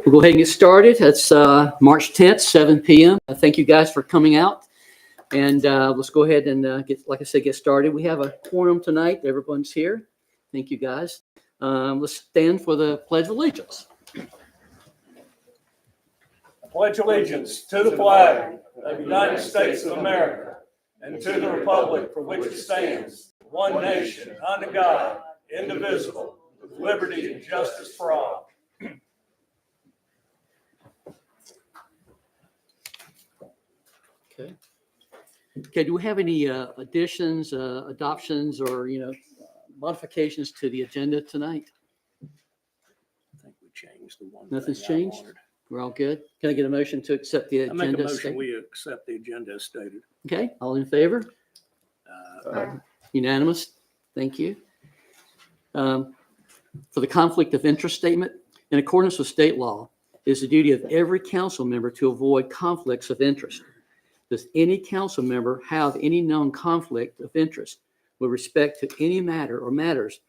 We'll go ahead and get started. It's March 10th, 7 p.m. Thank you guys for coming out. And let's go ahead and get started. We have a quorum tonight. Everyone's here. Thank you guys. Let's stand for the Pledge of Allegiance. Pledge allegiance to the flag of the United States of America and to the republic for which it stands, one nation, under God, indivisible, with liberty and justice for all. Okay. Do we have any additions, adoptions, or modifications to the agenda tonight? I think we changed the one. Nothing's thing I changed? wanted. We're all good. Can I get a motion to accept the I agenda? make a motion statement? we accept the agenda as stated. Okay. All in favor? Uh, Unanimous. Thank you. For the conflict of interest statement, in accordance with state law, it is the duty of every council member to avoid conflicts of interest. Does any council member have any known conflict of interest with respect to any matter or matters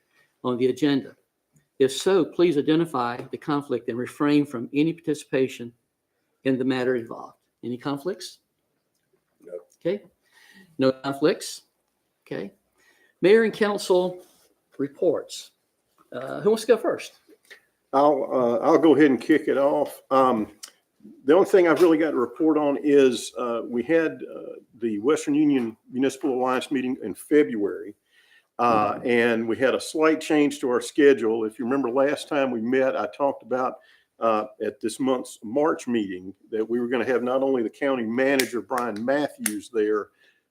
on the agenda? If so, please identify the conflict and refrain from any participation in the matter involved. Any conflicts? No. Okay. No conflicts. Okay. Mayor and council reports. Who wants to go first? I'll go ahead and kick it off. The only thing I've really got to report on is we had the Western Union Municipal Alliance meeting in February, and we had a slight change to our schedule. If you remember last time we met, I talked about at this month's March meeting that we were going to have not only the county manager, Brian Matthews, there,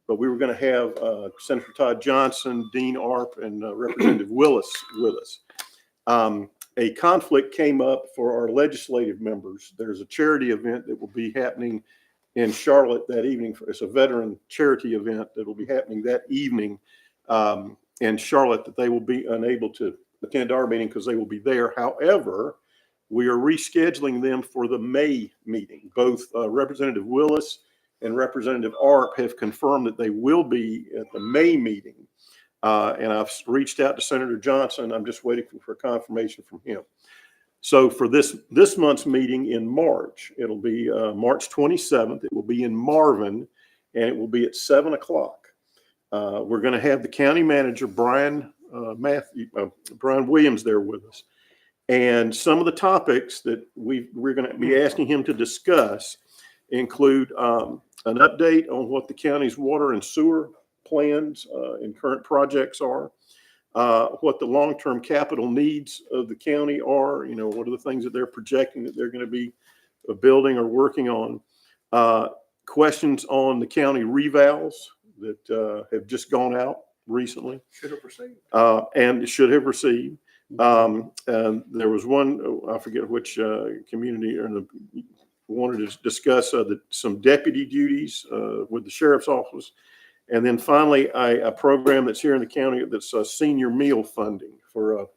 but we were going to have Senator Todd Johnson, Dean Arp, and Representative Willis with us. A conflict came up for our legislative members. There's a charity event that will be happening in Charlotte that evening. It's a veteran charity event that will be happening that evening in Charlotte that they will be unable to attend our meeting because they will be there. However, we are rescheduling them for the May meeting. Both Representative Willis and Representative Arp have confirmed that they will be at the May meeting. And I've reached out to Senator Johnson. I'm just waiting for confirmation from him. So for this month's meeting in March, it'll be March 27th. It will be in Marvin, and it will be at 7 o'clock. We're going to have the county manager, Brian Williams, there with us. And some of the topics that we're going to be asking him to discuss include an update on what the county's water and sewer plans and current projects are, what the long-term capital needs of the county are, what are the things that they're projecting that they're going to be building or working on, questions on the county revals that have just gone out recently. Should have received. And should have received. And there was one, I forget which community wanted to discuss some deputy duties with the sheriff's office. And then finally, a program that's here in the county that's senior meal funding for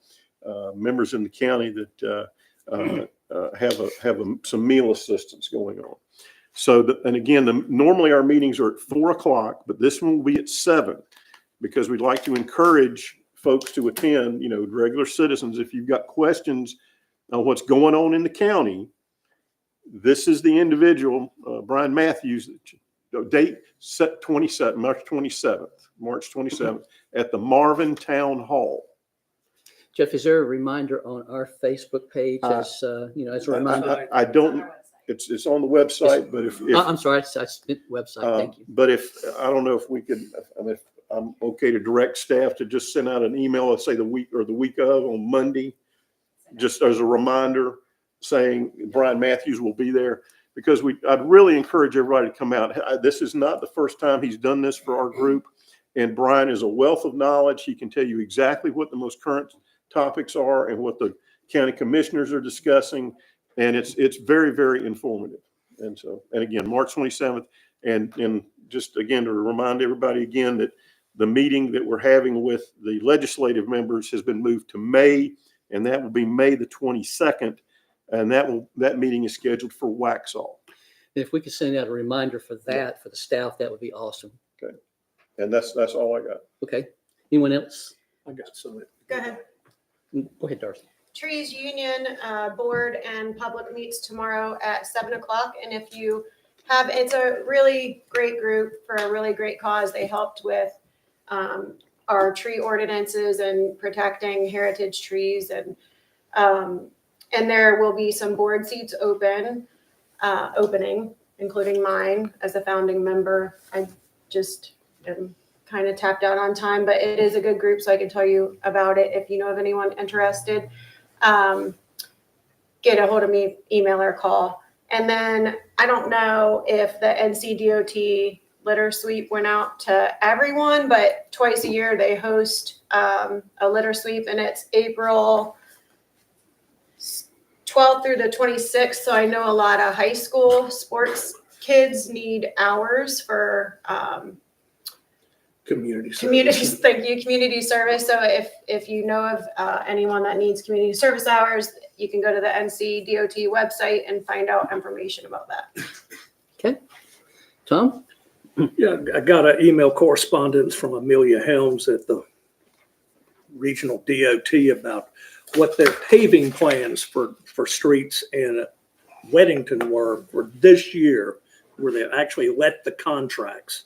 members in the county that have some meal assistance going on. So, and again, normally our meetings are at 4 o'clock, but this one will be at 7 because we'd like to encourage folks to attend, regular citizens. If you've got questions on what's going on in the county, this is the individual, Brian Matthews, date set 27, March 27th at the Marvin Town Hall. Jeff, is there a reminder on our Facebook page as a reminder? I don't, it's on the website, but if I'm sorry, I meant website. Thank you. But I don't know if we could, if I'm okay to direct staff to just send out an email, let's say the week of on Monday, just as a reminder saying Brian Matthews will be there. Because I'd really encourage everybody to come out. This is not the first time he's done this for our group. And Brian is a wealth of knowledge. He can tell you exactly what the most current topics are and what the county commissioners are discussing. And it's very, very informative. And again, March 27th. And just again, to remind everybody again that the meeting that we're having with the legislative members has been moved to May, and that will be May the 22nd. And that meeting is scheduled for Waxhaw. If we could send out a reminder for that for the staff, that would be awesome. Okay. And that's all I got. Okay. Anyone else? I got some. Go ahead. Go ahead, Darcy. Trees Union Board and Public meets tomorrow at 7 o'clock. And if you have, it's a really great group for a really great cause. They helped with our tree ordinances and protecting heritage trees. And there will be some board seats opening, including mine as a founding member. I just am kind of tapped out on time, but it is a good group, so I can tell you about it if you know of anyone interested. Get a hold of me, email or call. And then I don't know if the NCDOT litter sweep went out to everyone, but twice a year they host a litter sweep, and it's April 12th through the 26th. So I know a lot of high school sports kids need hours for Community service. communities. Thank you, community service. So if you know of anyone that needs community service hours, you can go to the NCDOT website and find out information about that. Okay. Tom? Yeah, I got an email correspondence from Amelia Helms at the regional DOT about what their paving plans for streets in Weddington were for this year, where they actually let the contracts.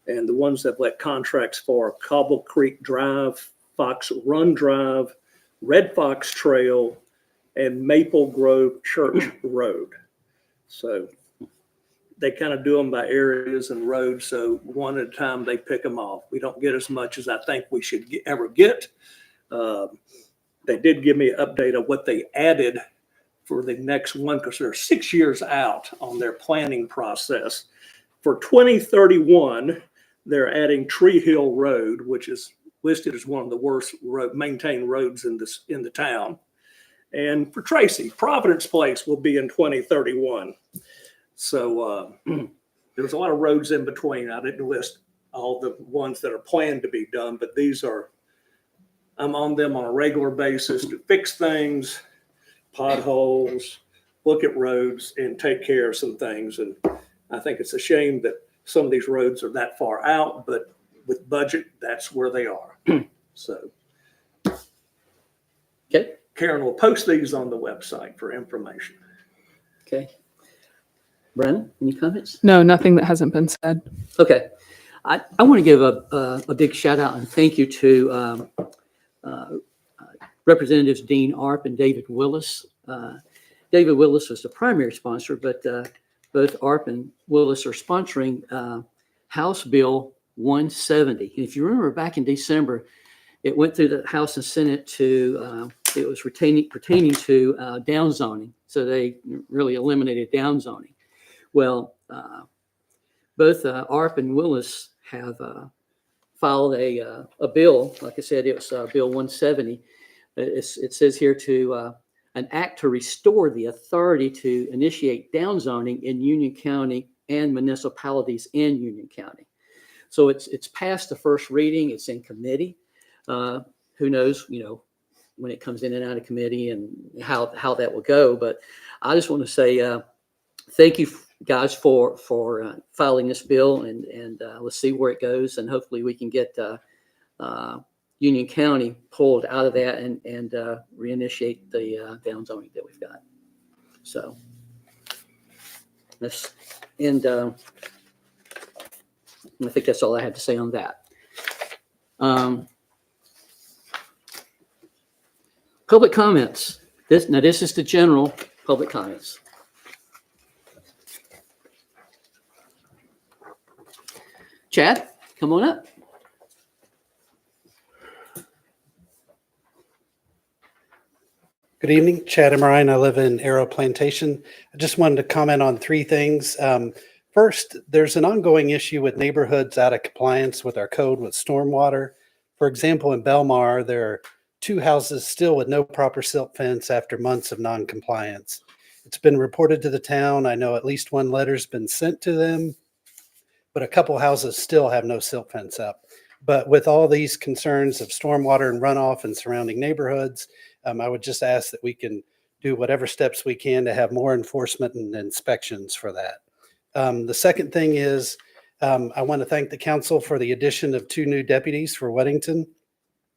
And the ones that let contracts for Cobble Creek Drive, Fox Run Drive, Red Fox Trail, and Maple Grove Church Road. So they kind of do them by areas and roads. So one at a time, they pick them off. We don't get as much as I think we should ever get. They did give me an update of what they added for the next one, because they're 6 years out on their planning process. For 2031, they're adding Tree Hill Road, which is listed as one of the worst maintained roads in the town. And for Tracy, Providence Place will be in 2031. So there's a lot of roads in between. I didn't list all the ones that are planned to be done, but I'm on them on a regular basis to fix things, potholes, look at roads, and take care of some things. And I think it's a shame that some of these roads are that far out, but with budget, that's where they are. So Okay. Karen will post these on the website for information. Okay. Brennan, any comments? No, nothing that hasn't been said. Okay. I want to give a big shout out and thank you to Representatives Dean Arp and David Willis. David Willis was the primary sponsor, but both Arp and Willis are sponsoring House Bill 170. And if you remember back in December, it went through the House and Senate to, it was pertaining to downzoning. So they really eliminated downzoning. Well, both Arp and Willis have filed a bill. Like I said, it was Bill 170. It says here to an act to restore the authority to initiate downzoning in Union County and municipalities in Union County. So it's past the first reading. It's in committee. Who knows, when it comes in and out of committee and how that will go. But I just want to say thank you guys for filing this bill, and let's see where it goes, and hopefully we can get Union County pulled out of that and reinitiate the downzoning that we've got. So that's, and I think that's all I had to say on that. Public comments. This is the general public comments. Chad, come on up. Good evening, Chad Emerine. I live in Arrow Plantation. I just wanted to comment on three things. First, there's an ongoing issue with neighborhoods out of compliance with our code with stormwater. For example, in Belmar, there are 2 houses still with no proper silt fence after months of non-compliance. It's been reported to the town. I know at least 1 letter's been sent to them, but a couple houses still have no silt fence up. But with all these concerns of stormwater and runoff in surrounding neighborhoods, I would just ask that we can do whatever steps we can to have more enforcement and inspections for that. The second thing is I want to thank the council for the addition of 2 new deputies for Weddington.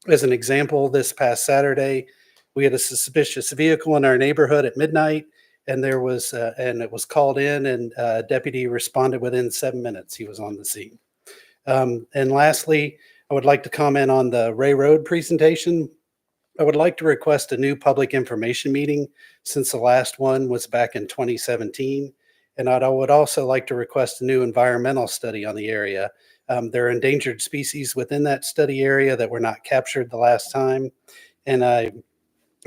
As an example, this past Saturday, We had a suspicious vehicle in our neighborhood at midnight, and it was called in, and a deputy responded within 7 minutes. He was on the scene. And lastly, I would like to comment on the Ray Road presentation. I would like to request a new public information meeting since the last one was back in 2017. And I would also like to request a new environmental study on the area. There are endangered species within that study area that were not captured the last time. And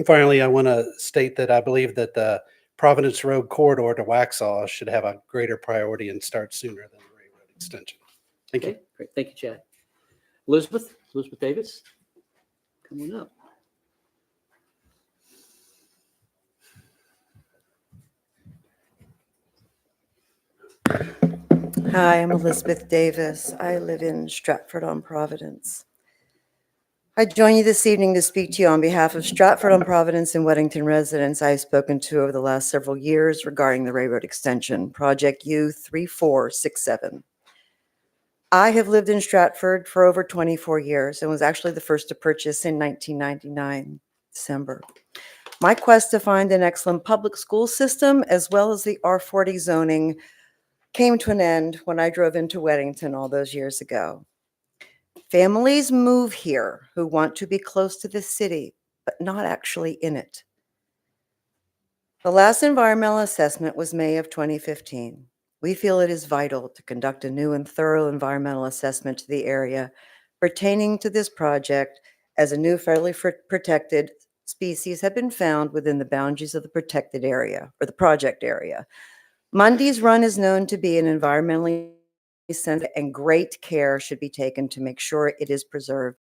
finally, I want to state that I believe that the Providence Road corridor to Waxhaw should have a greater priority and start sooner than the Ray Road extension. Thank you. Okay, great. Thank you, Chad. Elizabeth Davis, come on up. Hi, I'm Elizabeth Davis. I live in Stratford-on-Providence. I join you this evening to speak to you on behalf of Stratford-on-Providence and Weddington residents I've spoken to over the last several years regarding the Ray Road extension, Project U3467. I have lived in Stratford for over 24 years and was actually the first to purchase in 1999, December. My quest to find an excellent public school system, as well as the R40 zoning, came to an end when I drove into Weddington all those years ago. Families move here who want to be close to the city, but not actually in it. The last environmental assessment was May of 2015. We feel it is vital to conduct a new and thorough environmental assessment to the area pertaining to this project, as a new federally protected species have been found within the boundaries of the protected area or the project area. Mundy's Run is known to be an environmentally sensitive, and great care should be taken to make sure it is preserved.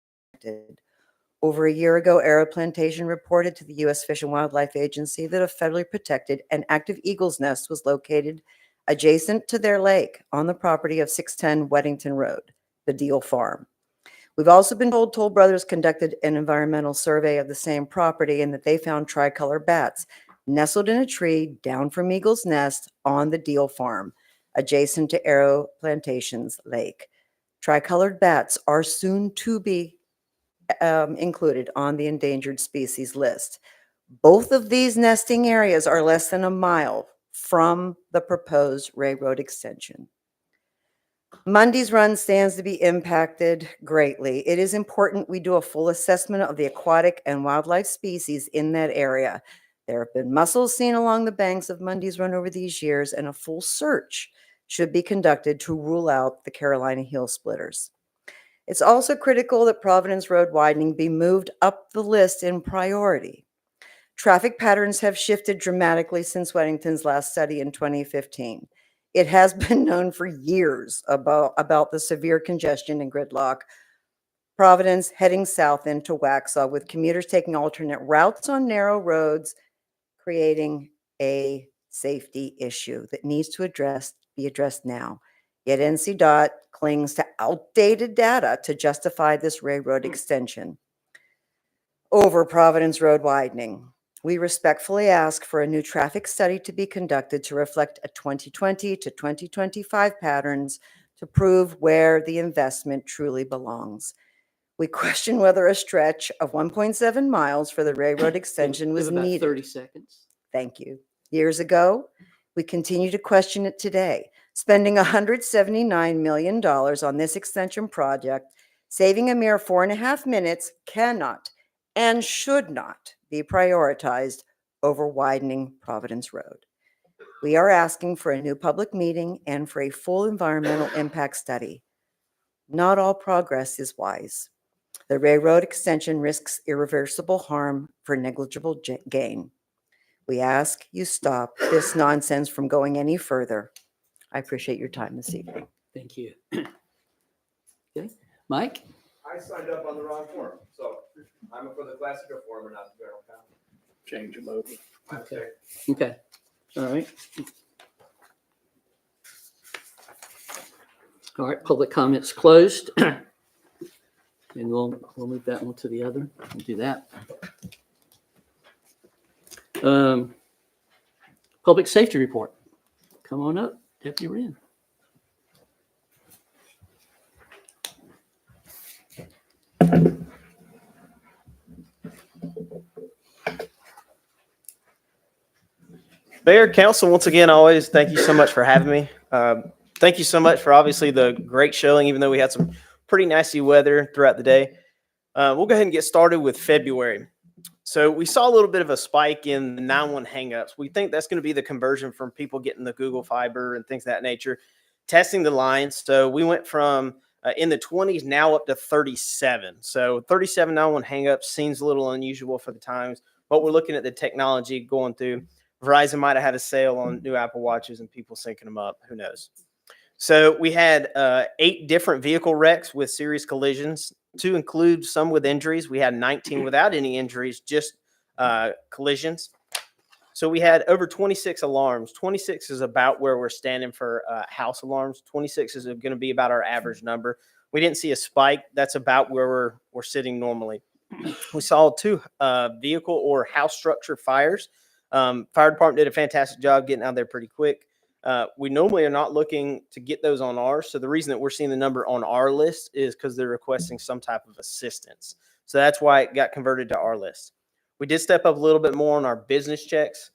Over a year ago, Arrow Plantation reported to the U.S. Fish and Wildlife Agency that a federally protected and active eagle's nest was located adjacent to their lake on the property of 610 Weddington Road, the Deal Farm. We've also been told Toll Brothers conducted an environmental survey of the same property and that they found tricolor bats nestled in a tree down from Eagle's Nest on the Deal Farm, adjacent to Arrow Plantation's lake. Tricolored bats are soon to be included on the endangered species list. Both of these nesting areas are less than a mile from the proposed Ray Road extension. Mundy's Run stands to be impacted greatly. It is important we do a full assessment of the aquatic and wildlife species in that area. There have been mussels seen along the banks of Mundy's Run over these years, and a full search should be conducted to rule out the Carolina heel splitters. It's also critical that Providence Road widening be moved up the list in priority. Traffic patterns have shifted dramatically since Weddington's last study in 2015. It has been known for years about the severe congestion and gridlock. Providence heading south into Waxhaw, with commuters taking alternate routes on narrow roads, creating a safety issue that needs to be addressed now. Yet NCDOT clings to outdated data to justify this Ray Road extension over Providence Road widening. We respectfully ask for a new traffic study to be conducted to reflect a 2020 to 2025 patterns to prove where the investment truly belongs. We question whether a stretch of 1.7 miles for the Ray Road extension was About needed. 30 seconds. Thank you. Years ago, we continue to question it today. Spending $179 million on this extension project, saving a mere 4.5 minutes, cannot and should not be prioritized over widening Providence Road. We are asking for a new public meeting and for a full environmental impact study. Not all progress is wise. The Ray Road extension risks irreversible harm for negligible gain. We ask you stop this nonsense from going any further. I appreciate your time this evening. Thank you. Okay, Mike? I signed up on the wrong form, so I'm for the classical form and not the general comment. Change them over. My mistake. Okay, all right. All right, public comments closed. And we'll move that one to the other. We'll do that. Public safety report. Come on up, Deputy Wren. Mayor, council, once again, always thank you so much for having me. Thank you so much for obviously the great showing, even though we had some pretty nasty weather throughout the day. We'll go ahead and get started with February. So we saw a little bit of a spike in the 911 hangups. We think that's going to be the conversion from people getting the Google Fiber and things of that nature, testing the lines. So we went from in the 20s now up to 37. So 37 911 hangups seems a little unusual for the times, but we're looking at the technology going through. Verizon might have had a sale on new Apple Watches and people syncing them up. Who knows? So we had 8 different vehicle wrecks with serious collisions, to include some with injuries. We had 19 without any injuries, just collisions. So we had over 26 alarms. 26 is about where we're standing for house alarms. 26 is going to be about our average number. We didn't see a spike. That's about where we're sitting normally. We saw 2 vehicle or house structure fires. Fire department did a fantastic job getting out there pretty quick. We normally are not looking to get those on ours. So the reason that we're seeing the number on our list is because they're requesting some type of assistance. So that's why it got converted to our list. We did step up a little bit more on our business checks.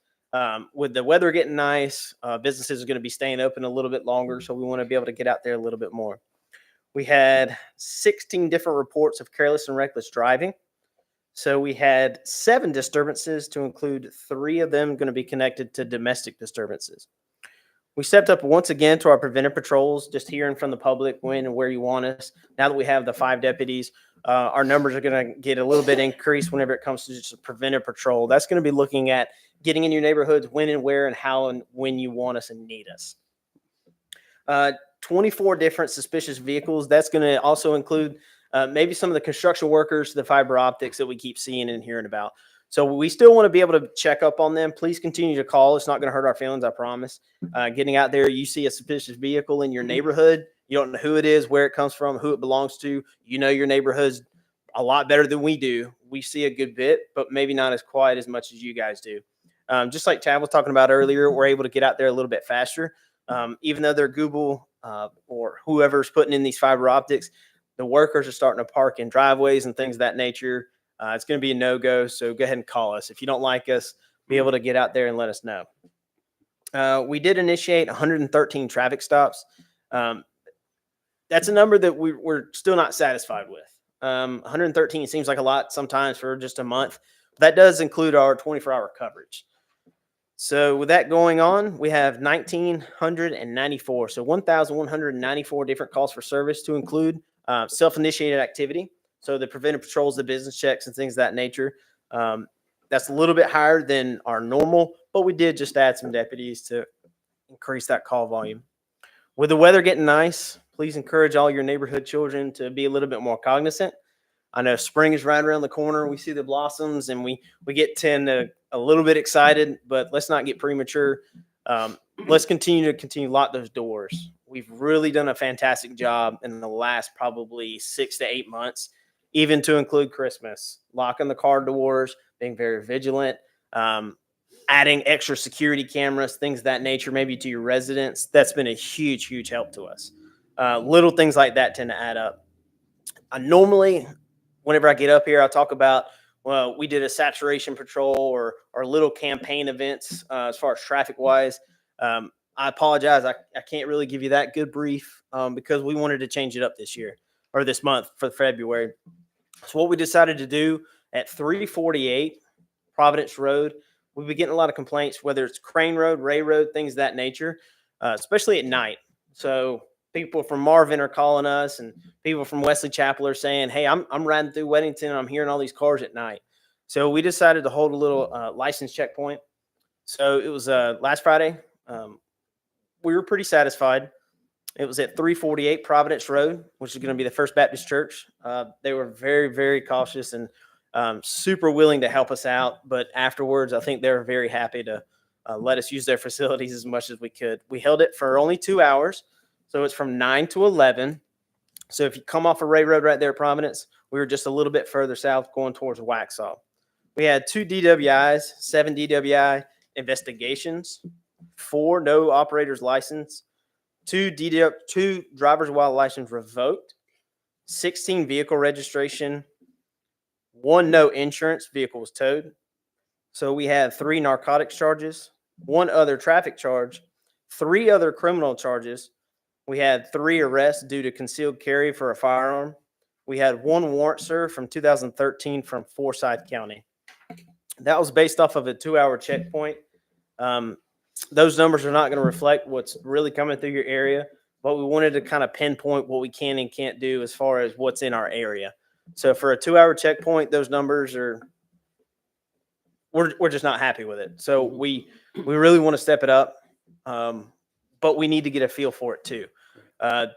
With the weather getting nice, businesses are going to be staying open a little bit longer. So we want to be able to get out there a little bit more. We had 16 different reports of careless and reckless driving. So we had 7 disturbances, to include 3 of them going to be connected to domestic disturbances. We stepped up once again to our preventive patrols, just hearing from the public when and where you want us. Now that we have the 5 deputies, our numbers are going to get a little bit increased whenever it comes to just a preventive patrol. That's going to be looking at getting in your neighborhoods, when and where and how and when you want us and need us. 24 different suspicious vehicles. That's going to also include maybe some of the construction workers, the fiber optics that we keep seeing and hearing about. So we still want to be able to check up on them. Please continue to call. It's not going to hurt our feelings, I promise. Getting out there, you see a suspicious vehicle in your neighborhood. You don't know who it is, where it comes from, who it belongs to. You know your neighborhood's a lot better than we do. We see a good bit, but maybe not as quiet as much as you guys do. Just like Chad was talking about earlier, we're able to get out there a little bit faster. Even though they're Google or whoever's putting in these fiber optics, the workers are starting to park in driveways and things of that nature. It's going to be a no-go, so go ahead and call us. If you don't like us, be able to get out there and let us know. We did initiate 113 traffic stops. That's a number that we're still not satisfied with. 113 seems like a lot sometimes for just a month. That does include our 24-hour coverage. So with that going on, we have 1,994. So 1,194 different calls for service, to include self-initiated activity. So the preventive patrols, the business checks, and things of that nature. That's a little bit higher than our normal, but we did just add some deputies to increase that call volume. With the weather getting nice, please encourage all your neighborhood children to be a little bit more cognizant. I know spring is right around the corner. We see the blossoms and we tend to a little bit excited, but let's not get premature. Let's continue to lock those doors. We've really done a fantastic job in the last probably 6 to 8 months, even to include Christmas, locking the car doors, being very vigilant, adding extra security cameras, things of that nature, maybe to your residents. That's been a huge, huge help to us. Little things like that tend to add up. Normally, whenever I get up here, I'll talk about, well, we did a saturation patrol or little campaign events as far as traffic wise. I apologize. I can't really give you that good brief because we wanted to change it up this year or this month for February. So what we decided to do at 348 Providence Road, we've been getting a lot of complaints, whether it's Crane Road, Ray Road, things of that nature, especially at night. So people from Marvin are calling us and people from Wesley Chapel are saying, hey, I'm riding through Weddington and I'm hearing all these cars at night. So we decided to hold a little license checkpoint. So it was last Friday. We were pretty satisfied. It was at 348 Providence Road, which is going to be the First Baptist Church. They were very, very cautious and super willing to help us out. But afterwards, I think they were very happy to let us use their facilities as much as we could. We held it for only 2 hours. So it's from 9 to 11. So if you come off of Ray Road right there at Providence, we were just a little bit further south going towards Waxhaw. We had 2 DWIs, 7 DWI investigations, 4 no operator's license, 2 driver's while license revoked, 16 vehicle registration, 1 no insurance, vehicle was towed. So we had 3 narcotics charges, one other traffic charge, 3 other criminal charges. We had 3 arrests due to concealed carry for a firearm. We had 1 warrant served from 2013 from Forsyth County. That was based off of a 2-hour checkpoint. Those numbers are not going to reflect what's really coming through your area, but we wanted to kind of pinpoint what we can and can't do as far as what's in our area. So for a 2-hour checkpoint, those numbers are, we're just not happy with it. So we really want to step it up, but we need to get a feel for it too.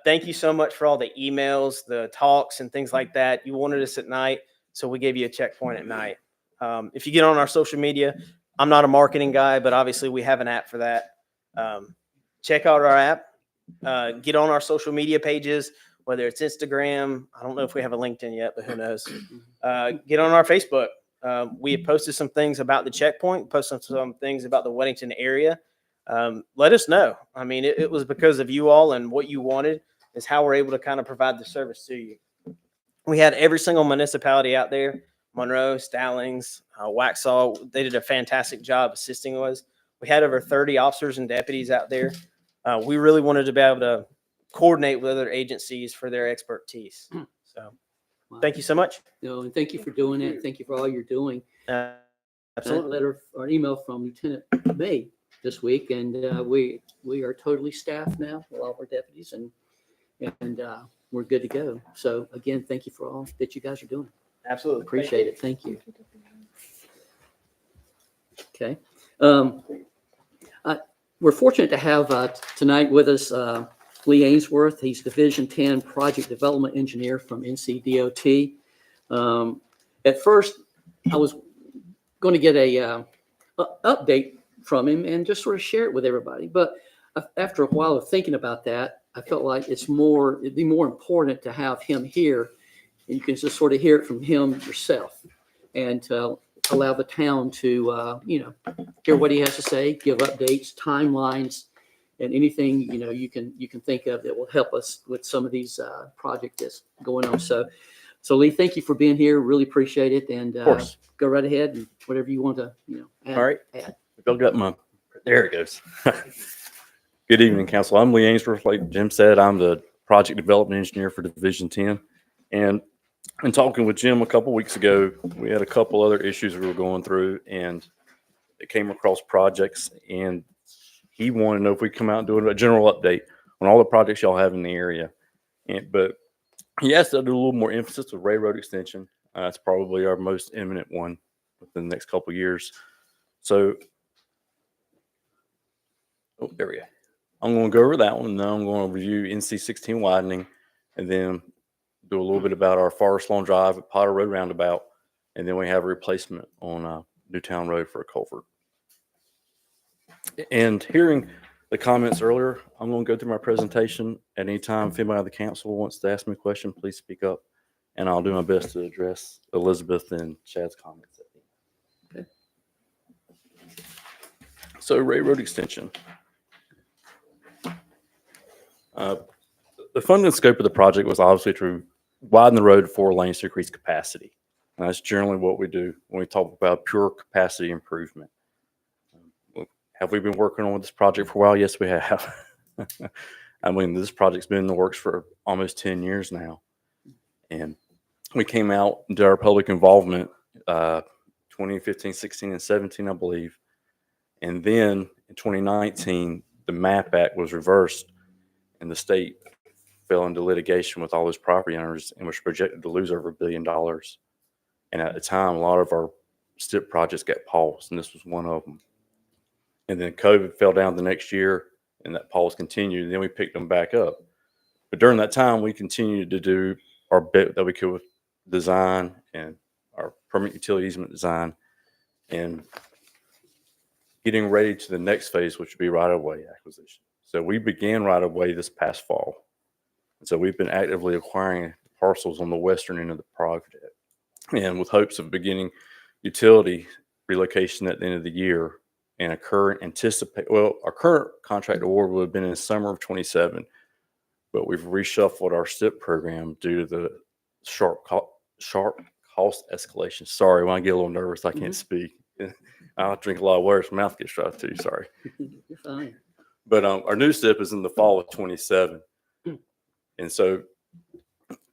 Thank you so much for all the emails, the talks, and things like that. You wanted us at night, so we gave you a checkpoint at night. If you get on our social media, I'm not a marketing guy, but obviously we have an app for that. Check out our app. Get on our social media pages, whether it's Instagram. I don't know if we have a LinkedIn yet, but who knows? Get on our Facebook. We have posted some things about the checkpoint, posted some things about the Weddington area. Let us know. I mean, it was because of you all and what you wanted is how we're able to kind of provide the service to you. We had every single municipality out there, Monroe, Stallings, Waxhaw. They did a fantastic job assisting us. We had over 30 officers and deputies out there. We really wanted to be able to coordinate with other agencies for their expertise. So thank you so much. And thank you for doing it. Thank you for all you're doing. Absolutely. That letter or email from Lieutenant May this week, and we are totally staffed now with all of our deputies, and we're good to go. So again, thank you for all that you guys are doing. Absolutely. Appreciate it. Thank you. Okay. We're fortunate to have tonight with us Lee Ainsworth. He's Division 10 Project Development Engineer from NCDOT. At first, I was going to get a update from him and just sort of share it with everybody. But after a while of thinking about that, I felt like it'd be more important to have him here, and you can just sort of hear it from him yourself, and to allow the town to, hear what he has to say, give updates, timelines, and anything, you can think of that will help us with some of these projects that's going on. So Lee, thank you for being here. Really appreciate it. And course. Go right ahead and whatever you want to, add. All right. Add. Bill got my, there it goes. Good evening, council. I'm Lee Ainsworth. Like Jim said, I'm the project development engineer for Division 10. And in talking with Jim a couple weeks ago, we had a couple other issues we were going through, and it came across projects, and he wanted to know if we come out and do a general update on all the projects y'all have in the area. But he asked us to do a little more emphasis with Ray Road Extension. It's probably our most imminent one within the next couple of years. So, there we go. I'm going to go over that one, and then I'm going to review NC 16 widening, and then do a little bit about our Forest Lawn Drive at Potter Road roundabout, and then we have a replacement on Newtown Road for a culvert. And hearing the comments earlier, I'm going to go through my presentation. At any time, if anybody on the council wants to ask me a question, please speak up, and I'll do my best to address Elizabeth and Chad's comments. Okay. So, Ray Road Extension. The funding scope of the project was obviously to widen the road 4 lanes to increase capacity. And that's generally what we do when we talk about pure capacity improvement. Have we been working on this project for a while? Yes, we have. I mean, this project's been in the works for almost 10 years now. And we came out and did our public involvement 2015, 16, and 17, I believe. And then in 2019, the MAP Act was reversed, and the state fell into litigation with all those property owners and was projected to lose over $1 billion. And at the time, a lot of our STIP projects got paused, and this was one of them. And then COVID fell down the next year, and that pause continued, and then we picked them back up. But during that time, we continued to do our bit that we could with design and our permanent utility easement design, and getting ready to the next phase, which would be right-of-way acquisition. So we began right-of-way this past fall. And so we've been actively acquiring parcels on the western end of the project, and with hopes of beginning utility relocation at the end of the year. And our current contract award would have been in the summer of 27, but we've reshuffled our STIP program due to the sharp cost escalation. Sorry, when I get a little nervous, I can't speak. I'll drink a lot of water, so my mouth gets dry too, sorry. You're fine. But our new SIP is in the fall of 27. And so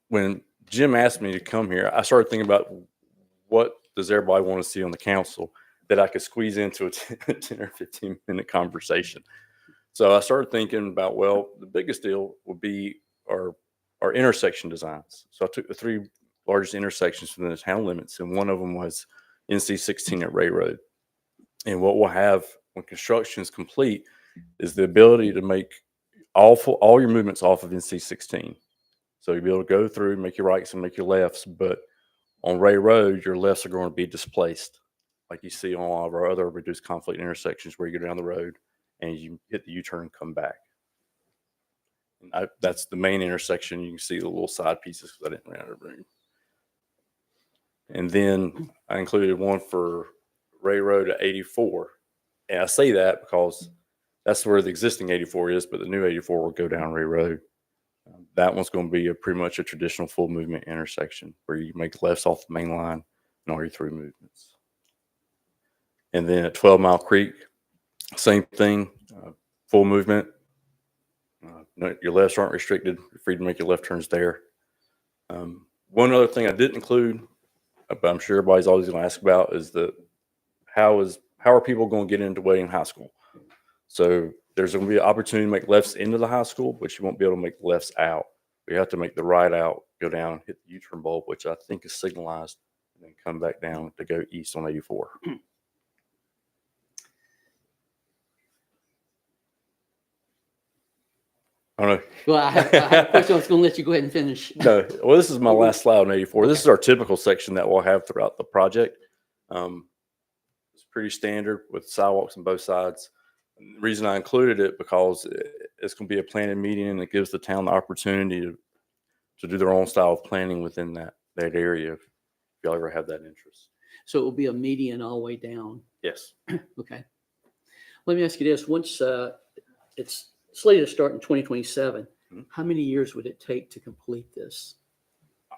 when Jim asked me to come here, I started thinking about what does everybody want to see on the council that I could squeeze into a 10 or 15 minute conversation. So I started thinking about, well, the biggest deal would be our intersection designs. So I took the 3 largest intersections within the town limits, and one of them was NC 16 at Ray Road. And what we'll have when construction is complete is the ability to make all your movements off of NC 16. So you'll be able to go through, make your rights and make your lefts, but on Ray Road, your lefts are going to be displaced, like you see on all of our other reduced conflict intersections where you go down the road and you hit the U-turn and come back. And that's the main intersection. You can see the little side pieces because I didn't run out of room. And then I included one for Ray Road at 84. And I say that because that's where the existing 84 is, but the new 84 will go down Ray Road. That one's going to be pretty much a traditional full movement intersection where you make lefts off the main line and all your through movements. And then at 12 Mile Creek, same thing, full movement. Your lefts aren't restricted. You're free to make your left turns there. One other thing I didn't include, but I'm sure everybody's always going to ask about, is how are people going to get into Wayne High School? So there's going to be an opportunity to make lefts into the high school, but you won't be able to make lefts out. You have to make the right out, go down, hit the U-turn bulb, which I think is signalized, and then come back down to go east on 84. I don't know. Well, I have a question. I was going to let you go ahead and finish. No, well, this is my last slide on 84. This is our typical section that we'll have throughout the project. It's pretty standard with sidewalks on both sides. The reason I included it because it's going to be a planning meeting and it gives the town the opportunity to do their own style of planning within that area if y'all ever have that interest. So it will be a median all the way down. Yes. Okay. Let me ask you this. Once it's slated to start in 2027, how many years would it take to complete this?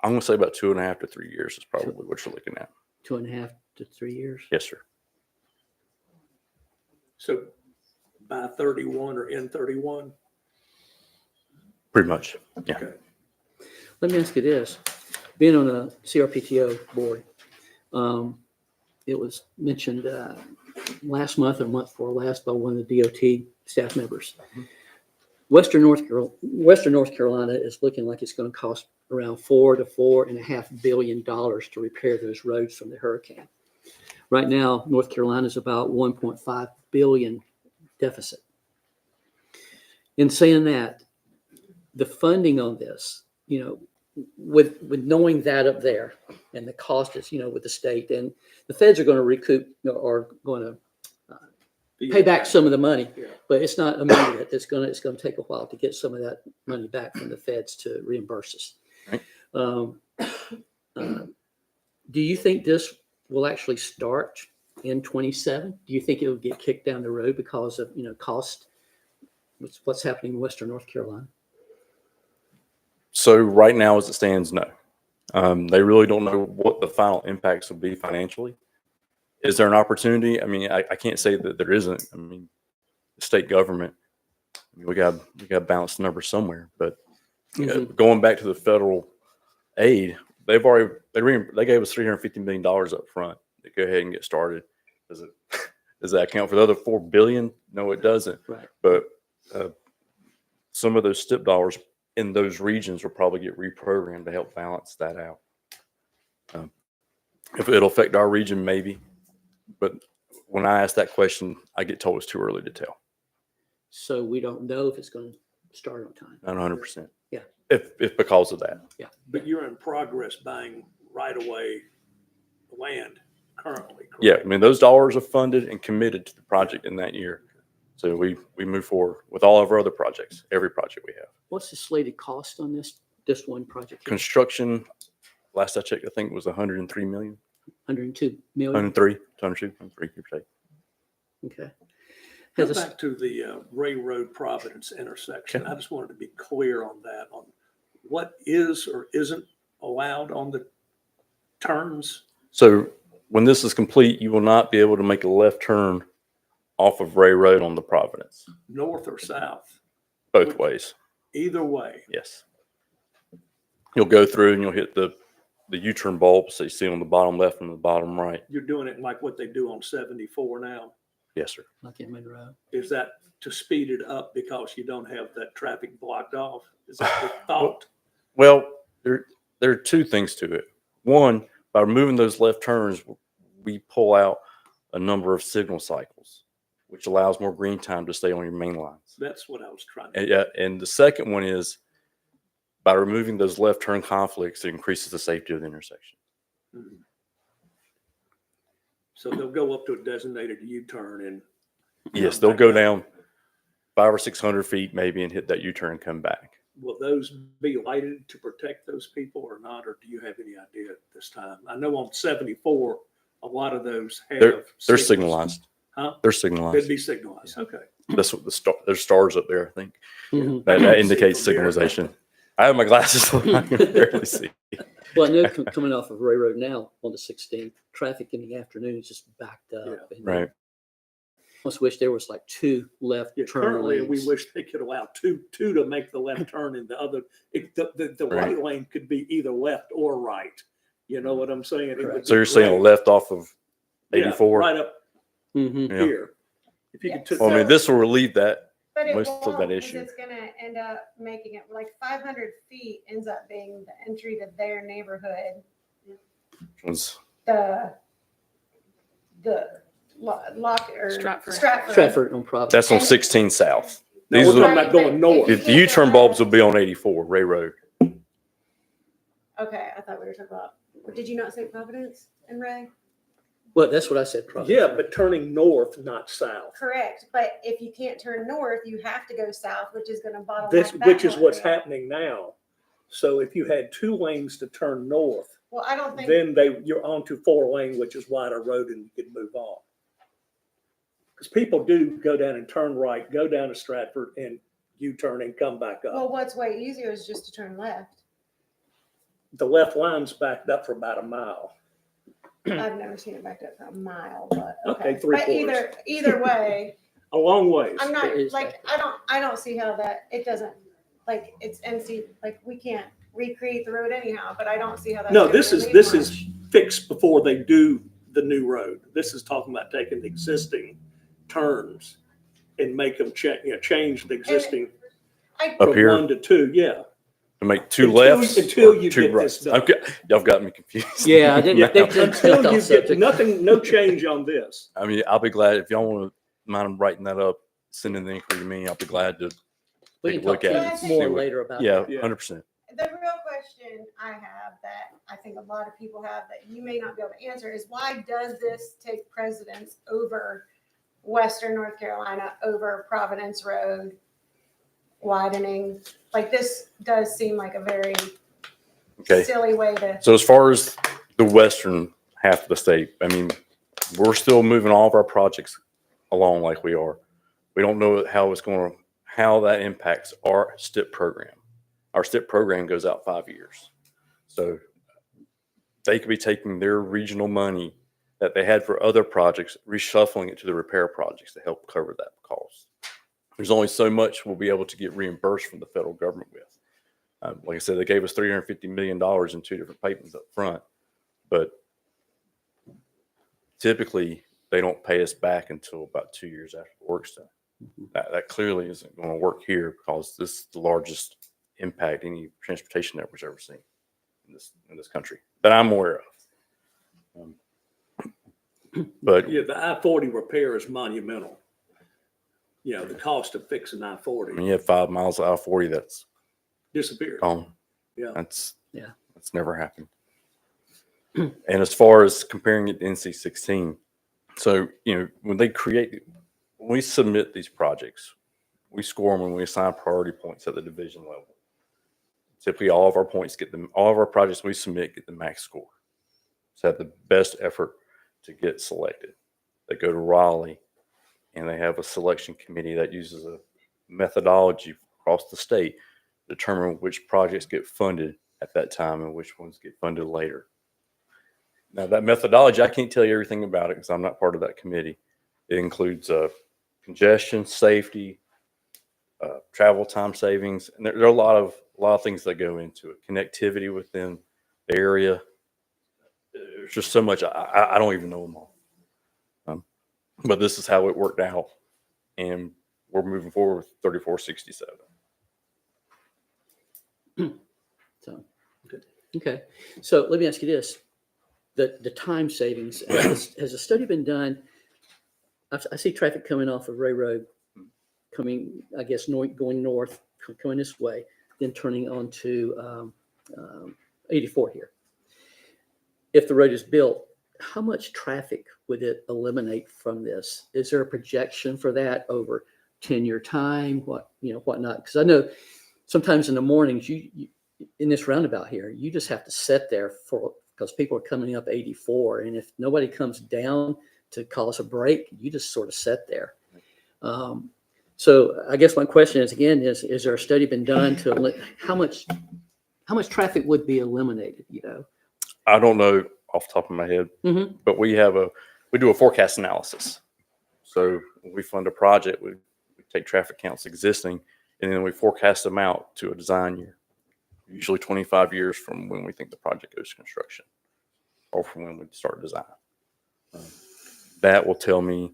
I'm going to say about 2.5 to 3 years is probably what you're looking at. 2.5 to 3 years? Yes, sir. So by 31 or in 31? Pretty much. Yeah. Okay. Let me ask you this. Being on a CRPTO board, it was mentioned last month or month before last by one of the DOT staff members. Western North Carolina is looking like it's going to cost around $4 to $4.5 billion to repair those roads from the hurricane. Right now, North Carolina is about 1.5 billion deficit. In saying that, the funding on this, with knowing that up there and the cost is, with the state, and the feds are going to recoup or going to pay back some of the money, but it's not immediate. It's going to take a while to get some of that money back from the feds to reimburse us. Right. Do you think this will actually start in 27? Do you think it will get kicked down the road because of, cost? What's happening in Western North Carolina? So right now, as it stands, no. They really don't know what the final impacts will be financially. Is there an opportunity? I mean, I can't say that there isn't. I mean, the state government, we got to balance the numbers somewhere. But going back to the federal aid, they gave us $350 million up front to go ahead and get started. Does that account for the other $4 billion? No, it doesn't. Right. But some of those STIP dollars in those regions will probably get reprogrammed to help balance that out. If it'll affect our region, maybe. But when I ask that question, I get told it's too early to tell. So we don't know if it's going to start on time. Not 100%. Yeah. If because of that. Yeah. But you're in progress buying right-of-way land currently, correct? Yeah, I mean, those dollars are funded and committed to the project in that year. So we move forward with all of our other projects, every project we have. What's the slated cost on this one project? Construction, last I checked, I think it was $103 million. 102 million. 103, give or take. Okay. Go back to the Ray Road Providence intersection. Okay. I just wanted to be clear on that, on what is or isn't allowed on the turns. So when this is complete, you will not be able to make a left turn off of Ray Road on the Providence, North or south, both ways. either way. Yes. You'll go through and you'll hit the U-turn bulbs that you see on the bottom left and the bottom right. You're doing it like what they do on 74 now. Yes, sir. Like in Monroe. Is that to speed it up because you don't have that traffic blocked off? Is that the thought? Well, there are two things to it. One, by removing those left turns, we pull out a number of signal cycles, which allows more green time to stay on your main lines. That's what I was trying to. And, yeah, and the second one is by removing those left turn conflicts, it increases the safety of the intersection. Mhm. So they'll go up to a designated U-turn and. Yes, they'll go down 500 or 600 feet maybe and hit that U-turn and come back. Will those be lighted to protect those people or not, or do you have any idea at this time? I know on 74, a lot of those have. They're signals. signalized. Huh? They're They'd signalized. be signalized, okay. That's what there's stars up there, I think. Mhm. That indicates signalization. I have my glasses on. I can barely see. Well, I know coming off of Ray Road now on the 16th, traffic in the afternoon is just backed up. Yeah. And Right. almost wish there was like 2 left Yeah, turn currently, we lanes. wish they could allow two to make the left turn and the other, the Right. right lane could be either left or right. You know what I'm saying? It would Correct. So be you're saying great. left off of Yeah, 84? Right up Mhm. Yeah. here. If you could. Well, I mean, this will relieve that. But it Most of won't, that 'cause issue. it's gonna end up making it like 500 feet ends up being the entry to their neighborhood. Was The lock or Stratford. Stratford on Providence. that's on 16 South. No, These we're are talking about going north. the U-turn bulbs will be on 84 Ray Road. Okay, I thought we were talking about, did you not say Providence and Ray? Well, that's what I said, Providence. Yeah, but turning north, not south. Correct, but if you can't turn north, you have to go south, which is gonna bottleneck This, that which is whole what's area. happening now. So if you had 2 lanes to turn north, Well, I don't think, then you're onto 4 lane, which is wider road and you could move on. Because people do go down and turn right, go down to Stratford and U-turn and come back well, up. what's way easier is just to turn left. The left line's backed up for about a mile. I've never seen it backed up for a mile, but Okay, okay. 3/4. But either way, A long ways. I'm not, It is like, I don't see how that, it doesn't, like, it's NC, like, we can't recreate the road anyhow, but I don't see how that's. No, gonna this is relieve much. fixed before they do the new road. This is talking about taking the existing turns and make them change the existing I, Up from here? 1 to 2, yeah. To make 2 Until- lefts until or you 2 get this rights. done. Okay, y'all got me confused. Yeah, I didn't. Yeah. They didn't Until off you get subject. nothing, no change on this. I mean, I'll be glad if y'all want to mind writing that up, sending the inquiry to me. I'll be glad to We take can a look talk at to it. you and see more what- later about Yeah, that. Yeah. 100%. the real question I have that I think a lot of people have that you may not be able to answer is why does this take precedence over Western North Carolina, over Providence Road widening? Like, this does seem like a very Okay. silly way to. So as far as the western half of the state, I mean, we're still moving all of our projects along like we are. We don't know how that impacts our STIP program. Our STIP program goes out 5 years. So they could be taking their regional money that they had for other projects, reshuffling it to the repair projects to help cover that cost. There's only so much we'll be able to get reimbursed from the federal government with. Like I said, they gave us $350 million in 2 different payments up front, but typically they don't pay us back until about 2 years after the work's done. That clearly isn't going to work here because this is the largest impact any transportation network's ever seen in this country that I'm aware of. But Yeah, the I-40 repair is monumental. You know, the cost of fixing I I-40 mean, you have 5 miles of I-40 that's disappeared. gone. Yeah. That's Yeah. That's never happened. And as far as comparing it to NC-16, so, when we submit these projects, we score them when we assign priority points at the division level. Typically, all of our projects we submit get the max score. So have the best effort to get selected. They go to Raleigh and they have a selection committee that uses a methodology across the state to determine which projects get funded at that time and which ones get funded later. Now, that methodology, I can't tell you everything about it because I'm not part of that committee. It includes congestion, safety, travel time savings, and there are a lot of things that go into it. Connectivity within the area. There's just so much. I don't even know them all. But this is how it worked out, and we're moving forward with 3467. So, okay. So let me ask you this. The time savings, has a study been done? I see traffic coming off of Ray Road, coming, I guess, going north, coming this way, then turning onto 84 here. If the road is built, how much traffic would it eliminate from this? Is there a projection for that over 10-year time? Whatnot? Because I know sometimes in the mornings, you in this roundabout here, you just have to sit there because people are coming up 84, and if nobody comes down to cause a break, you just sort of sit there. So I guess my question is again: is there a study been done to how much traffic would be eliminated? I don't know off the top of my head, but we do a forecast analysis. So when we fund a project, we take traffic counts existing, and then we forecast them out to a design year, usually 25 years from when we think the project goes to construction or from when we start design. That will tell me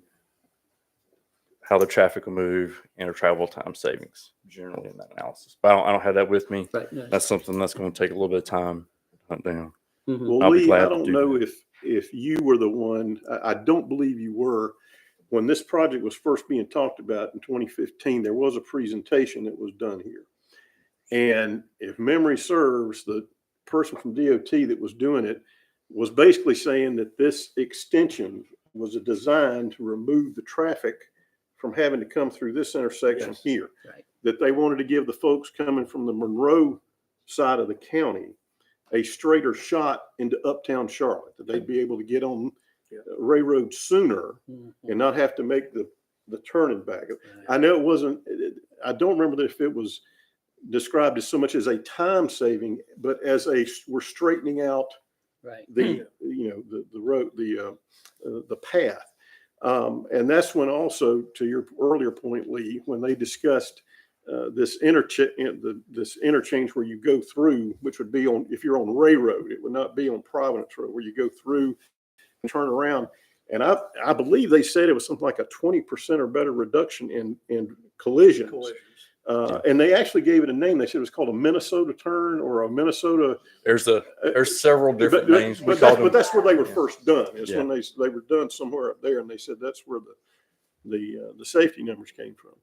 how the traffic will move and our travel time savings generally in that analysis. But I don't have that with me. Right. No. That's something that's going to take a little bit of time to hunt down. Well, I'll be Lee, glad I to don't do know that. if you were the one, I don't believe you were. When this project was first being talked about in 2015, there was a presentation that was done here. And if memory serves, the person from DOT that was doing it was basically saying that this extension was a design to remove the traffic from having to come through this intersection here. Right. That they wanted to give the folks coming from the Monroe side of the county a straighter shot into uptown Charlotte, that they'd be able to get on Ray Road sooner and not have to make the turning back. I know it wasn't, I don't remember if it was described as so much as a time saving, but as we're straightening out Right. the road, the path. And that's when also, to your earlier point, Lee, when they discussed this interchange where you go through, which would be on, if you're on Ray Road, it would not be on Providence Road, where you go through and turn around. And I believe they said it was something like a 20% or better reduction in collisions. And they actually gave it a name. They said it was called a Minnesota turn or a Minnesota. There's several different names. But that's where they were first done. Is when they were done somewhere up there, and they said that's where the safety numbers came from.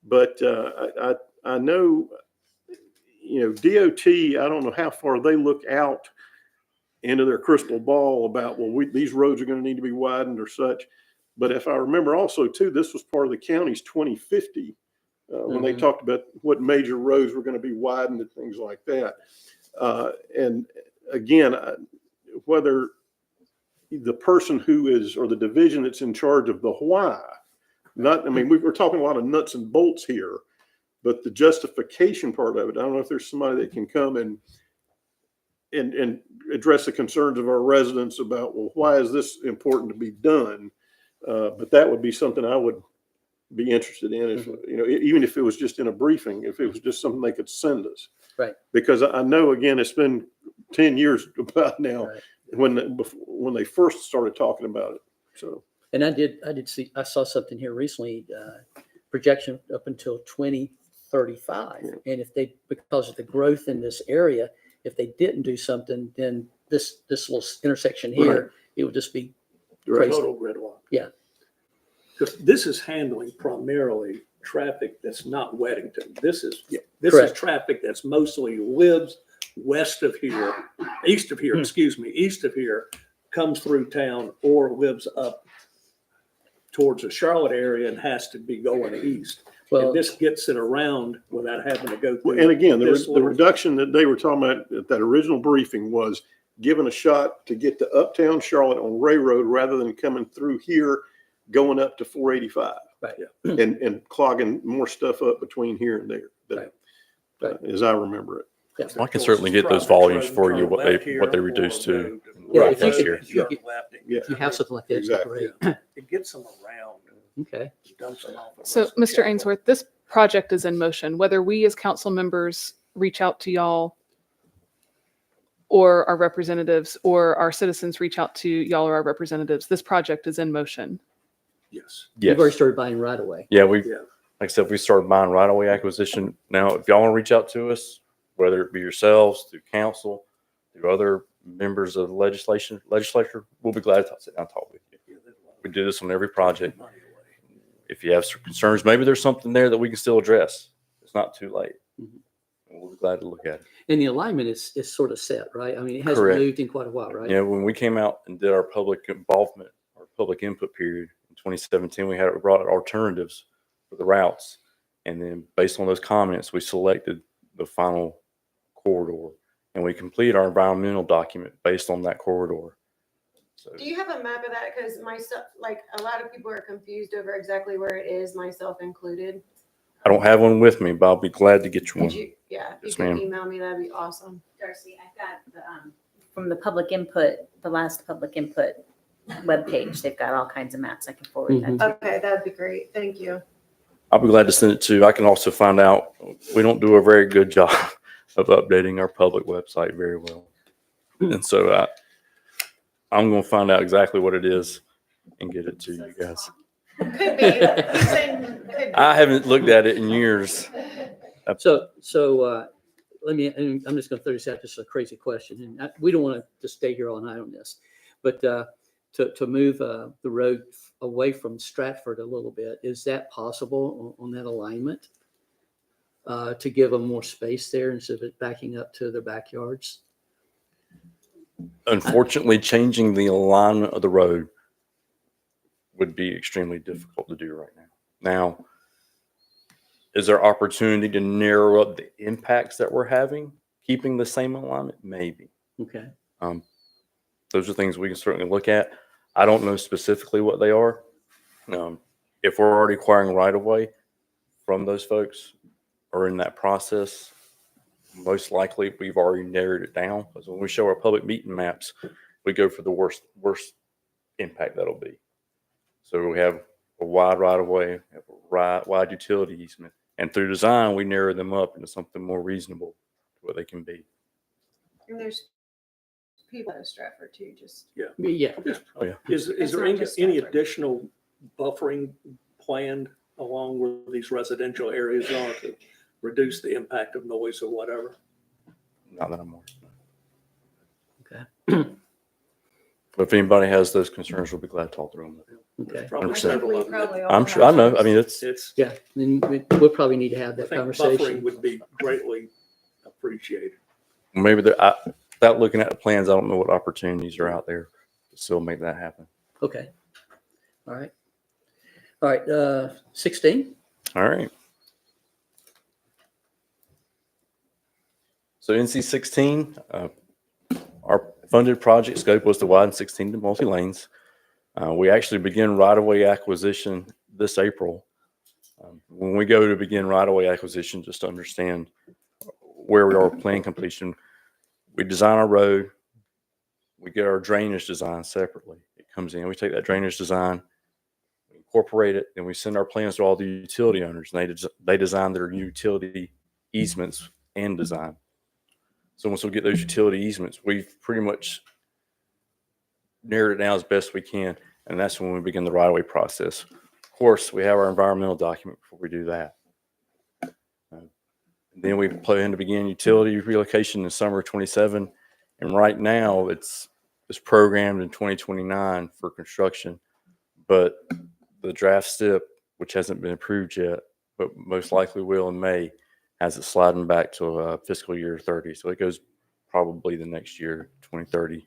But I know, DOT, I don't know how far they look out into their crystal ball about, these roads are going to need to be widened or such. But if I remember also too, this was part of the county's 2050 when they talked about what major roads were going to be widened and things like that. And again, whether the person who is, or the division that's in charge of the why, we're talking a lot of nuts and bolts here, but the justification part of it, I don't know if there's somebody that can come and address the concerns of our residents about, why is this important to be done? But that would be something I would be interested in, if, even if it was just in a briefing, if it was just something they could send us. Right. Because I know, again, it's been 10 years about now, Right. when they first started talking about it. So. And I saw something here recently, projection up until 2035. Yeah. And because of the growth in this area, if they didn't do something, then this little intersection here, it would just be crazy. Total gridlock. Yeah. Because this is handling primarily traffic that's not Weddington. This is Correct. traffic that's mostly lives east of here, east of here, comes through town or lives up towards the Charlotte area and has to be going east. Well, And this gets it around without having to go through. And again, this the little- reduction that they were talking about at that original briefing was given a shot to get to uptown Charlotte on Ray Road rather than coming through here, going up to 485. Right. And clogging more stuff up between here and there, Right. as I remember it. I can certainly get those volumes for you, what they reduced to. Yeah, right if you this could- year. if you could- Yeah. If you have something like that, it'd be Exactly. great. It gets them around and Okay. dumps them off. at So, Russell Mr. Chapel. Ainsworth, this project is in motion. Whether we as council members reach out to y'all or our representatives, or our citizens reach out to y'all or our representatives, this project is in motion. Yes. You've already Yes. started buying right away. Yeah, Yeah. like I said, we started buying right away acquisition. Now, if y'all want to reach out to us, whether it be yourselves, through council, through other members of the legislature, we'll be glad to sit down and talk with you. We do this on every project. If you have some concerns, maybe there's something there that we can still address. It's not too late. Mhm. We'll be glad to look at it. And the alignment is sort of set, right? I mean, it hasn't Correct. moved in quite a while, right? You know, when we came out and did our public involvement, our public input period in 2017, we brought alternatives for the routes. And then based on those comments, we selected the final corridor and we completed our environmental document based on that corridor. So Do you have a map of that? Because myself, like a lot of people are confused over exactly where it is, myself included. I don't have one with me, but I'll be glad to get you Could one. you, yeah, if you Yes, could ma'am. email me, that'd be awesome. Darcy, I've got the, from the public input, the last public input webpage, they've got all kinds of maps. I can forward that. Mhm. to you. Okay, that'd be great. Thank you. I'll be glad to send it to you. I can also find out, we don't do a very good job of updating our public website very well. And so I'm going to find out exactly what it is and get it to you guys. Could be. He's saying could be. I haven't looked at it in years. So, let me, and I'm just going to throw this out, just a crazy question. And we don't want to stay here all night on this, but to move the road away from Stratford a little bit, is that possible on that alignment? To give them more space there instead of it backing up to their backyards? Unfortunately, changing the alignment of the road would be extremely difficult to do right now. Now, is there opportunity to narrow up the impacts that we're having, keeping the same alignment? Maybe. Okay. Those are things we can certainly look at. I don't know specifically what they are. If we're already acquiring right of way from those folks or in that process, most likely we've already narrowed it down. Because when we show our public meeting maps, we go for the worst impact that'll be. So we have a wide right of way, have a wide utility easement, and through design we narrow them up into something more reasonable to what they can be. And there's people at Stratford too, just. Yeah. Oh yeah. Is It's there not any just any Stratford. additional buffering planned along where these residential areas are to reduce the impact of noise or whatever? Not that I'm aware. Okay. But if anybody has those concerns, we'll be glad to talk through them. Okay. Probably I think several we of them. probably all I'm sure, I have know, I those. mean, it's, It's, Yeah, then we'll probably need to have I that think conversation. buffering would be greatly appreciated. maybe without looking at the plans, I don't know what opportunities are out there to still make that happen. Okay. All right. All right, 16. All right. So NC 16, our funded project scope was to widen 16 to multi-lanes. We actually begin right-of-way acquisition this April. When we go to begin right-of-way acquisition, just to understand where we are with plan completion, we design our road, we get our drainage design separately. It comes in, we take that drainage design, we incorporate it, and we send our plans to all the utility owners, and they design their utility easements and design. So once we get those utility easements, we've pretty much narrowed it down as best we can, and that's when we begin the right-of-way process. Of course, we have our environmental document before we do that. Then we plan to begin utility relocation in summer of 27, and right now it's programmed in 2029 for construction, but the draft STIP, which hasn't been approved yet, but most likely will in May, has it sliding back to fiscal year 30. So it goes probably the next year, 2030,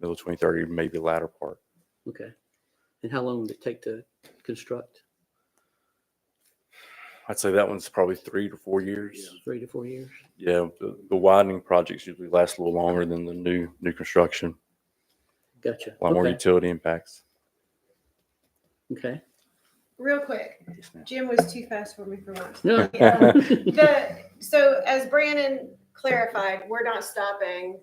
middle of 2030, maybe the latter part. Okay. And how long would it take to construct? I'd say that one's probably 3 to 4 years. 3 to 4 years? Yeah, the widening projects usually last a little longer than the new construction. Gotcha. A lot more Okay. utility impacts. Okay. Real quick, Yes, ma'am. Jim was too fast for me for once. No. So as Brandon clarified, we're not stopping.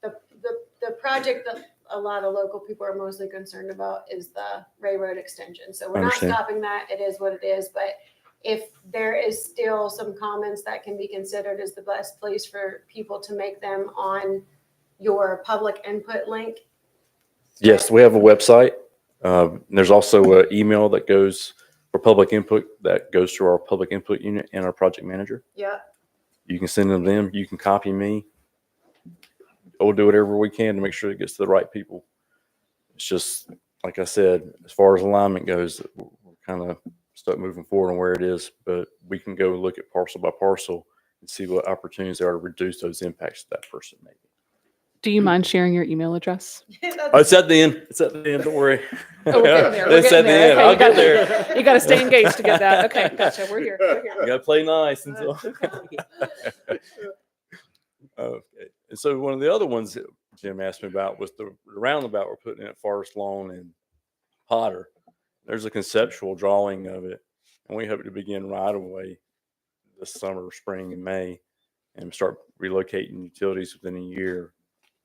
The project that a lot of local people are mostly concerned about is the Ray Road extension. So we're not Understand. stopping that. It is what it is. But if there is still some comments that can be considered as the best place for people to make them on your public input link. Yes, we have a website. There's also an email that goes for public input that goes to our public input unit and our project manager. Yeah. You can send them to them. You can copy me. We'll do whatever we can to make sure it gets to the right people. It's just, like I said, as far as alignment goes, we're kind of stuck moving forward on where it is, but we can go look at parcel by parcel and see what opportunities there are to reduce those impacts that person may. Do you mind sharing your email address? Oh, it's at the end. It's at the end. Don't worry. Oh, we're getting there. We're It's getting at the there. end. Okay, I'll you get gotta- there. You got to stay engaged to get that. Okay, gotcha. We're here. We're here. You gotta play nice until. Okay. Okay. And so one of the other ones that Jim asked me about was the roundabout we're putting in at Forest Lawn and Potter. There's a conceptual drawing of it, and we hope to begin right away this summer, spring, and May, and start relocating utilities within a year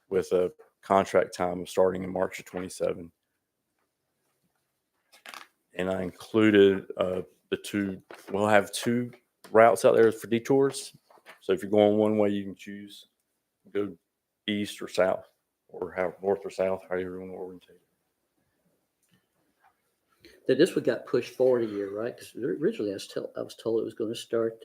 with a contract time of starting in March of 27. And I included we'll have two routes out there for detours. So if you're going one way, you can choose go east or south, or how north or south, however you want to orientate it. That this one got pushed forward a year, right? Because originally I was told it was going to start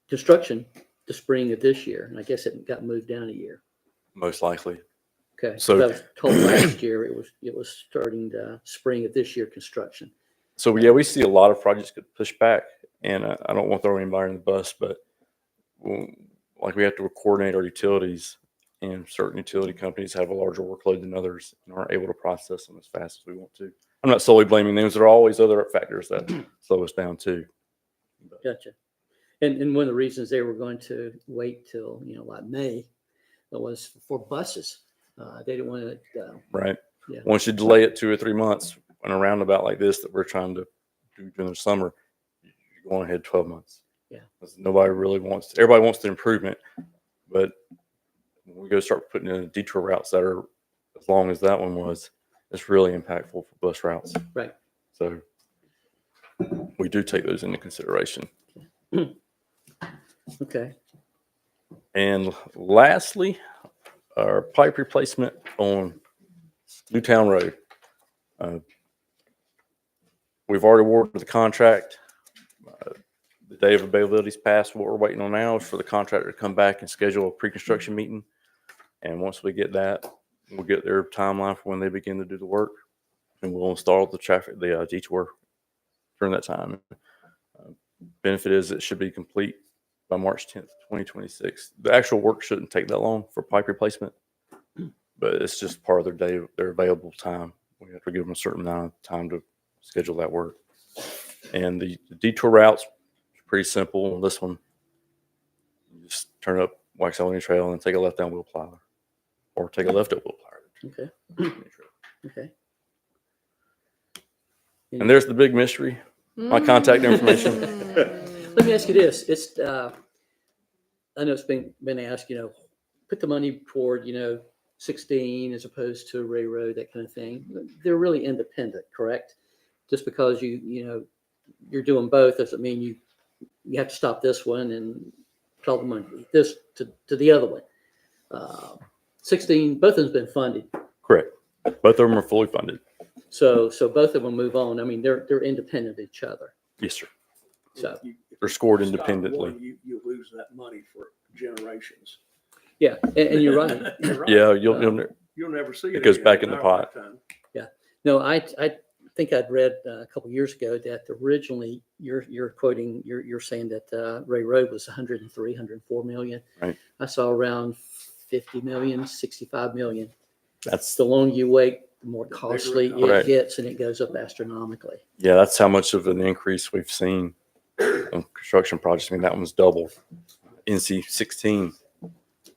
construction the spring of this year, and I guess it got moved down a year. Most likely. Okay, So- so I was told last year it was starting the spring of this year construction. So yeah, we see a lot of projects get pushed back, and I don't want to throw anybody in the bus, but like we have to coordinate our utilities, and certain utility companies have a larger workload than others and aren't able to process them as fast as we want to. I'm not solely blaming them. There are always other factors that slow us down too. Gotcha. And one of the reasons they were going to wait till, like May was for buses. They didn't want to, Right. Yeah. Once you delay it 2 or 3 months on a roundabout like this that we're trying to do during the summer, you're going ahead 12 months. Yeah. 'Cause everybody wants the improvement, but when we go start putting in detour routes that are as long as that one was, it's really impactful for bus routes. Right. So we do take those into consideration. okay. And lastly, our pipe replacement on Newtown Road. We've already awarded the contract. The day of availability is passed. What we're waiting on now is for the contractor to come back and schedule a pre-construction meeting. And once we get that, we'll get their timeline for when they begin to do the work, and we'll install the detour during that time. Benefit is it should be complete by March 10th, 2026. The actual work shouldn't take that long for pipe replacement, but it's just part of their available time. We have to give them a certain amount of time to schedule that work. And the detour routes, pretty simple. This one, you just turn up Waxahachie Trail and take a left down Will Plyler, or take a left up Will Plyler. Okay. Okay. And there's the big mystery. My contact information. Let me ask you this. It's, I know it's been asked, put the money toward, 16 as opposed to Ray Road, that kind of thing. They're really independent, correct? Just because you're doing both doesn't mean you have to stop this one and put all the money this to the other one. 16, both of them's been funded. Correct. Both of them are fully funded. So both of them move on. I mean, they're independent of each other. Yes, sir. So They're scored Stop independently. one, You lose that money for generations. yeah, and you're right. You're right. Yeah, you'll You'll never see it. It goes again back in the our pot. lifetime. No, I think I'd read a couple years ago that originally you're quoting, you're saying that Ray Road was 103, 104 million. Right. I saw around 50 million, 65 million. That's The longer you wait, the more costly it Correct. gets, and it goes up astronomically. Yeah, that's how much of an increase we've seen on construction projects. I mean, that one's double. NC 16,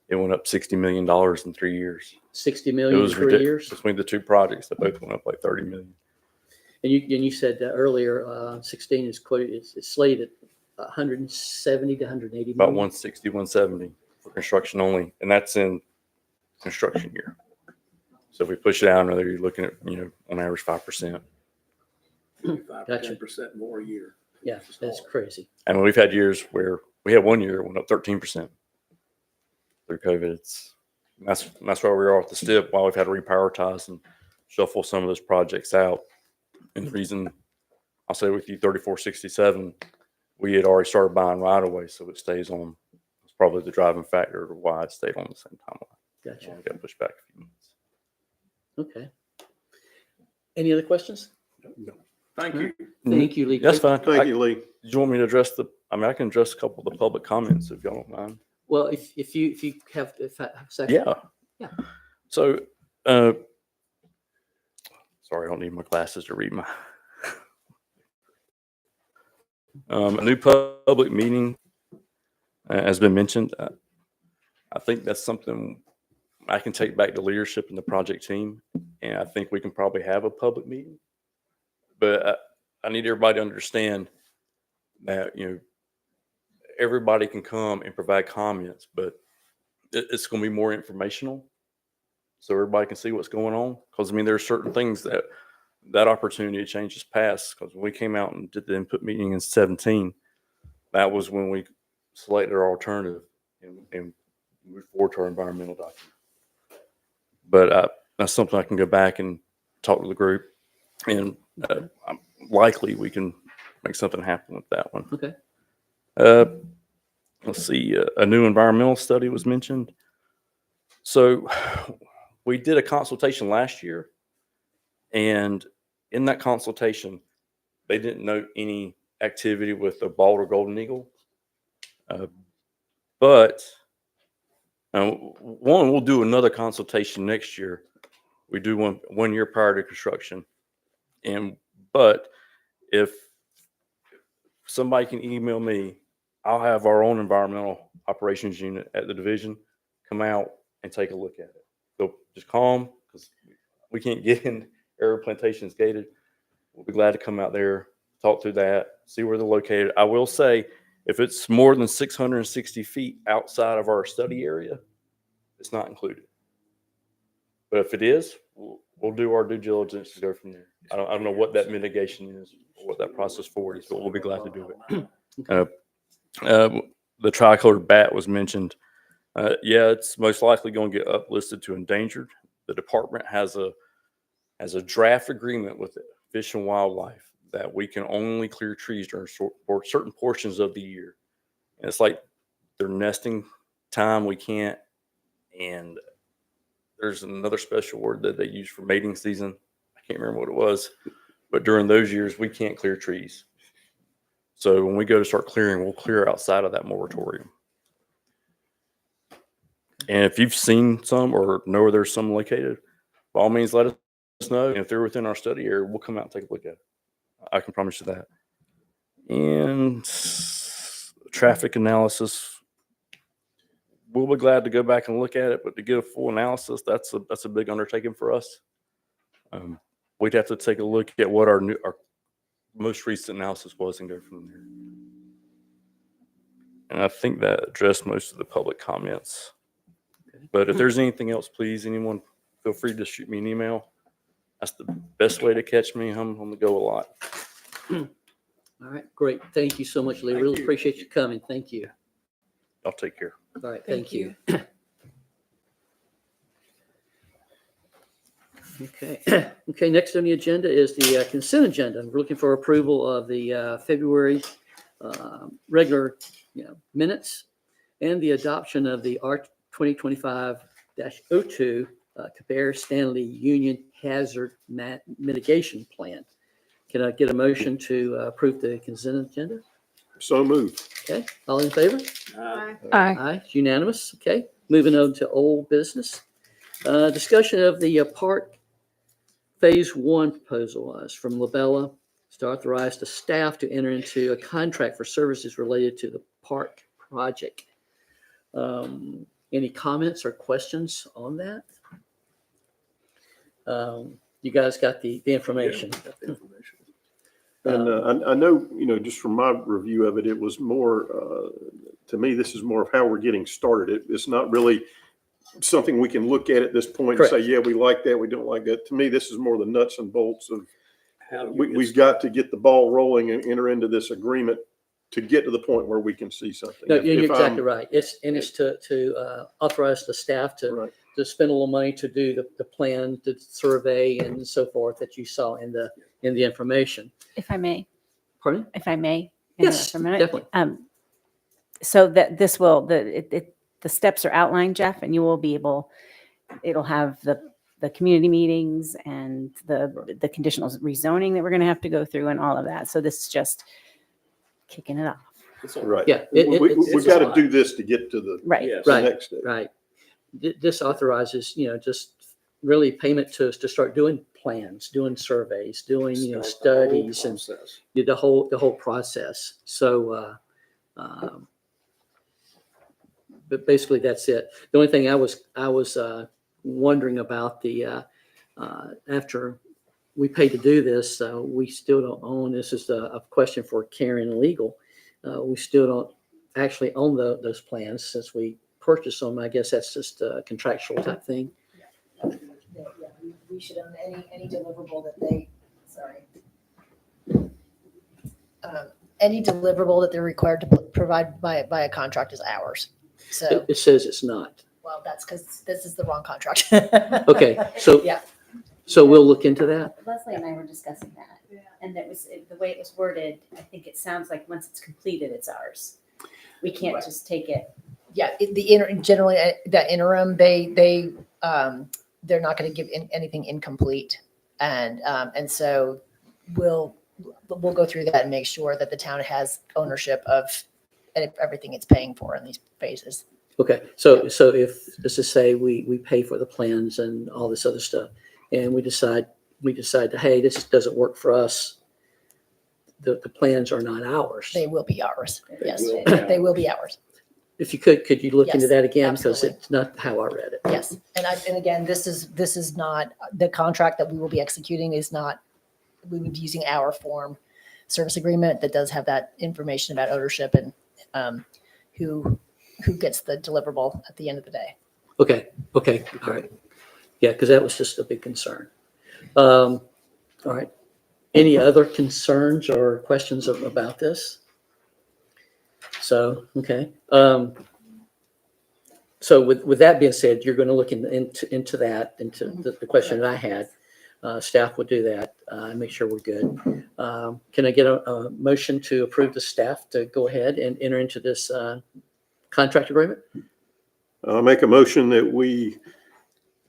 it went up $60 million in 3 years. 60 It million in was 3 ridiculous years. between the two projects that both went up like 30 million. And you said that earlier, 16 is quoted, it's slated 170 to 180 About million. 160, 170 for construction only, and that's in construction year. So if we push it out another, you're looking at, on average 5%. Gotcha. 10% more a year. Yeah, that's crazy. And we've had years where we had one year it went up 13% through COVID. That's why we are at the STIP, why we've had to reprioritize and shuffle some of those projects out. And the reason I'll say with you, 3467, we had already started buying right away, so it stays on. It's probably the driving factor of why it stayed on the same timeline. Gotcha. We got pushed back a few months. Okay. Any other questions? No. Thank you. Thank you, Lee. That's fine. Thank you, Lee. Did you want me to address I can address a couple of the public comments if y'all don't mind. Well, if you have a second. Yeah. Yeah. So, sorry, I don't need my glasses to read my. A new public meeting has been mentioned. I think that's something I can take back to leadership in the project team, and I think we can probably have a public meeting. But I need everybody to understand that everybody can come and provide comments, but it's going to be more informational, so everybody can see what's going on. Because there are certain things that opportunity to change is past. Because when we came out and did the input meeting in 2017, that was when we selected our alternative and moved forward to our environmental document. But that's something I can go back and talk to the group, and likely we can make something happen with that one. Okay. Let's see, a new environmental study was mentioned. So we did a consultation last year, and in that consultation, they didn't note any activity with the bald or golden eagle. But we'll do another consultation next year. We do one year prior to construction. But if somebody can email me, I'll have our own environmental operations unit at the division come out and take a look at it. So just call them, because we can't get in. Arrow Plantation's gated. We'll be glad to come out there, talk through that, see where they're located. I will say, if it's more than 660 feet outside of our study area, it's not included. But if it is, we'll do our due diligence to go from there. I don't know what that mitigation is, or what that process forward is, but we'll be glad to do it. The tricolored bat was mentioned. Yeah, it's most likely going to get uplisted to endangered. The department has a draft agreement with Fish and Wildlife that we can only clear trees during certain portions of the year. And it's like their nesting time, we can't. And there's another special word that they use for mating season. I can't remember what it was, but during those years, we can't clear trees. So when we go to start clearing, we'll clear outside of that moratorium. And if you've seen some or know where there's some located, by all means, let us know. And if they're within our study area, we'll come out and take a look at it. I can promise you that. And traffic analysis, we'll be glad to go back and look at it, but to get a full analysis, that's a big undertaking for us. We'd have to take a look at what our most recent analysis was and go from there. And I think that addressed most of the public comments. But if there's anything else, please, anyone, feel free to shoot me an email. That's the best way to catch me. I'm on the go a lot. All right, great. Thank you so much, Lee. Really appreciate you coming. Thank you. I'll take care. All right, thank you. Okay. Okay, next on the agenda is the consent agenda. We're looking for approval of the February regular minutes and the adoption of the R 2025-02 Cabarrus Stanley Union Hazard Mitigation Plan. Can I get a motion to approve the consent agenda? So moved. Okay, all in favor? Aye. Aye. Aye, it's unanimous. Okay, moving on to old business. Discussion of the park Phase 1 proposal from Labella to authorize the staff to enter into a contract for services related to the park project. Any comments or questions on that? You guys got the information. And I know, just from my review of it, it was more, to me, this is more of how we're getting started. It's not really something we can look at this point and say, yeah, we like that, we don't like that. To me, this is more the nuts and bolts of, we've got to get the ball rolling and enter into this agreement to get to the point where we can see something. No, If you're I'm- exactly right. It's to authorize the staff Right. to spend a little money to do the plan, the survey and so forth that you saw in the information. If I may, Pardon? if I may. Yes, interrupt for a minute. definitely. So that this will, the steps are outlined, Jeff, and you will be able, it'll have the community meetings and the conditional rezoning that we're going to have to go through and all of that. So this is just kicking it off. Right. Yeah, We've got to do this to get to the Right. the Right. next step. Right. This authorizes, just really payment to us to start doing plans, doing surveys, doing, studies and the whole process. So, but basically that's it. The only thing I was wondering about after we paid to do this, we still don't own, this is a question for Karen Legal. We still don't actually own those plans since we purchased them. I guess that's just a contractual type thing. We should own any deliverable that they, any deliverable that they're required to provide by a contract is ours. So, It says it's not. well, that's because this is the wrong contract. Okay, so, Yeah. so we'll look into that. Leslie and I were discussing that. And that was, the way it was worded, I think it sounds like once it's completed, it's ours. We can't Right. just take it. Yeah, generally that interim, they're not going to give anything incomplete. And so we'll go through that and make sure that the town has ownership of everything it's paying for in these phases. Okay, so if, let's just say we pay for the plans and all this other stuff, and we decide that, hey, this doesn't work for us, the plans are not ours. They will be ours. Yes, will. they will be ours. If you could you look into Yes, that again? Because absolutely. it's not how I read it. Yes, and again, this is not, the contract that we will be executing is not, we would be using our form service agreement that does have that information about ownership and who gets the deliverable at the end of the day. Okay, all right. Yeah, because that was just a big concern. All right. Any other concerns or questions about this? So, okay. So with that being said, you're going to look into that, into the question that I had. Staff will do that and make sure we're good. Can I get a motion to approve the staff to go ahead and enter into this contract agreement? I'll make a motion that we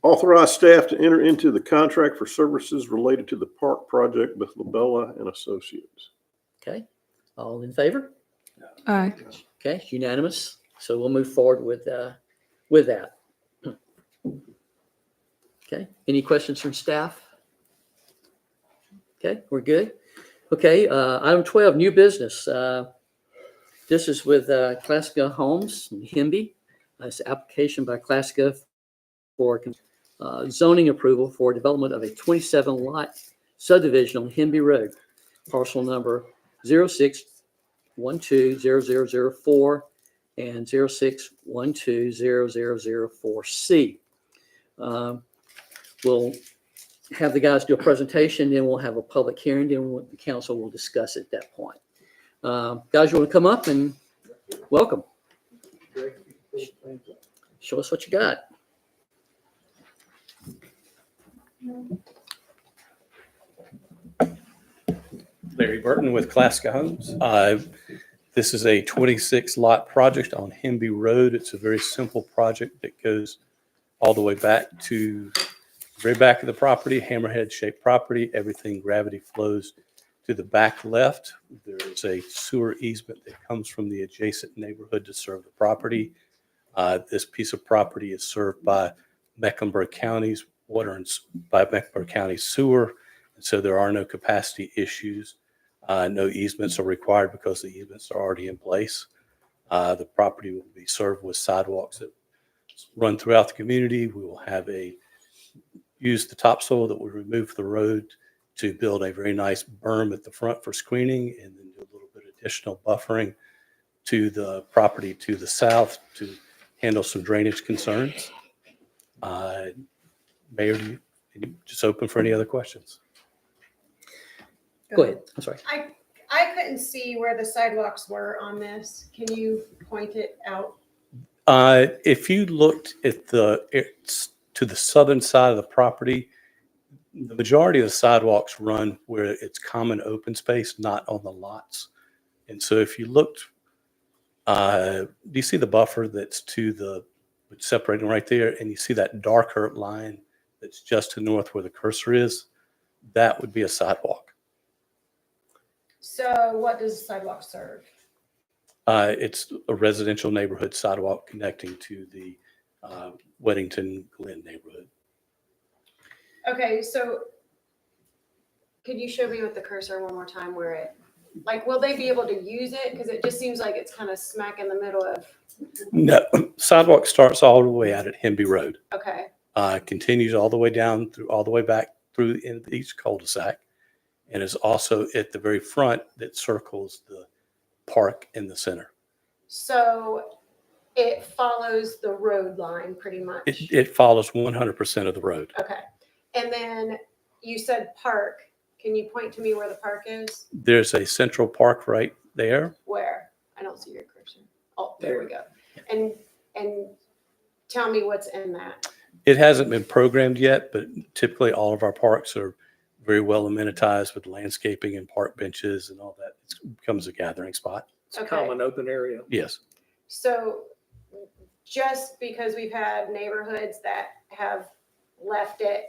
authorize staff to enter into the contract for services related to the park project with Labella and Associates. Okay, all in favor? Aye. Okay, unanimous. So we'll move forward with that. Okay, any questions from staff? Okay, we're good. Okay, item 12, new business. This is with Classica Homes in Hemby. It's an application by Classica for zoning approval for development of a 27-lot subdivision on Hemby Road, parcel number 06120004 and 06120004C. We'll have the guys do a presentation, then we'll have a public hearing, then the council will discuss at that point. Guys, you want to come up and welcome? Show us what you got. Larry Burton with Classica Homes. This is a 26-lot project on Hemby Road. It's a very simple project that goes all the way back to the very back of the property, hammerhead-shaped property. Everything gravity flows to the back left. There is a sewer easement that comes from the adjacent neighborhood to serve the property. This piece of property is served by Mecklenburg County's water and by Mecklenburg County Sewer, and so there are no capacity issues. No easements are required because the easements are already in place. The property will be served with sidewalks that run throughout the community. We will have use the topsoil that we remove the road to build a very nice berm at the front for screening and then do a little bit of additional buffering to the property to the south to handle some drainage concerns. Mayor, do you just open for any other questions? Go ahead. I'm sorry. I couldn't see where the sidewalks were on this. Can you point it out? If you looked at it's to the southern side of the property, the majority of the sidewalks run where it's common open space, not on the lots. And so if you looked, do you see the buffer that's to the separating right there? And you see that darker line that's just to the north where the cursor is? That would be a sidewalk. So what does the sidewalk serve? It's a residential neighborhood sidewalk connecting to the Weddington Glen neighborhood. Okay, so could you show me with the cursor one more time where it, like, will they be able to use it? Because it just seems like it's kind of smack in the middle of, No, sidewalk starts all the way out at Hemby Road. okay. Continues all the way down through, all the way back through in each cul-de-sac. And is also at the very front that circles the park in the center. So it follows the road line pretty much? It follows 100% of the road. Okay. And then you said park. Can you point to me where the park is? There's a central park right there. Where? I don't see your cursor. Oh, there we go. And tell me what's in that. It hasn't been programmed yet, but typically all of our parks are very well amenitized with landscaping and park benches and all that. It becomes a gathering spot. It's a Okay. common open area. Yes. So just because we've had neighborhoods that have left it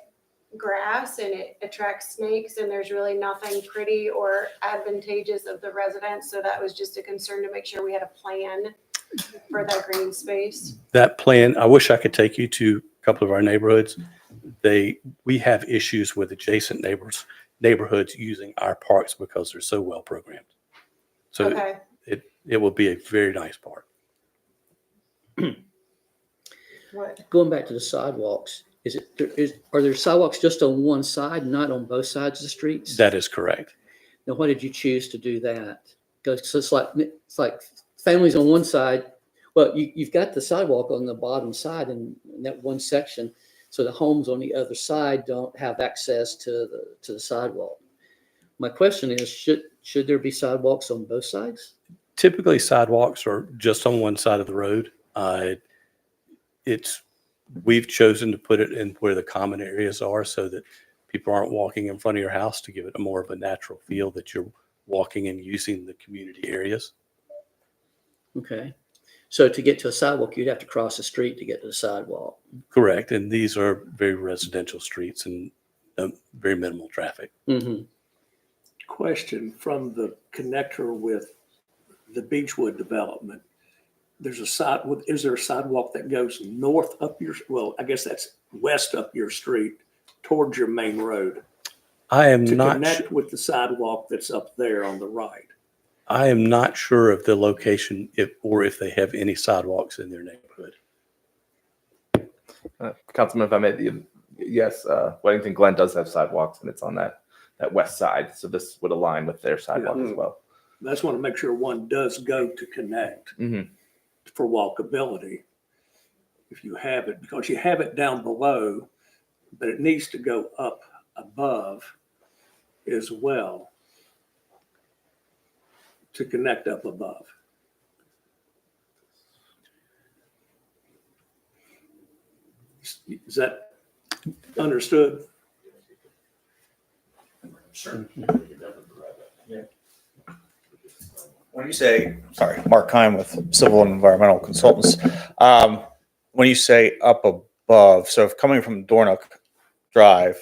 grass and it attracts snakes and there's really nothing pretty or advantageous of the residents. So that was just a concern to make sure we had a plan for that green space. That plan, I wish I could take you to a couple of our neighborhoods. We have issues with adjacent neighborhoods using our parks because they're so well programmed. So Okay. it will be a very nice park. What? Going back to the sidewalks, are there sidewalks just on one side, not on both sides of the streets? That is correct. Now, why did you choose to do that? Because it's like families on one side. Well, you've got the sidewalk on the bottom side in that one section, so the homes on the other side don't have access to the sidewalk. My question is, should there be sidewalks on both sides? Typically, sidewalks are just on one side of the road. We've chosen to put it in where the common areas are so that people aren't walking in front of your house, to give it a more of a natural feel that you're walking and using the community areas. Okay. So to get to a sidewalk, you'd have to cross the street to get to the sidewalk. Correct. And these are very residential streets and very minimal traffic. Mm-hmm. Question from the connector with the Beechwood development. Is there a sidewalk that goes north up I guess that's west up your street towards your main road I am to not connect with the sidewalk that's up there on the right? I am not sure of the location if they have any sidewalks in their neighborhood. Councilman, if I may, yes, Weddington Glen does have sidewalks and it's on that west side. So this would align with their sidewalk as well. I just want to make sure one does go to connect for walkability. If you have it, because you have it down below, but it needs to go up above as well to connect up above. Is that understood? Sure. When you say, sorry, Mark Kime with Civil and Environmental Consultants. When you say up above, so if coming from Dornock Drive,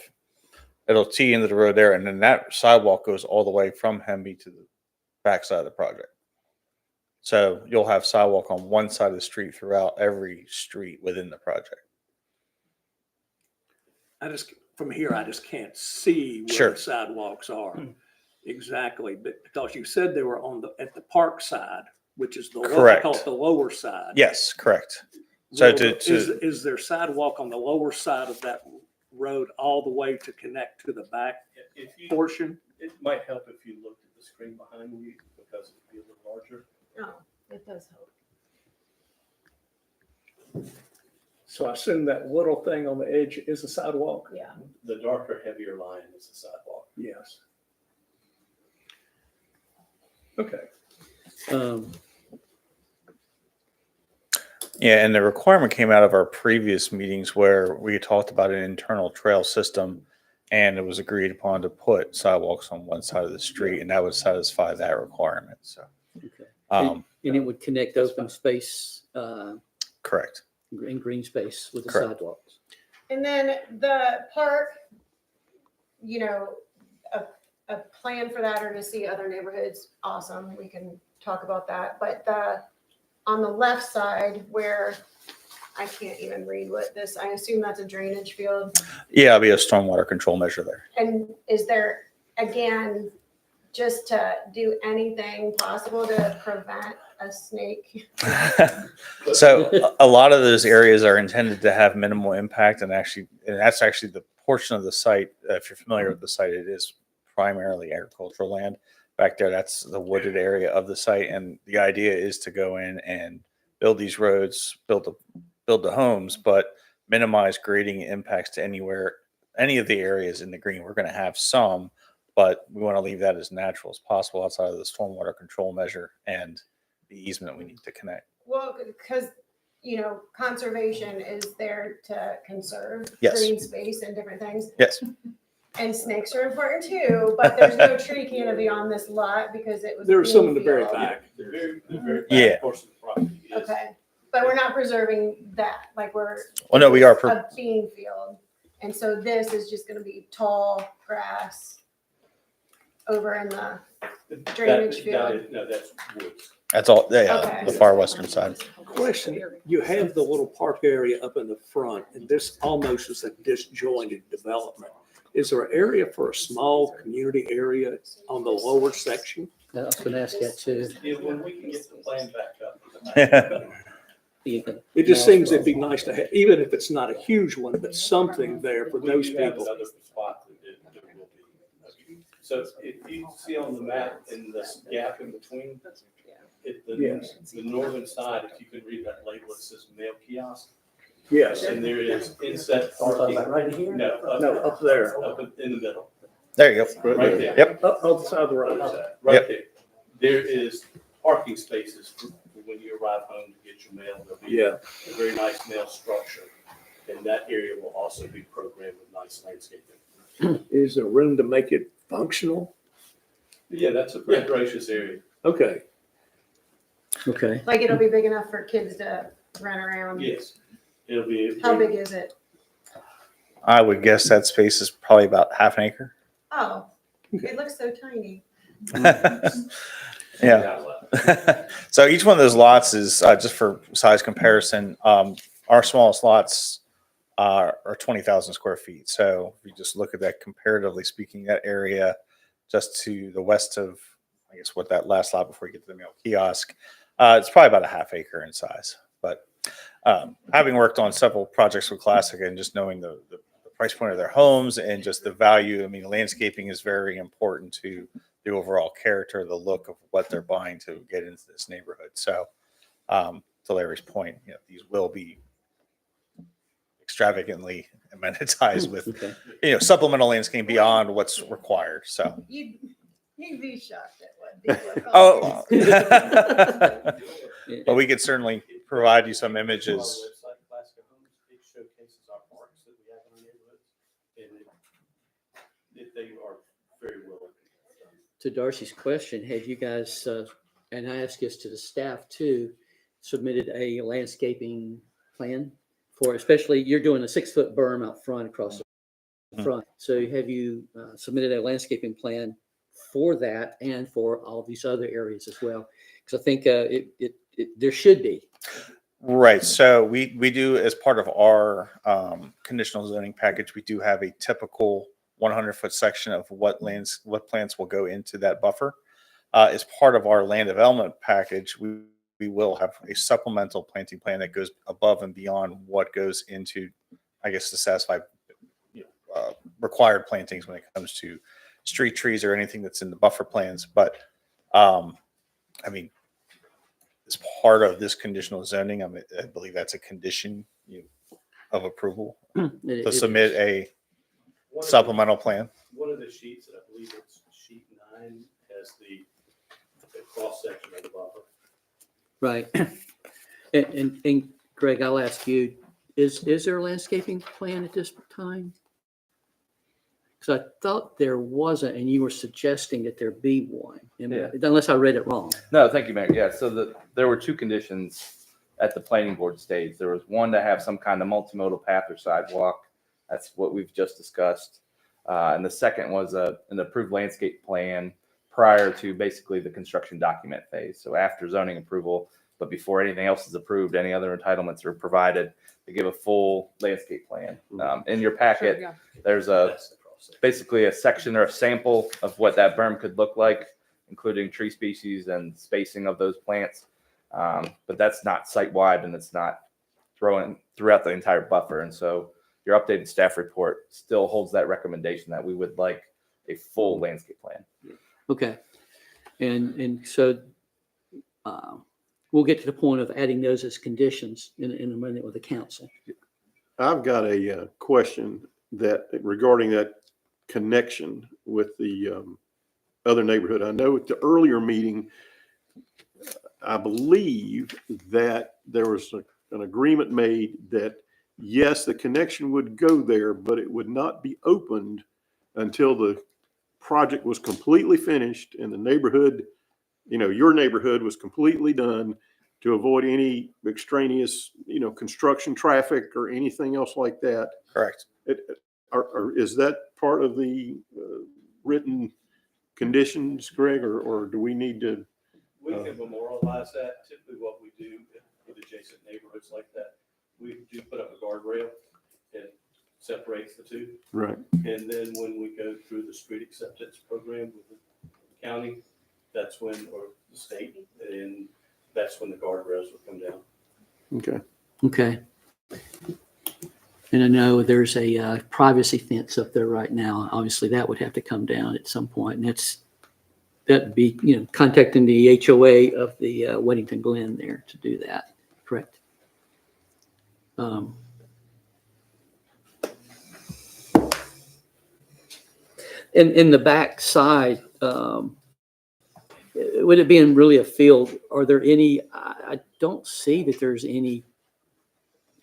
it'll tee into the road there, and then that sidewalk goes all the way from Hemby to the backside of the project. So you'll have sidewalk on one side of the street throughout every street within the project. From here, I just can't see where Sure. the sidewalks are exactly, but because you said they were at the park side, which is I Correct. call it the lower side. Yes, correct. So Is there sidewalk on the lower side of that road all the way to connect to the back if you, portion. it might help if you looked at the screen behind you because it'd be a little larger. Oh, it does help. So I assume that little thing on the edge is a sidewalk? Yeah. The darker, heavier line is the sidewalk. Yes. Okay. Yeah, and the requirement came out of our previous meetings where we talked about an internal trail system, and it was agreed upon to put sidewalks on one side of the street, and that would satisfy that requirement. So, Okay. um, And it would connect open space, correct. and green space with the Correct. sidewalks. And then the park, you know, a plan for that or to see other neighborhoods, awesome. We can talk about that. But on the left side where I can't even read what this, I assume that's a drainage field. Yeah, it'll be a stormwater control measure there. And is there, again, just to do anything possible to prevent a snake? So a lot of those areas are intended to have minimal impact, and that's actually the portion of the site. If you're familiar with the site, it is primarily agricultural land back there. That's the wooded area of the site, and the idea is to go in and build these roads, build the homes, but minimize grading impacts to any of the areas in the green. We're going to have some, but we want to leave that as natural as possible outside of the stormwater control measure and the easement we need to connect. Well, because, you know, conservation is there to conserve Yes. green space and different things. Yes. And snakes are important too, but there's no tree canopy on this lot because it was. There are some in the very greenfield. back. The very back Yeah. portion of the property is. Okay, but we're not preserving that, like we're. Well, no, we are A bean field, and so this is just gonna be tall grass over in the drainage field. No, that's woods. That's all. Yeah, Okay. the far western side. Question, you have the little park area up in the front, and this almost is a disjointed development. Is there an area for a small community area on the lower section? I was going to ask that too. Yeah, when we can get the plan back up. You can- It just seems it'd be nice to have, even if it's not a huge one, but something there for those We do have people. another spot that there will be. So if you see on the map in this gap in between, Yes. the northern side, if you can read that label, it says mail kiosk. Yes. And there is inset parking. Right here? No, Up there. Up in the middle, There you go. right there. Yep. Up on the side of the road. Right Yep. there. There is parking spaces for when you arrive home to get your mail. There'll be Yeah. a very nice mail structure. And that area will also be programmed with nice landscaping. Is there room to make it functional? Yeah, that's a pretty gracious area. Okay. Okay. Like it'll be big enough for kids to run around. Yes. It'll be. How big is it? I would guess that space is probably about half an acre. Oh, it looks so tiny. Yeah. So each one of those lots is just for size comparison. Our smallest lots are 20,000 square feet. So if you just look at that comparatively speaking, that area just to the west of, I guess, what that last lot before you get to the mail kiosk, it's probably about a half acre in size. But having worked on several projects with Classic and just knowing the price point of their homes and just the value, I mean, landscaping is very important to the overall character, the look of what they're buying to get into this neighborhood. So to Larry's point, you know, these will be extravagantly amenitized with, Okay. you know, supplemental landscaping beyond what's required. So. You'd be shocked at what these look like. Oh, but we could certainly provide you some images. Website, Classic Homes, it showcases our parks that we have in our neighborhoods. And they are very well. To Darcy's question, have you guys, and I ask this to the staff too, submitted a landscaping plan for, especially you're doing a 6-foot berm out front across the front. So have you submitted a landscaping plan for that and for all these other areas as well? Because I think there should be. Right. So we do, as part of our conditional zoning package, we do have a typical 100-foot section of what plants will go into that buffer. As part of our land development package, we will have a supplemental planting plan that goes above and beyond what goes into, I guess, to satisfy required plantings when it comes to street trees or anything that's in the buffer plans. But I mean, as part of this conditional zoning, I believe that's a condition of approval to submit a supplemental plan. One of the sheets, and I believe it's sheet 9, has the cross section of the buffer. Right. And Greg, I'll ask you, is there a landscaping plan at this time? Because I thought there wasn't, and you were suggesting that there be one, unless I read it wrong. No, thank you, Mayor. Yeah, so there were two conditions at the planning board stage. There was one to have some kind of multimodal path or sidewalk. That's what we've just discussed. And the second was an approved landscape plan prior to basically the construction document phase. So after zoning approval, but before anything else is approved, any other entitlements are provided to give a full landscape plan. In your packet, Sure, yeah. there's basically a section or a sample of what that berm could look like, including tree species and spacing of those plants. But that's not site-wide, and it's not throughout the entire buffer. And so your updated staff report still holds that recommendation that we would like a full landscape plan. Okay. And so we'll get to the point of adding those as conditions in a minute with the council. I've got a question that regarding that connection with the other neighborhood. I know at the earlier meeting, I believe that there was an agreement made that yes, the connection would go there, but it would not be opened until the project was completely finished and the neighborhood, your neighborhood was completely done, to avoid any extraneous, construction traffic or anything else like that. Correct. Is that part of the written conditions, Greg, or do we need to? We can memorialize that. Typically what we do with adjacent neighborhoods like that, we do put up a guardrail that separates the two. Right. And then when we go through the street acceptance program with the county, that's when, or the state, and that's when the guardrails will come down. Okay. Okay. And I know there's a privacy fence up there right now. Obviously, that would have to come down at some point, and that'd be, contacting the HOA of the Weddington Glen there to do that. Correct. In the back side, would it be in really a field? Are there any? I don't see that there's any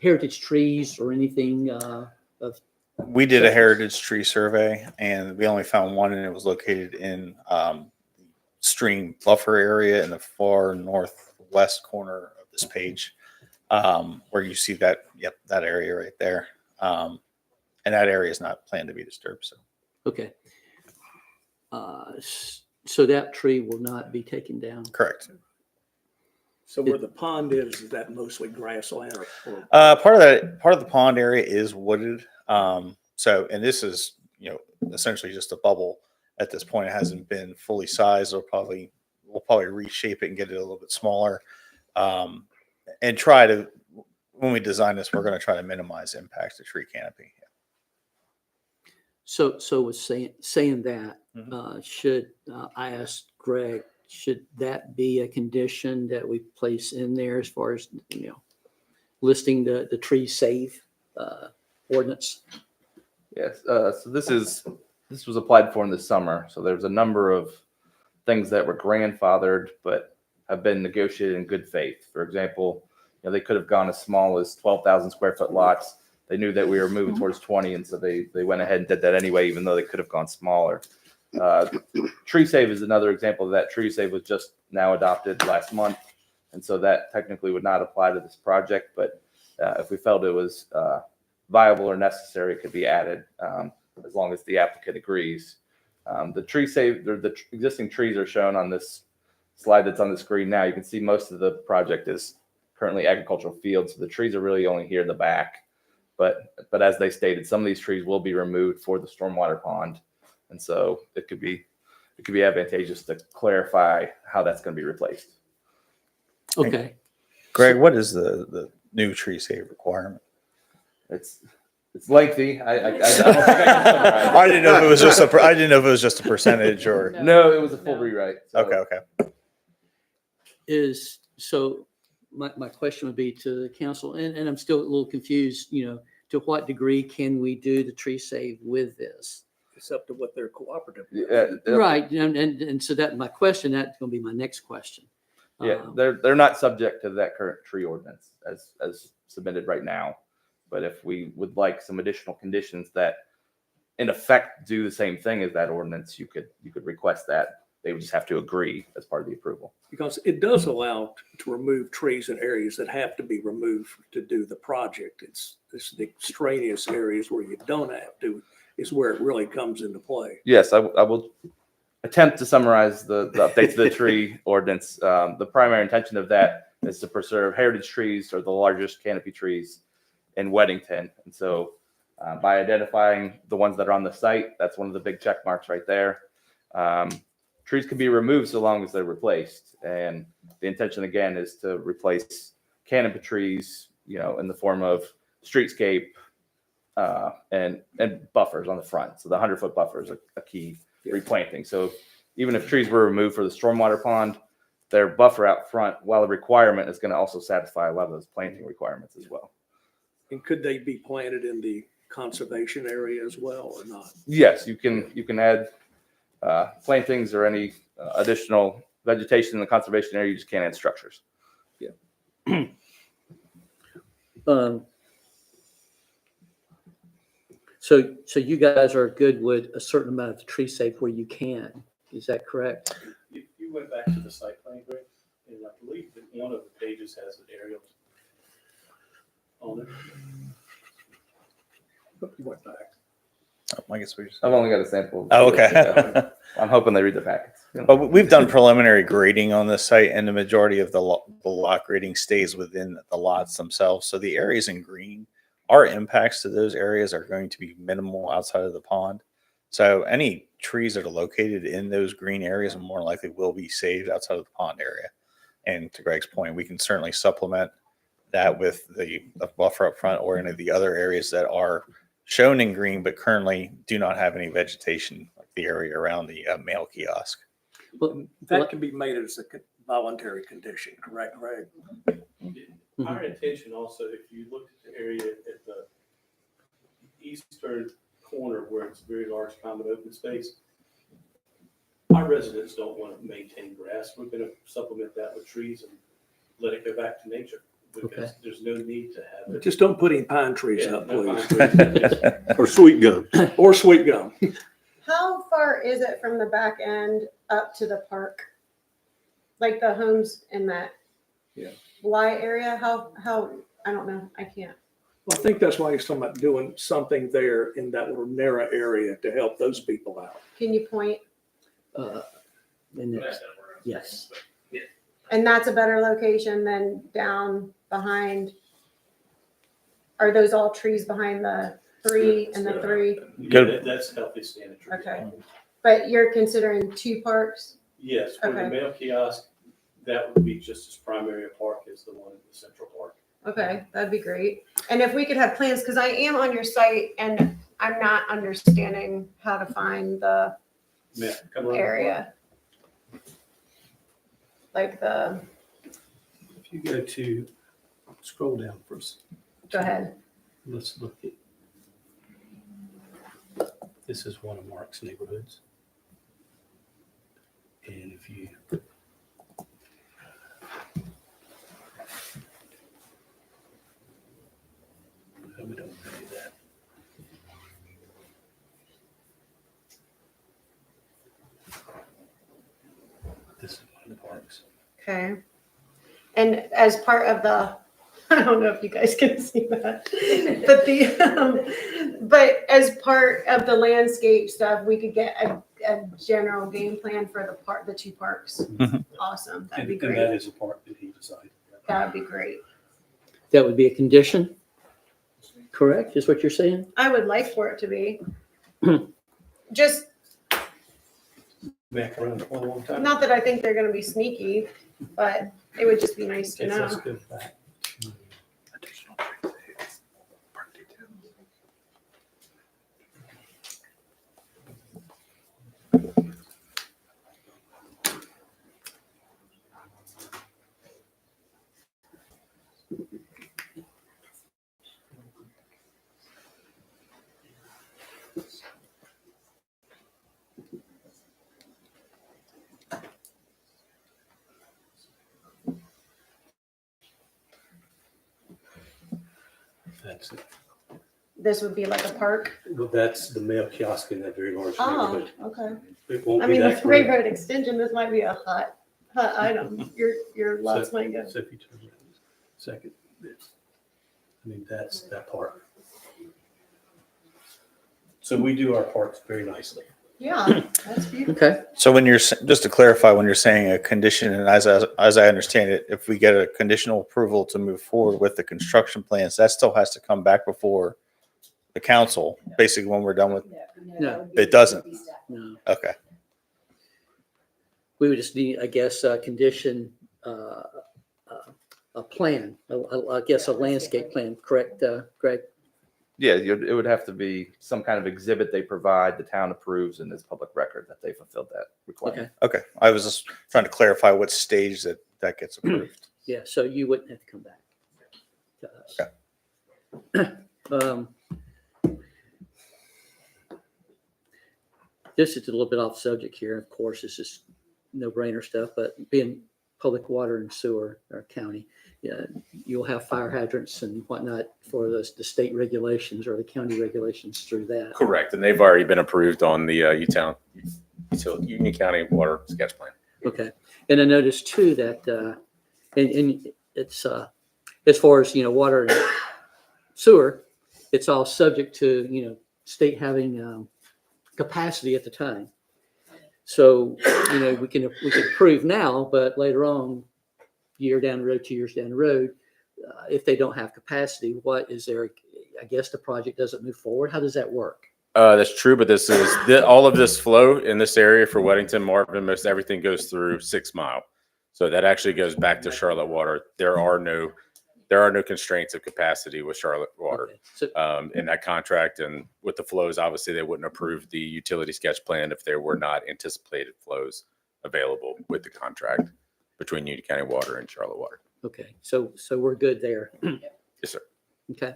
heritage trees or anything of. We did a heritage tree survey and we only found one, and it was located in stream buffer area in the far northwest corner of this page, where you see that, that area right there. And that area is not planned to be disturbed. So. Okay. So that tree will not be taken down? Correct. So where the pond is that mostly grassland? Or part of the pond area is wooded. So, and this is, essentially just a bubble at this point. It hasn't been fully sized. We'll probably reshape it and get it a little bit smaller. And try to, when we design this, we're going to try to minimize impact to tree canopy. So with saying that, should I asked Greg, should that be a condition that we place in there as far as, listing the tree save ordinance? Yes. So this was applied for in the summer. So there's a number of things that were grandfathered, but have been negotiated in good faith. For example, they could have gone as small as 12,000 square foot lots. They knew that we were moving towards 20, and so they went ahead and did that anyway, even though they could have gone smaller. Tree Save is another example of that. Tree Save was just now adopted last month, and so that technically would not apply to this project. But if we felt it was viable or necessary, it could be added as long as the applicant agrees. The Tree Save, the existing trees are shown on this slide that's on the screen now. You can see most of the project is currently agricultural fields, so the trees are really only here in the back. But as they stated, some of these trees will be removed for the stormwater pond, and so it could be advantageous to clarify how that's going to be replaced. Okay. Greg, what is the new tree save requirement? It's It's lengthy. I don't think I can summarize it. I didn't know if it was just I didn't know if it was just a percentage or. No, it was a full No. rewrite. So Okay, okay. So my question would be to the council, and I'm still a little confused, to what degree can we do the tree save with this? It's up to what they're cooperative with. Right, and so that, my question, that's going to be my next question. Yeah, they're not subject to that current tree ordinance as submitted right now. But if we would like some additional conditions that in effect do the same thing as that ordinance, you could request that. They would just have to agree as part of the approval. Because it does allow to remove trees in areas that have to be removed to do the project. It's the extraneous areas where you don't have to is where it really comes into play. Yes, I will attempt to summarize the updates to the tree ordinance. The primary intention of that is to preserve heritage trees or the largest canopy trees in Weddington. And so by identifying the ones that are on the site, that's one of the big check marks right there. Trees can be removed so long as they're replaced. And the intention again is to replace canopy trees, in the form of streetscape and buffers on the front. So the 100-foot buffer is a key replanting. So even if trees were removed for the stormwater pond, their buffer out front, while the requirement is going to also satisfy a lot of those planting requirements as well. And could they be planted in the conservation area as well or not? Yes, you can add plantings or any additional vegetation in the conservation area. You just can't add structures. So you guys are good with a certain amount of tree save where you can. Is that correct? If you went back to the site plan, Greg, and I believe that one of the pages has an aerial on it. You went back. I guess we just. I've only got a sample. Oh, okay. I'm hoping they read the packets. But we've done preliminary grading on this site, and the majority of the lot grading stays within the lots themselves. So the areas in green, our impacts to those areas are going to be minimal outside of the pond. So any trees that are located in those green areas more likely will be saved outside of the pond area. And to Greg's point, we can certainly supplement that with the buffer up front or any of the other areas that are shown in green but currently do not have any vegetation, like the area around the mail kiosk. Well, That can be made as a voluntary condition, correct, Greg? Our intention also, if you look at the area at the eastern corner where it's very large common open space, our residents don't want to maintain grass. We're going to supplement that with trees and let it go back to nature because there's no need to have it. Just don't put any pine trees Yeah, up, no please. pine trees. Or sweet gum. Or sweet gum. How far is it from the back end up to the park? Like the homes in that Y area? How, I don't know. I can't. Well, I think that's why he's talking about doing something there in that little narrow area to help those people out. Can you point? Yes. And that's a better location than down behind. Are those all trees behind the 3 and the 3? Yeah, that's healthy standard tree. Okay. But you're considering 2 parks? Yes, for the Okay. mail kiosk, that would be just as primary a park as the one in the central park. Okay, that'd be great. And if we could have plans, because I am on your site and I'm not understanding how to find the Yeah, come around. area. Like the, If you go to, scroll down first. go ahead. Let's look at, this is one of Mark's neighborhoods. And if you, we don't do that. This is one of the parks. Okay. And as part of the, I don't know if you guys can see that, but but as part of the landscape stuff, we could get a general game plan for the 2 parks. Awesome. That'd be And that great. is a park that he decided. That'd be great. That would be a condition, correct? Is what you're saying? I would like for it to be. Just Back around for a long time. not that I think they're going to be sneaky, but it would just be nice to Let's know. go back to additional tree that's it. This would be like a park? Well, that's the mail kiosk in that very large Oh, neighborhood. okay. It won't I be mean, that with great. Railroad Extension, this might be a hot item. Your lots might go. So if you turn around, second, this. I mean, that's that part. So we do our parks very nicely. Yeah, that's beautiful. Okay. So when you're, just to clarify, when you're saying a condition, and as I understand it, if we get a conditional approval to move forward with the construction plans, that still has to come back before the council, basically when we're done with, No, it doesn't? no. Okay. We would just need, I guess, a condition, a plan, I guess a landscape plan, correct, Greg? Yeah, it would have to be some kind of exhibit they provide, the town approves, and it's public record that they fulfilled that requirement. Okay. I was just trying to clarify what stage that gets approved. Yeah, so you wouldn't have to come back to us. This is a little bit off subject here. Of course, this is no-brainer stuff, but being public water and sewer, our county, yeah, you'll have fire hydrants and whatnot for the state regulations or the county regulations through that. Correct, and they've already been approved on the Union County Water Sketch Plan. Okay, and I noticed too that, and it's, as far as, water and sewer, it's all subject to, state having capacity at the time. So, we can approve now, but later on, year down the road, 2 years down the road, if they don't have capacity, what is there? I guess the project doesn't move forward. How does that work? That's true, but all of this flow in this area for Weddington, Marvin, most everything goes through 6 Mile. So that actually goes back to Charlotte Water. There are no constraints of capacity with Charlotte Water. Okay, so, In that contract, and with the flows, obviously they wouldn't approve the utility sketch plan if there were not anticipated flows available with the contract between Union County Water and Charlotte Water. okay, so we're good there. Yes, sir. Okay.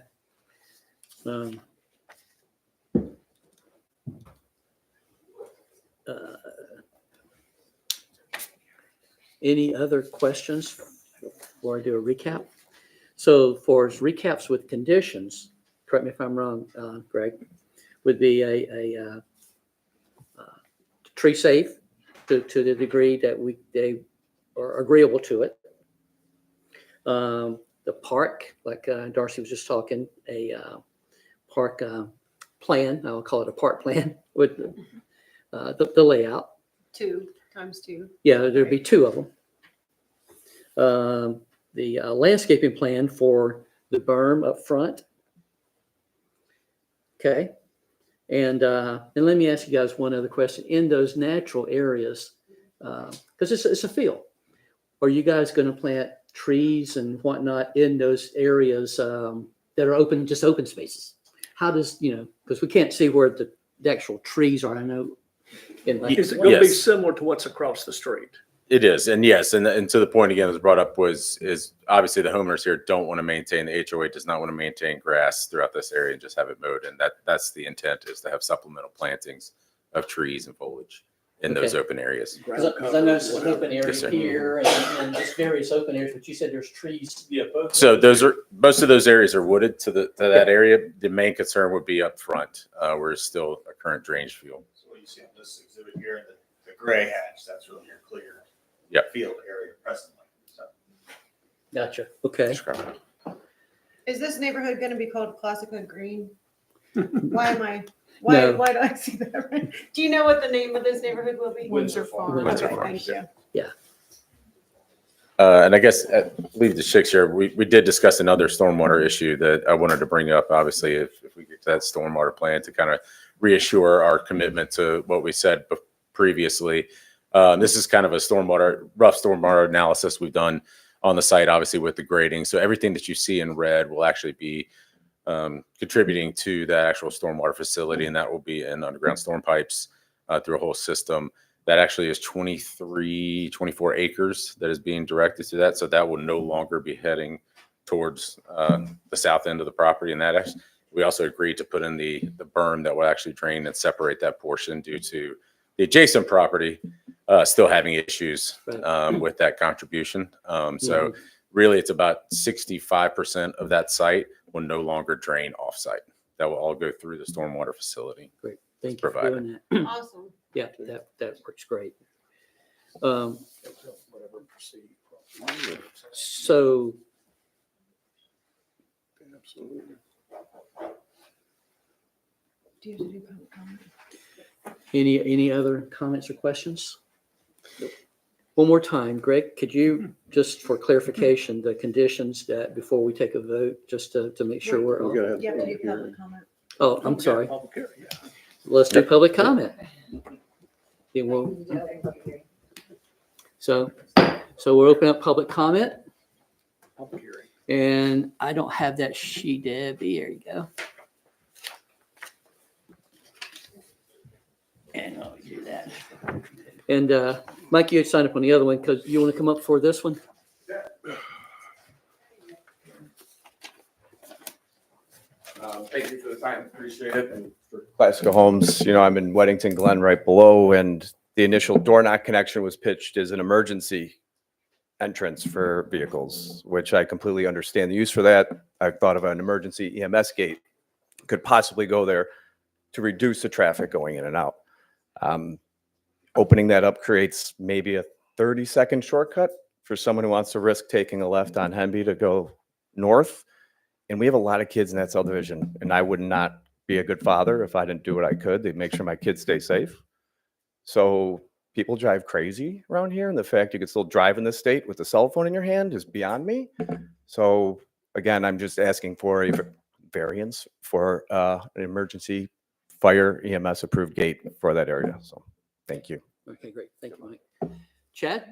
Any other questions before I do a recap? So for recaps with conditions, correct me if I'm wrong, Greg, would be a tree safe to the degree that they are agreeable to it. The park, like Darcy was just talking, a park plan, I'll call it a park plan with the layout. 2 times 2. Yeah, there'd be 2 of them. The landscaping plan for the berm up front. Okay. And let me ask you guys one other question. In those natural areas, because it's a field, are you guys going to plant trees and whatnot in those areas that are open, just open spaces? How does, because we can't see where the actual trees are. I know. Is it going to be similar to what's across the street? It is, and yes, and to the point again that was brought up is obviously the homeowners here don't want to maintain, the HOA does not want to maintain grass throughout this area and just have it mowed, and that's the intent, is to have supplemental plantings of trees and foliage in those open areas. Because I noticed an open area Yes, sir. here and just various open areas, but you said there's trees. Yeah, both. So most of those areas are wooded to that area. The main concern would be up front, where it's still a current drainage field. So what you see on this exhibit here, the gray hatch, that's really your clear field area presently. So. Gotcha. Okay. Is this neighborhood going to be called Classic Hood Green? Why No. why do I see that right? Do you know what the name of this neighborhood will be? Windsor Farms. Windsor Okay, Farms, thank you. And I guess leave the chicks here. We did discuss another stormwater issue that I wanted to bring up. Obviously, if we get to that stormwater plan, to kind of reassure our commitment to what we said previously. This is kind of a rough stormwater analysis we've done on the site, obviously with the grading. So everything that you see in red will actually be contributing to that actual stormwater facility, and that will be in underground storm pipes through a whole system. That actually is 24 acres that is being directed to that. So that will no longer be heading towards the south end of the property. And that we also agreed to put in the berm that will actually drain and separate that portion due to the adjacent property still having issues with that contribution. So really it's about 65% of that site will no longer drain offsite. That will all go through the stormwater facility. Great. Thank you for doing that. Awesome. Yeah, that works great. So any other comments or questions? One more time, Greg, could you, just for clarification, the conditions that before we take a vote, just to make sure we're We gotta all. have You have to do public hearing. public comment. Oh, I'm sorry. Let's do public comment. Then we'll, so we'll open up public comment. And I don't have that sheet, Debbie. There you go. And I'll do that. And Mike, you had signed up on the other one because you want to come up for this one? Thank you for the time. Appreciate it. And for Classica Homes, I'm in Weddington Glen right below, and the initial door knock connection was pitched as an emergency entrance for vehicles, which I completely understand the use for that. I thought of an emergency EMS gate could possibly go there to reduce the traffic going in and out. Opening that up creates maybe a 30-second shortcut for someone who wants to risk taking a left on Hemby to go north. And we have a lot of kids in that subdivision, and I would not be a good father if I didn't do what I could to make sure my kids stay safe. So people drive crazy around here, and the fact you can still drive in this state with a cell phone in your hand is beyond me. So again, I'm just asking for a variance for an emergency fire EMS approved gate for that area. So thank you. Okay, great. Thank you, Mike. Chad?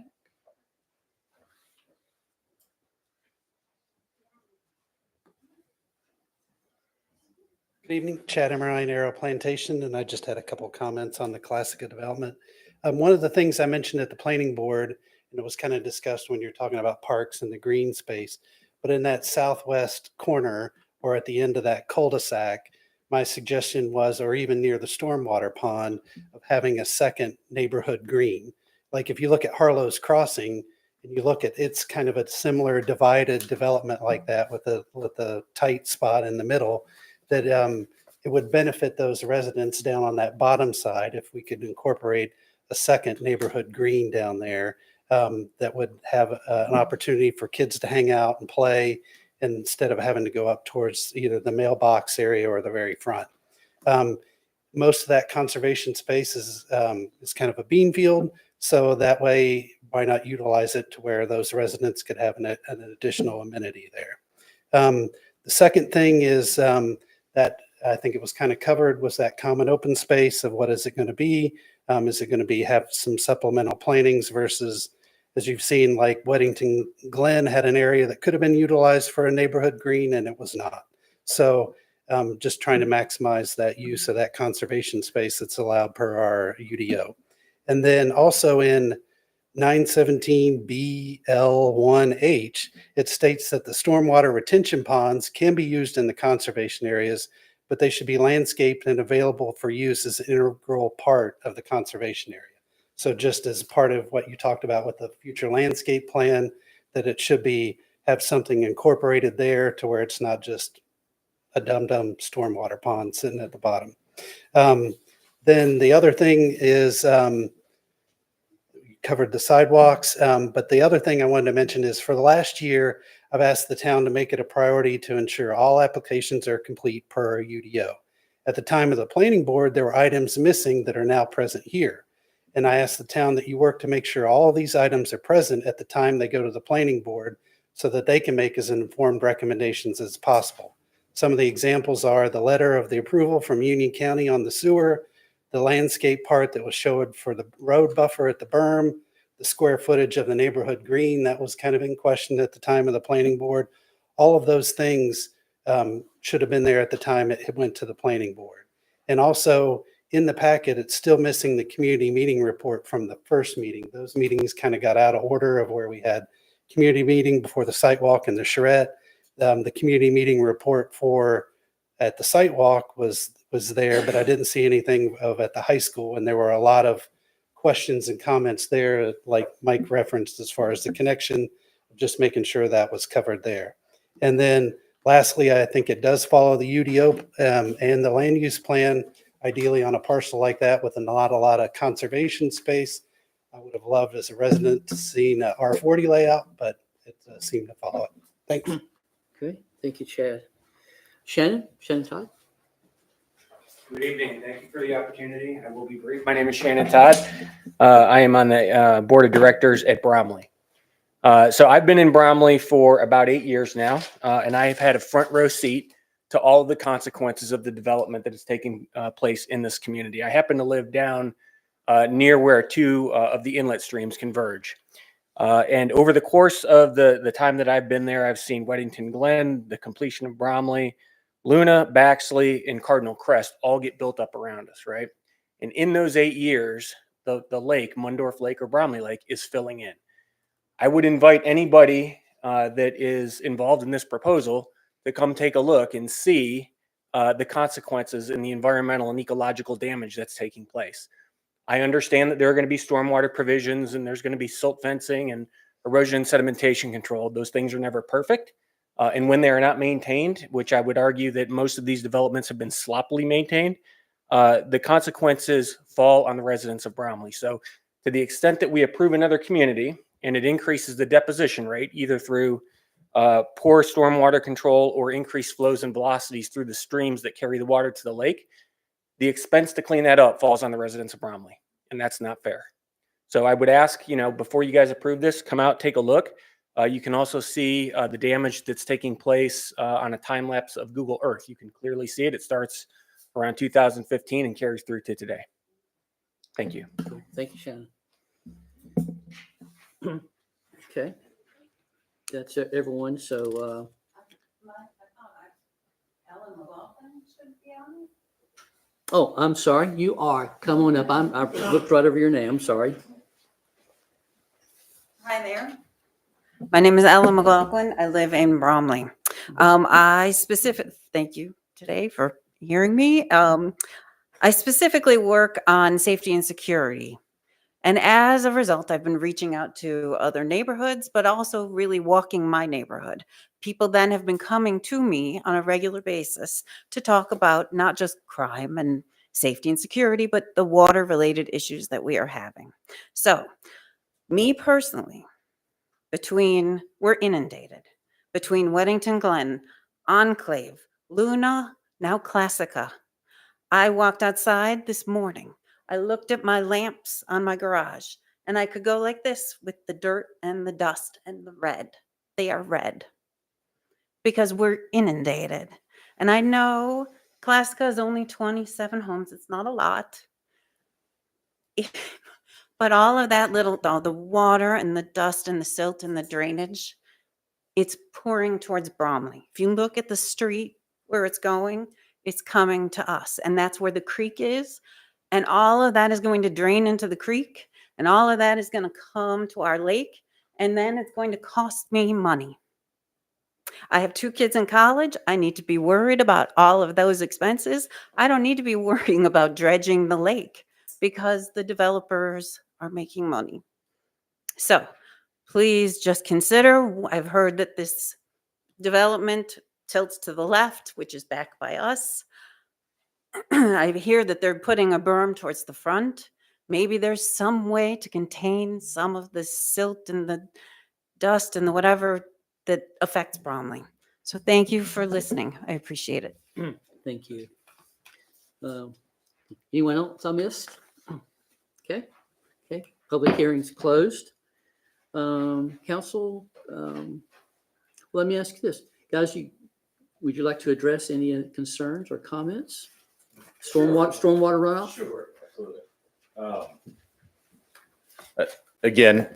Good evening, Chad Emerine, Arrow Plantation, and I just had a couple of comments on the Classica development. One of the things I mentioned at the planning board, and it was kind of discussed when you're talking about parks and the green space, but in that southwest corner or at the end of that cul-de-sac, my suggestion was, or even near the stormwater pond, of having a second neighborhood green. Like if you look at Harlow's Crossing and you look at, it's kind of a similar divided development like that with the tight spot in the middle, that it would benefit those residents down on that bottom side if we could incorporate a second neighborhood green down there that would have an opportunity for kids to hang out and play instead of having to go up towards either the mailbox area or the very front. Most of that conservation space is kind of a bean field, so that way, why not utilize it to where those residents could have an additional amenity there. The second thing is that I think it was kind of covered was that common open space of what is it going to be? Is it going to have some supplemental plantings versus, as you've seen, like Weddington Glen had an area that could have been utilized for a neighborhood green and it was not. So just trying to maximize that use of that conservation space that's allowed per our UDO. And then also in 917BL1H, it states that the stormwater retention ponds can be used in the conservation areas, but they should be landscaped and available for use as an integral part of the conservation area. So just as part of what you talked about with the future landscape plan, that it should have something incorporated there to where it's not just a dum-dum stormwater pond sitting at the bottom. Then the other thing is, covered the sidewalks, but the other thing I wanted to mention is for the last year, I've asked the town to make it a priority to ensure all applications are complete per our UDO. At the time of the planning board, there were items missing that are now present here. And I asked the town that you work to make sure all of these items are present at the time they go to the planning board so that they can make as informed recommendations as possible. Some of the examples are the letter of the approval from Union County on the sewer, the landscape part that was showed for the road buffer at the berm, the square footage of the neighborhood green that was kind of in question at the time of the planning board. All of those things should have been there at the time it went to the planning board. And also in the packet, it's still missing the community meeting report from the first meeting. Those meetings kind of got out of order of where we had community meeting before the site walk and the charrette. The community meeting report at the site walk was there, but I didn't see anything of at the high school. And there were a lot of questions and comments there, like Mike referenced, as far as the connection, just making sure that was covered there. And then Lastly, I think it does follow the UDO and the land use plan, ideally on a parcel like that with not a lot of conservation space. I would have loved as a resident to see an R40 layout, but it seemed to follow it. Thanks. Okay, thank you, Chad. Shannon Todd? Good evening. Thank you for the opportunity. I will be brief. My name is Shannon Todd. I am on the board of directors at Bromley. So I've been in Bromley for about 8 years now, and I have had a front row seat to all of the consequences of the development that is taking place in this community. I happen to live down near where two of the inlet streams converge. And over the course of the time that I've been there, I've seen Weddington Glen, the completion of Bromley, Luna, Baxley, and Cardinal Crest all get built up around us, right? And in those 8 years, the lake, Mundorf Lake or Bromley Lake, is filling in. I would invite anybody that is involved in this proposal to come take a look and see the consequences and the environmental and ecological damage that's taking place. I understand that there are going to be stormwater provisions and there's going to be silt fencing and erosion and sedimentation control. Those things are never perfect. And when they are not maintained, which I would argue that most of these developments have been sloppily maintained, the consequences fall on the residents of Bromley. So to the extent that we approve another community and it increases the deposition rate, either through poor stormwater control or increased flows and velocities through the streams that carry the water to the lake, the expense to clean that up falls on the residents of Bromley, and that's not fair. So I would ask, before you guys approve this, come out, take a look. You can also see the damage that's taking place on a time lapse of Google Earth. You can clearly see it. It starts around 2015 and carries through to today. Thank you. Cool. Thank you, Shannon. Okay. That's everyone. So, oh, I'm sorry. You are. Come on up. I looked right over your name. I'm sorry. Hi there. My name is Ellen McLaughlin. I live in Bromley. Thank you today for hearing me. I specifically work on safety and security. And as a result, I've been reaching out to other neighborhoods, but also really walking my neighborhood. People then have been coming to me on a regular basis to talk about not just crime and safety and security, but the water-related issues that we are having. So, me personally, we're inundated. Between Weddington Glen, Enclave, Luna, now Classica. I walked outside this morning. I looked at my lamps on my garage, and I could go like this with the dirt and the dust and the red. They are red because we're inundated. And I know Classica is only 27 homes. It's not a lot. But all of that all the water and the dust and the silt and the drainage, it's pouring towards Bromley. If you look at the street where it's going, it's coming to us. And that's where the creek is. And all of that is going to drain into the creek. And all of that is going to come to our lake. And then it's going to cost me money. I have 2 kids in college. I need to be worried about all of those expenses. I don't need to be worrying about dredging the lake because the developers are making money. So please just consider. I've heard that this development tilts to the left, which is backed by us. I hear that they're putting a berm towards the front. Maybe there's some way to contain some of the silt and the dust and the whatever that affects Bromley. So thank you for listening. I appreciate it. Thank you. Anyone else I missed? Okay. Public hearing's closed. Council, let me ask you this. Guys, would you like to address any concerns or comments? Stormwater runoff? Sure, absolutely. Again,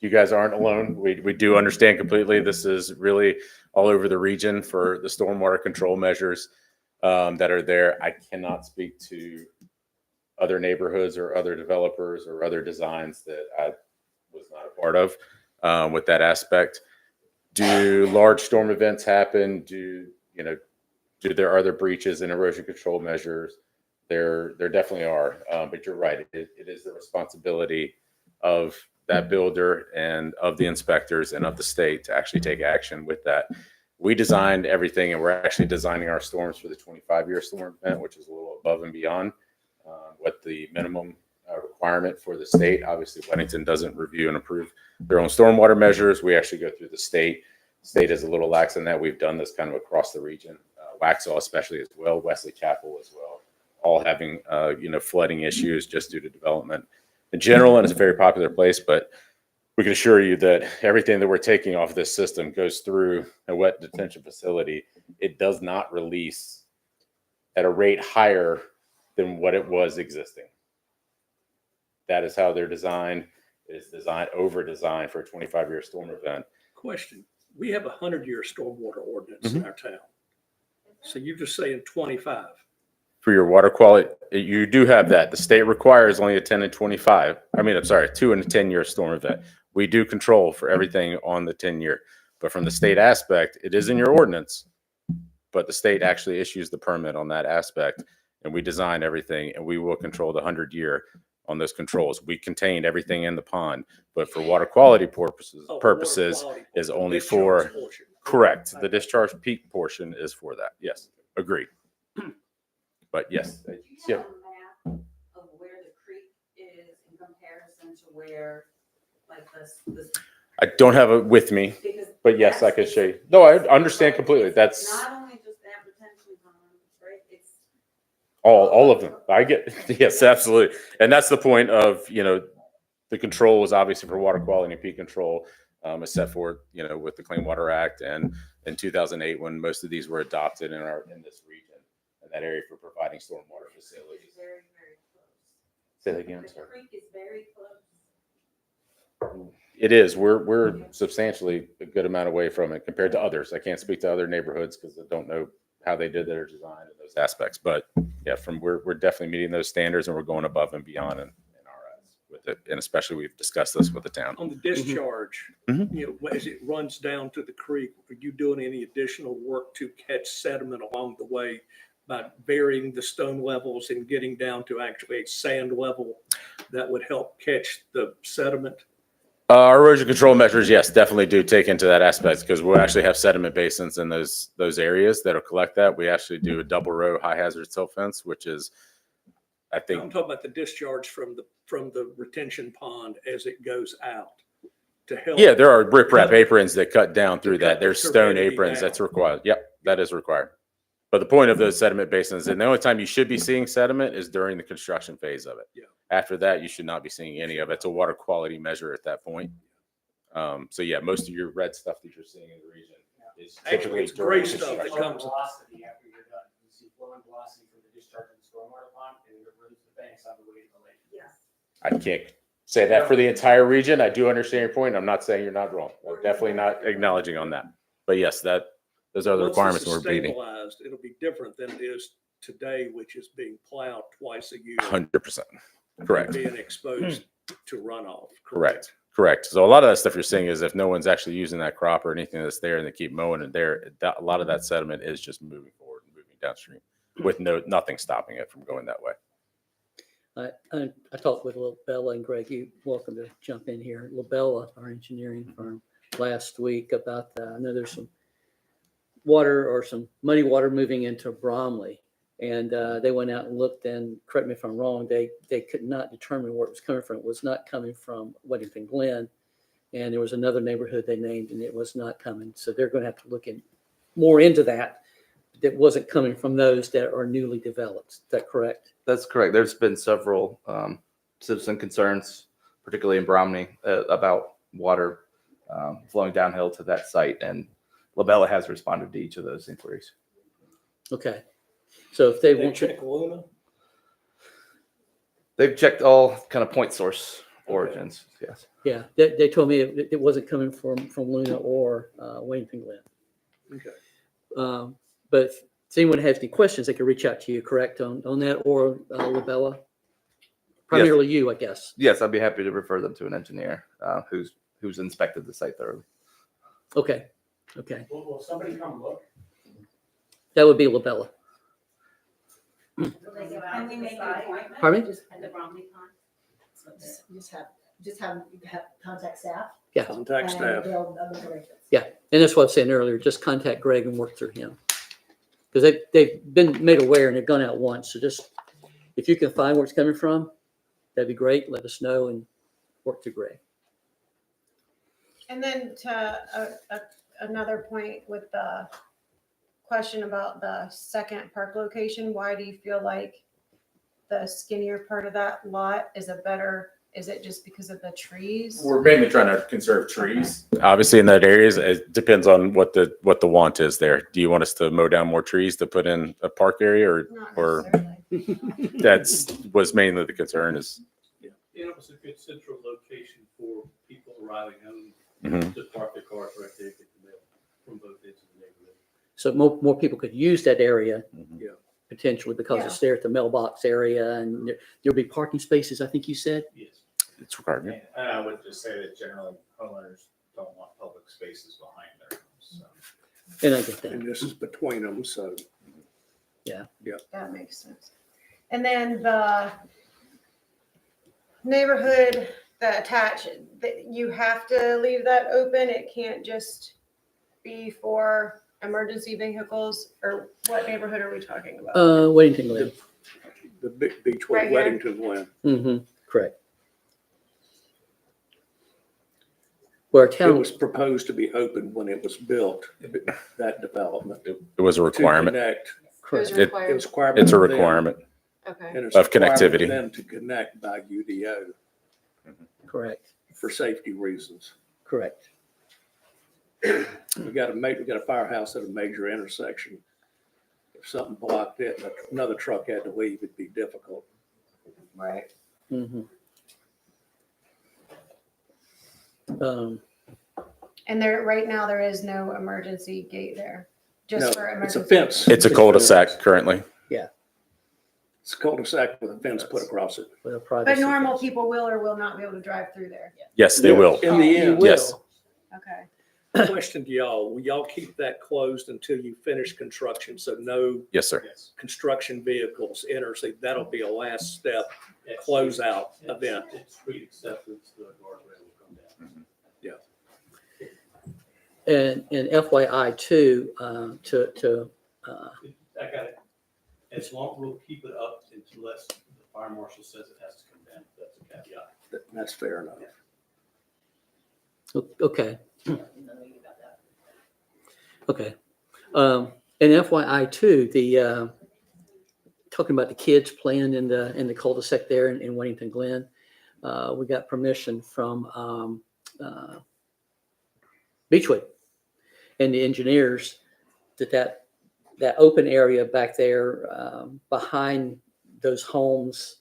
you guys aren't alone. We do understand completely. This is really all over the region for the stormwater control measures that are there. I cannot speak to other neighborhoods or other developers or other designs that I was not a part of with that aspect. Do large storm events happen? Do there other breaches in erosion control measures? There definitely are, but you're right. It is the responsibility of that builder and of the inspectors and of the state to actually take action with that. We designed everything, and we're actually designing our storms for the 25-year storm event, which is a little above and beyond what the minimum requirement for the state. Obviously, Weddington doesn't review and approve their own stormwater measures. We actually go through the state. State is a little lax in that. We've done this kind of across the region. Waxhaw especially as well, Wesley Chapel as well, all having flooding issues just due to development in general, and it's a very popular place. But we can assure you that everything that we're taking off this system goes through a wet detention facility. It does not release at a rate higher than what it was existing. That is how they're designed. It is designed, over-designed for a 25-year storm event. Question. We have a 100-year stormwater ordinance in our town. So you're just saying 25. For your water quality, you do have that. The state requires only a 10 and 25. I mean, I'm sorry, 2 and a 10-year storm event. We do control for everything on the 10-year. But from the state aspect, it is in your ordinance, but the state actually issues the permit on that aspect, and we design everything, and we will control the 100-year on those controls. We contained everything in the pond, but for water quality purposes is only for, correct. The discharge peak portion is for that. Yes, agreed. But yes, yeah. Of where the creek is in comparison to where, like this. I don't have it with me, but yes, I can show you. No, I understand completely. That's Not only just that retention pond, right? It's all of them. I get, yes, absolutely. And that's the point of, the control is obviously for water quality and peak control, is set forth, with the Clean Water Act, and in 2008, when most of these were adopted in this region, in that area for providing stormwater facilities. very, very close. Say that again, The sorry. creek is very close. It is. We're substantially a good amount away from it compared to others. I can't speak to other neighborhoods because I don't know how they did their design and those aspects. But yeah, we're definitely meeting those standards, and we're going above and beyond in our eyes with it. And especially we've discussed this with the town. On the discharge, as it runs down to the creek, are you doing any additional work to catch sediment along the way by varying the stone levels and getting down to actually a sand level that would help catch the sediment? Our erosion control measures, yes, definitely do take into that aspect, because we'll actually have sediment basins in those areas that'll collect that. We actually do a double row high hazard silt fence, which is, I I'm think, talking about the discharge from the retention pond as it goes out to help. yeah, there are riprap aprons that cut down through that. There's stone turbidity aprons down. that's required. Yep, that is required. But the point of those sediment basins, and the only time you should be seeing sediment is during the construction phase of it. Yeah. After that, you should not be seeing any of it. It's a water quality measure at that point. So yeah, most of your red stuff that you're seeing in the region is Actually, typically it's during gray stuff that construction. comes. Velocity after you're done. You see flowing velocity from the discharge in the stormwater pond, and it erodes the banks on the way to the lake. Yes. I can't say that for the entire region. I do understand your point. I'm not saying you're not wrong. I'm definitely not acknowledging on that. But yes, those are the Once this requirements is we're meeting. stabilized, it'll be different than it is today, which is being plowed twice a year. 100%. Correct. Being exposed to runoff. Correct. So a lot of that stuff you're seeing is if no one's actually using that crop or anything that's there and they keep mowing it there, a lot of that sediment is just moving forward and moving downstream with nothing stopping it from going that way. I talked with Lobella, and Greg, you're welcome to jump in here. Lobella, our engineering firm, last week about that. I know there's some water or some muddy water moving into Bromley. And they went out and looked, and correct me if I'm wrong, they could not determine where it was coming from. It was not coming from Weddington Glen. And there was another neighborhood they named, and it was not coming. So they're going to have to look more into that. That wasn't coming from those that are newly developed. Is that correct? That's correct. There's been several citizen concerns, particularly in Bromley, about water flowing downhill to that site, and Lobella has responded to each of those inquiries. Okay. So if they They want to, check Luna. They've checked all kind of point source origins. Yes. yeah, they told me it wasn't coming from Luna or Weddington Glen. Okay. But if anyone has any questions, they can reach out to you, correct, on that, or Lobella? Primarily you, I guess. Yes, I'd be happy to refer them to an engineer who's inspected the site thoroughly. Okay. Will somebody come look? That would be Lobella. Can we make an appointment? Pardon me? At the Bromley Pond? Just have contact staff. Yeah. Contact and staff. build other directions. Yeah, and that's what I was saying earlier, just contact Greg and work through him. Because they've been made aware and they've gone out once, so just, if you can find where it's coming from, that'd be great, let us know and work through Greg. And then to another point with the question about the second park location, why do you feel like the skinnier part of that lot is is it just because of the trees? We're mainly trying to conserve trees. Obviously, in that area, it depends on what the want is there. Do you want us to mow down more trees to put in a park area, or was mainly the concern is. Yeah, it was a good central location for people arriving home Mhm. to park their cars right there, get the mail from both ends of the neighborhood. So more people could use that area. Yeah. Potentially because it's there at the mailbox area and there'll be parking spaces, I think you said? Yes. It's required. And I would just say that generally homeowners don't want public spaces behind their homes, so. And I get that. And this is between them, so. Yeah. Yeah. That makes sense. And then the neighborhood, the attached, you have to leave that open. It can't just be for emergency vehicles, or what neighborhood are we talking about? Weddington Glen. The Beechwood Right here? Weddington Glen. Mm-hmm, correct. Where It town, was proposed to be open when it was built, that development. It was a requirement. To connect. correct. It- required. It was required. It's a of them, requirement. Okay. and it's of required for connectivity. them to connect by UDO Correct, for safety reasons. correct. We got a firehouse at a major intersection. If something blocked it, and another truck had to leave, it'd be difficult. Right. Mm-hmm. And right now, there is no emergency gate there, No, just for it's a emergency. fence. It's a cul-de-sac currently. It's a cul-de-sac with a fence put across it. With a But privacy. normal people will or will not be able to drive through there. Yes, they will. In the end. Yes. Okay. Question to y'all, will y'all keep that closed until you finish construction? So no Yes, sir. construction vehicles enter, so that'll be a last step closeout event. It's street acceptance, the guardrail will come down. And FYI too, I got it. As long, we'll keep it up unless the fire marshal says it has to come down. That's a caveat. That's fair enough. okay. Okay. And FYI too, talking about the kids playing in the cul-de-sac there in Weddington Glen, we got permission from Beechwood and the engineers that open area back there behind those homes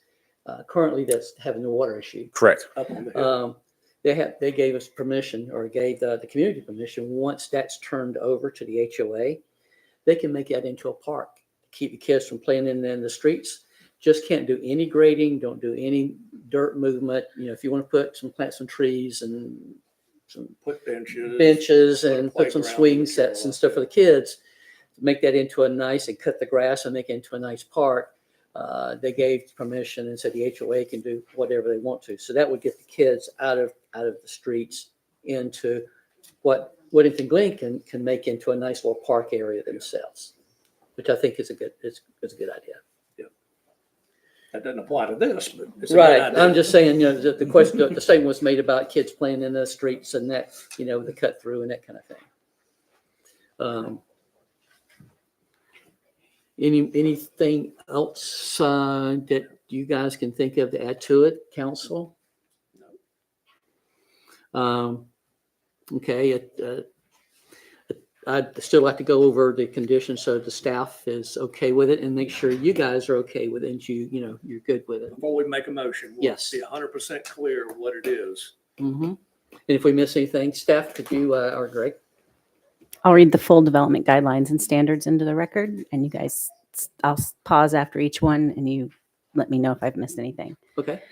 currently that's having a water issue. Correct. Up on the hill. They gave us permission, or gave the community permission, once that's turned over to the HOA, they can make that into a park. Keep the kids from playing in the streets. Just can't do any grading, don't do any dirt movement. You know, if you want to plant some trees and some Put benches and put a put some playground swing and sets all and that stuff for the kids, make that into a nice, and cut the grass and make it into a nice park. They gave permission and said the HOA can do whatever they want to. So that would get the kids out of the streets into what Weddington Glen can make into a nice little park area themselves, which I think is a good idea. That doesn't apply to this, but it's a good Right. idea. I'm just saying, you know, the question, the statement was made about kids playing in the streets and that, you know, the cut through and that kind of thing. Anything else that you guys can think of to add to it, council? Okay. I'd still like to go over the conditions so the staff is okay with it, and make sure you guys are okay with it, and you're good with it. Before we make a motion, we'll Yes. be 100% clear what it is. Mm-hmm. And if we miss anything, staff, could you, or Greg? I'll read the full development guidelines and standards into the record, and you guys, I'll pause after each one and you let me know if I've missed anything. Okay.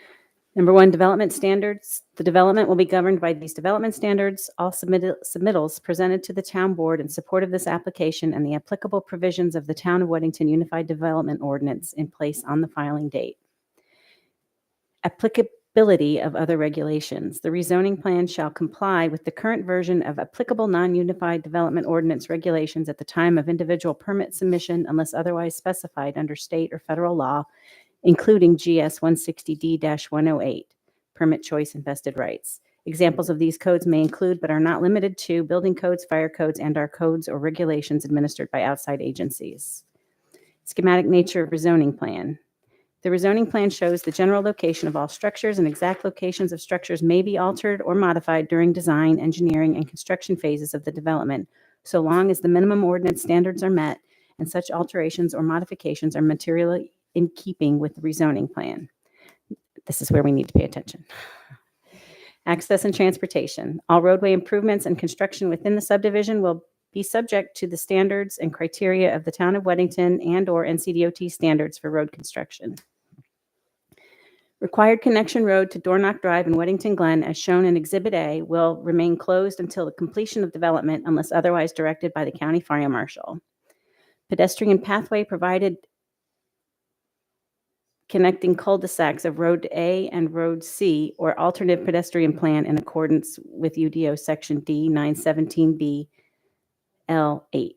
Number 1, development standards. The development will be governed by these development standards. All submittals presented to the town board in support of this application and the applicable provisions of the Town of Weddington Unified Development Ordinance in place on the filing date. of other regulations. The rezoning plan shall comply with the current version of applicable non-unified development ordinance regulations at the time of individual permit submission unless otherwise specified under state or federal law, including GS 160D-108, permit choice and vested rights. Examples of these codes may include, but are not limited to, building codes, fire codes, and/or codes or regulations administered by outside agencies. Schematic nature of rezoning plan. The rezoning plan shows the general location of all structures, and exact locations of structures may be altered or modified during design, engineering, and construction phases of the development, so long as the minimum ordinance standards are met and such alterations or modifications are materially in keeping with the rezoning plan. This is where we need to pay attention. Access and transportation. All roadway improvements and construction within the subdivision will be subject to the standards and criteria of the Town of Weddington and/or NCDOT standards for road construction. Required connection road to Dornoch Drive in Weddington Glen, as shown in Exhibit A, will remain closed until the completion of development unless otherwise directed by the County Fire Marshal. Pedestrian pathway provided connecting cul-de-sacs of Road A and Road C or alternate pedestrian plan in accordance with UDO Section D 917B L8.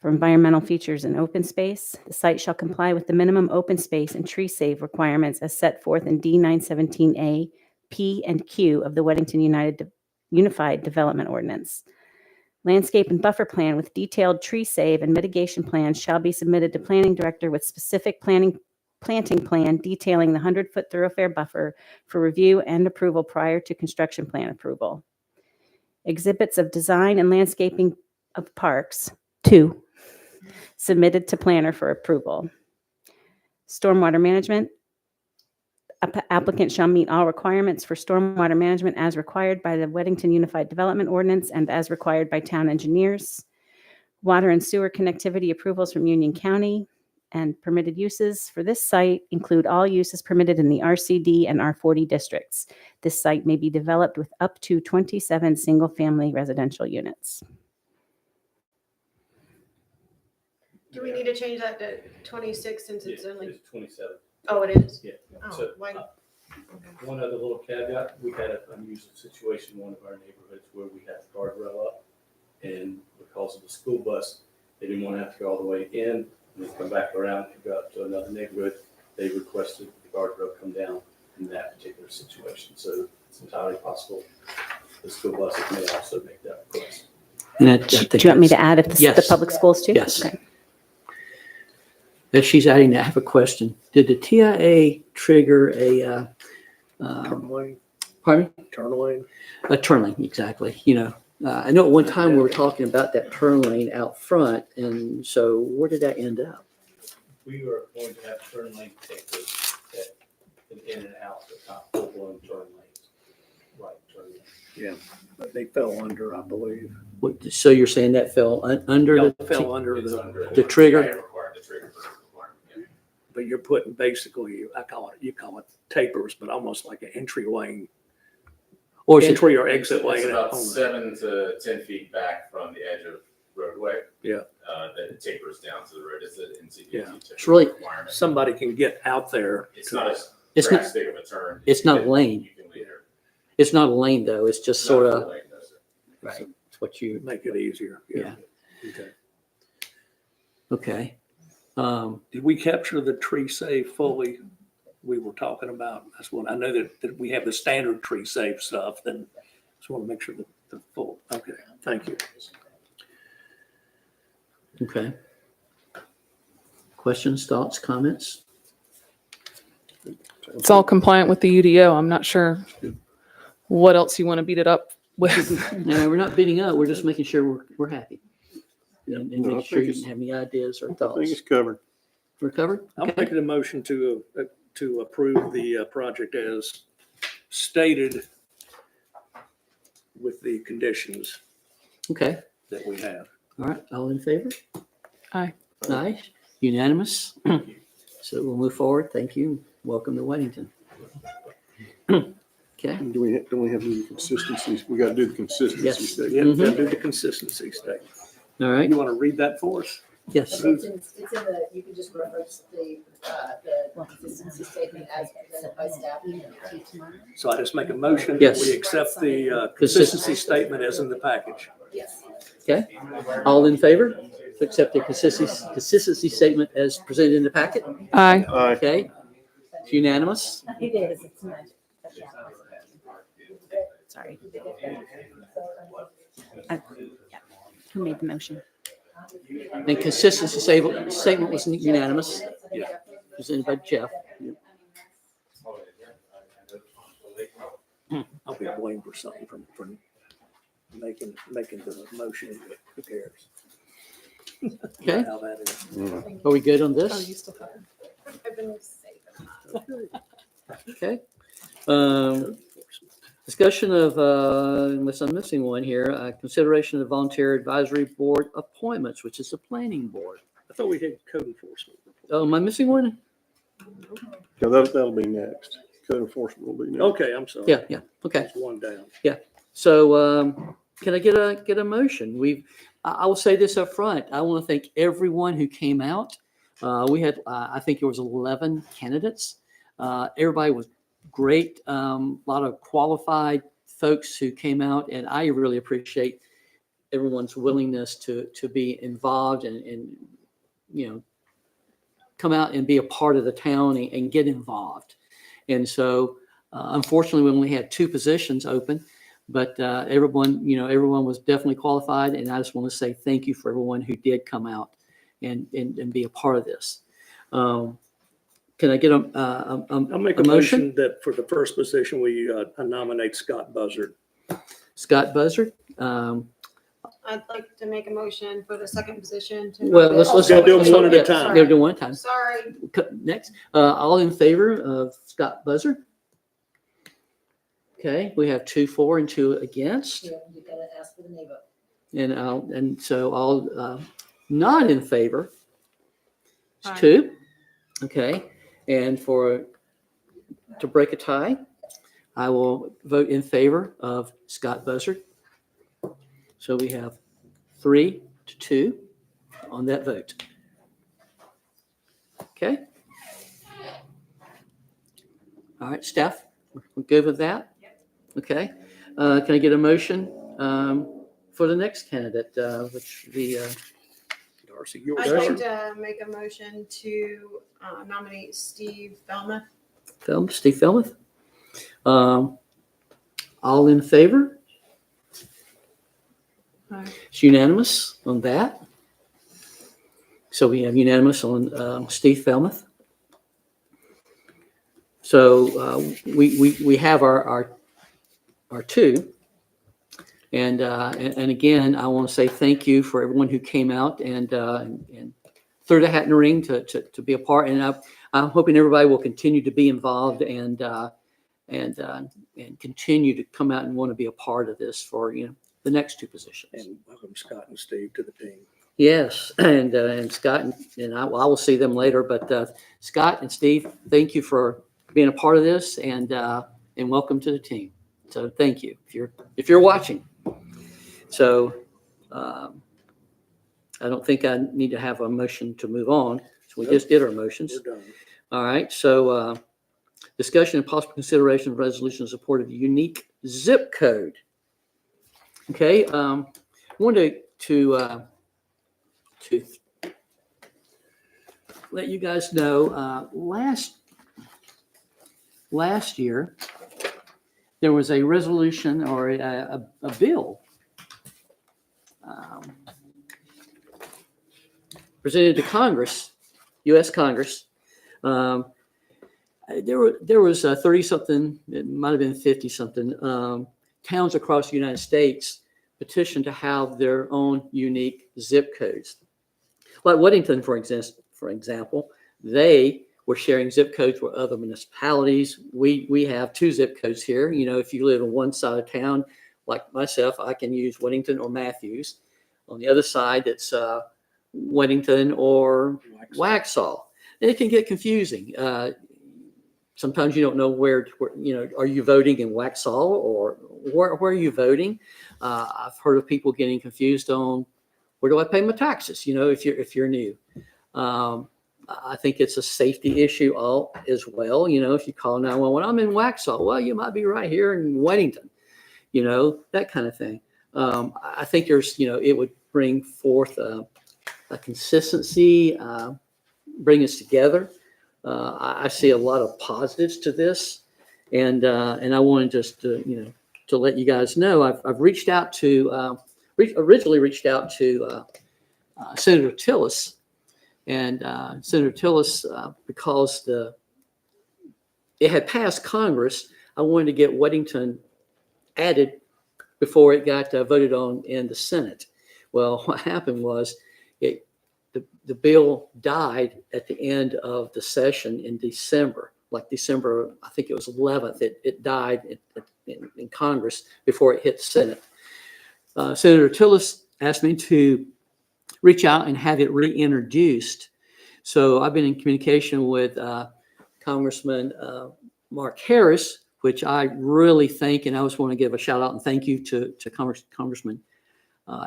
For environmental features and open space, the site shall comply with the minimum open space and tree save requirements as set forth in D 917A, P, and Q of the Weddington Unified Development Ordinance. Landscape and buffer plan with detailed tree save and mitigation plans shall be submitted to planning director with specific planting plan detailing the 100-foot thoroughfare buffer for review and approval prior to construction plan approval. Exhibits of design and landscaping of parks, 2, submitted to planner for approval. Stormwater management. Applicant shall meet all requirements for stormwater management as required by the Weddington Unified Development Ordinance and as required by town engineers. Water and sewer connectivity approvals from Union County and permitted uses for this site include all uses permitted in the RCD and R40 districts. This site may be developed with up to 27 single-family residential units. Do we need to change that to 26 since it's only? It's 27. Oh, it is? Yeah. Oh, So, why? one other little caveat, we had an unusual situation in one of our neighborhoods where we had the guardrail up, and because of the school bus, they didn't want to have to go all the way in and then come back around and go up to another neighborhood. They requested the guardrail come down in that particular situation. So it's entirely possible the school buses may also make that request. And I Do think you want me to that's- add it to the Yes. public schools too? Yes. Okay. As she's adding that, I have a question. Did the TIA trigger a, pardon me? Turn lane. A turn lane, exactly. You know, I know at one time we were talking about that turn lane out front, and so where did that end up? We were going to have turn lane takers that can in and out, but not full-blown turn lanes. Right, turn lane. Yeah, but they fell under, I believe. What, so you're saying that fell under No, the? fell under It's the, under The trigger? required, the trigger for requirement, yeah. but you're putting basically, you call it tapers, but almost like an entry lane. Or is it, Entry or exit It's lane. about on the- 7 to 10 feet back from the edge of roadway. Yeah. That it tapers down to the road. It's an Yeah. NCDOT It's really- requirement. Somebody can get out there. It's not a It's grass not- big of a turn. it's not a lane. You can later. It's not a lane though. It's just sort Not a of, lane, no, sir. right. It's what you, Make it easier. yeah. Okay. Okay. Did we capture the tree save fully? We were talking about, that's what I know that we have the standard tree save stuff, then just want to make sure that the full, okay, thank you. Okay. Questions, thoughts, comments? It's all compliant with the UDO. I'm not sure what else you want to beat it up with. No, we're not beating up. We're just making sure we're happy. And No, I making sure think you it's- didn't have any ideas or I think thoughts. it's covered. We're covered? I'm Okay. making a motion to approve the project as stated with the conditions Okay. that we have. All right. All in favor? Aye. Aye. Unanimous. So we'll move forward. Thank you. Welcome to Weddington. Okay. Don't we have to do the consistencies? We got to do the consistency Yes. statement. Yeah, Mhm. gotta do the consistency statement. All right. You want to read that for us? Yes. It's in the, you can just reference the consistency statement as presented by staff. So I just make a motion that Yes. we accept the consistency statement as in the package. Yes. Okay. All in favor to accept the consistency statement as presented in the packet? Aye. Aye. Okay. It's unanimous. It is, it's not. Sorry. Yeah. Who made the motion? And consistency statement was unanimous. Presented by Jeff. I'll be blamed for something for making the motion, but who cares? Okay. How that is. Are we good on Oh, you this? still have it. I've been saving. Okay. Discussion of, unless I'm missing one here, consideration of volunteer advisory board appointments, which is the planning board. I thought we had code enforcement. Oh, am I missing one? Yeah, that'll be next. Code enforcement will be next. Okay, I'm sorry. Yeah, okay. There's one down. So can I get a motion? I will say this up front. I want to thank everyone who came out. We had, I think there was 11 candidates. Everybody was great. A lot of qualified folks who came out, and I really appreciate everyone's willingness to be involved and come out and be a part of the town and get involved. And so, unfortunately, we only had 2 positions open, but everyone was definitely qualified. And I just want to say thank you for everyone who did come out and be a part of this. Can I get I'll make a a motion? motion that for the first position, we nominate Scott Buzzard. Scott Buzzard. I'd like to make a motion for the second position. To Well, let's Gotta do them one at a time. Gotta do one at a time. Sorry. Next, all in favor of Scott Buzzard? Okay, we have 2 for and 2 against. Yeah, you gotta ask for the name vote. And so all not in favor is Aye. 2. Okay, and to break a tie, I will vote in favor of Scott Buzzard. So we have 3-2 on that vote. Okay. All right, staff, we're good with that? Okay. Can I get a motion for the next candidate, which the Darcy, yours. I'd like to make a motion to nominate Steve Felmuth. Steve Felmuth? All in favor? Aye. It's unanimous on that. So we have unanimous on Steve Felmuth. So we have our 2. And again, I want to say thank you for everyone who came out and threw the hat in the ring to be a part. And I'm hoping everybody will continue to be involved and continue to come out and want to be a part of this for the next 2 positions. And welcome Scott and Steve to the team. Yes, and Scott and I will see them later. But Scott and Steve, thank you for being a part of this and welcome to the team. So thank you if you're watching. So I don't think I need to have a motion to move on. So we just did our motions. We're done. All right. So discussion and possible consideration of resolution in support of a unique zip code. Okay. I wanted to let you guys know last year there was a resolution or a bill presented to Congress, U.S. Congress. There was 30-something, it might have been 50-something towns across the United States petitioned to have their own unique zip codes. Like Weddington, for example, they were sharing zip codes with other municipalities. We have 2 zip codes here. If you live in one side of town, like myself, I can use Weddington or Matthews. On the other side, it's Weddington or Waxhaw. And it can get confusing. Sometimes you don't know where are you voting in Waxhaw or where are you voting? I've heard of people getting confused on where do I pay my taxes? You know, if you're new. I think it's a safety issue all as well. You know, if you call 911, I'm in Waxhaw. Well, you might be right here in Weddington, you know, that kind of thing. I think there's, you know, it would bring forth a consistency, bring us together. I see a lot of positives to this. And I wanted just to, you know, to let you guys know, I've reached out to, originally reached out to Senator Tillis. And Senator Tillis, because it had passed Congress, I wanted to get Weddington added before it got voted on in the Senate. Well, what happened was the bill died at the end of the session in December, like December, I think it was 11th. It died in Congress before it hit the Senate. Senator Tillis asked me to reach out and have it reintroduced. So I've been in communication with Congressman Mark Harris, which I really think, and I just want to give a shout out and thank you to Congressman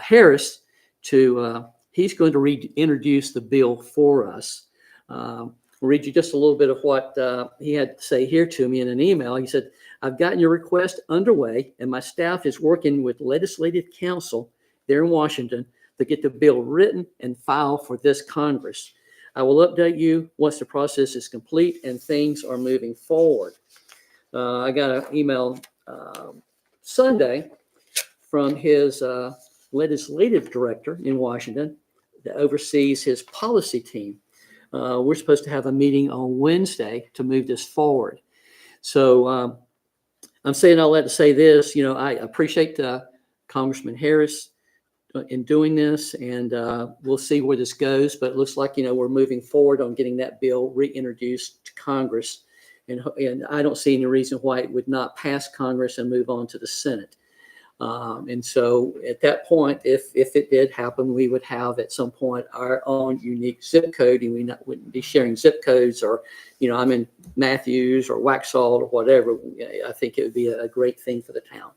Harris. He's going to reintroduce the bill for us. I'll read you just a little bit of what he had to say here to me in an email. He said, "I've gotten your request underway, and my staff is working with Legislative Council there in Washington to get the bill written and filed for this Congress. I will update you once the process is complete and things are moving forward." I got an email Sunday from his legislative director in Washington that oversees his policy team. We're supposed to have a meeting on Wednesday to move this forward. So I'm saying all that to say this, you know, I appreciate Congressman Harris in doing this, and we'll see where this goes. But it looks like, you know, we're moving forward on getting that bill reintroduced to Congress. And I don't see any reason why it would not pass Congress and move on to the Senate. And so at that point, if it did happen, we would have at some point our own unique zip code, and we wouldn't be sharing zip codes, or, you know, I'm in Matthews or Waxhaw or whatever. I think it would be a great thing for the town.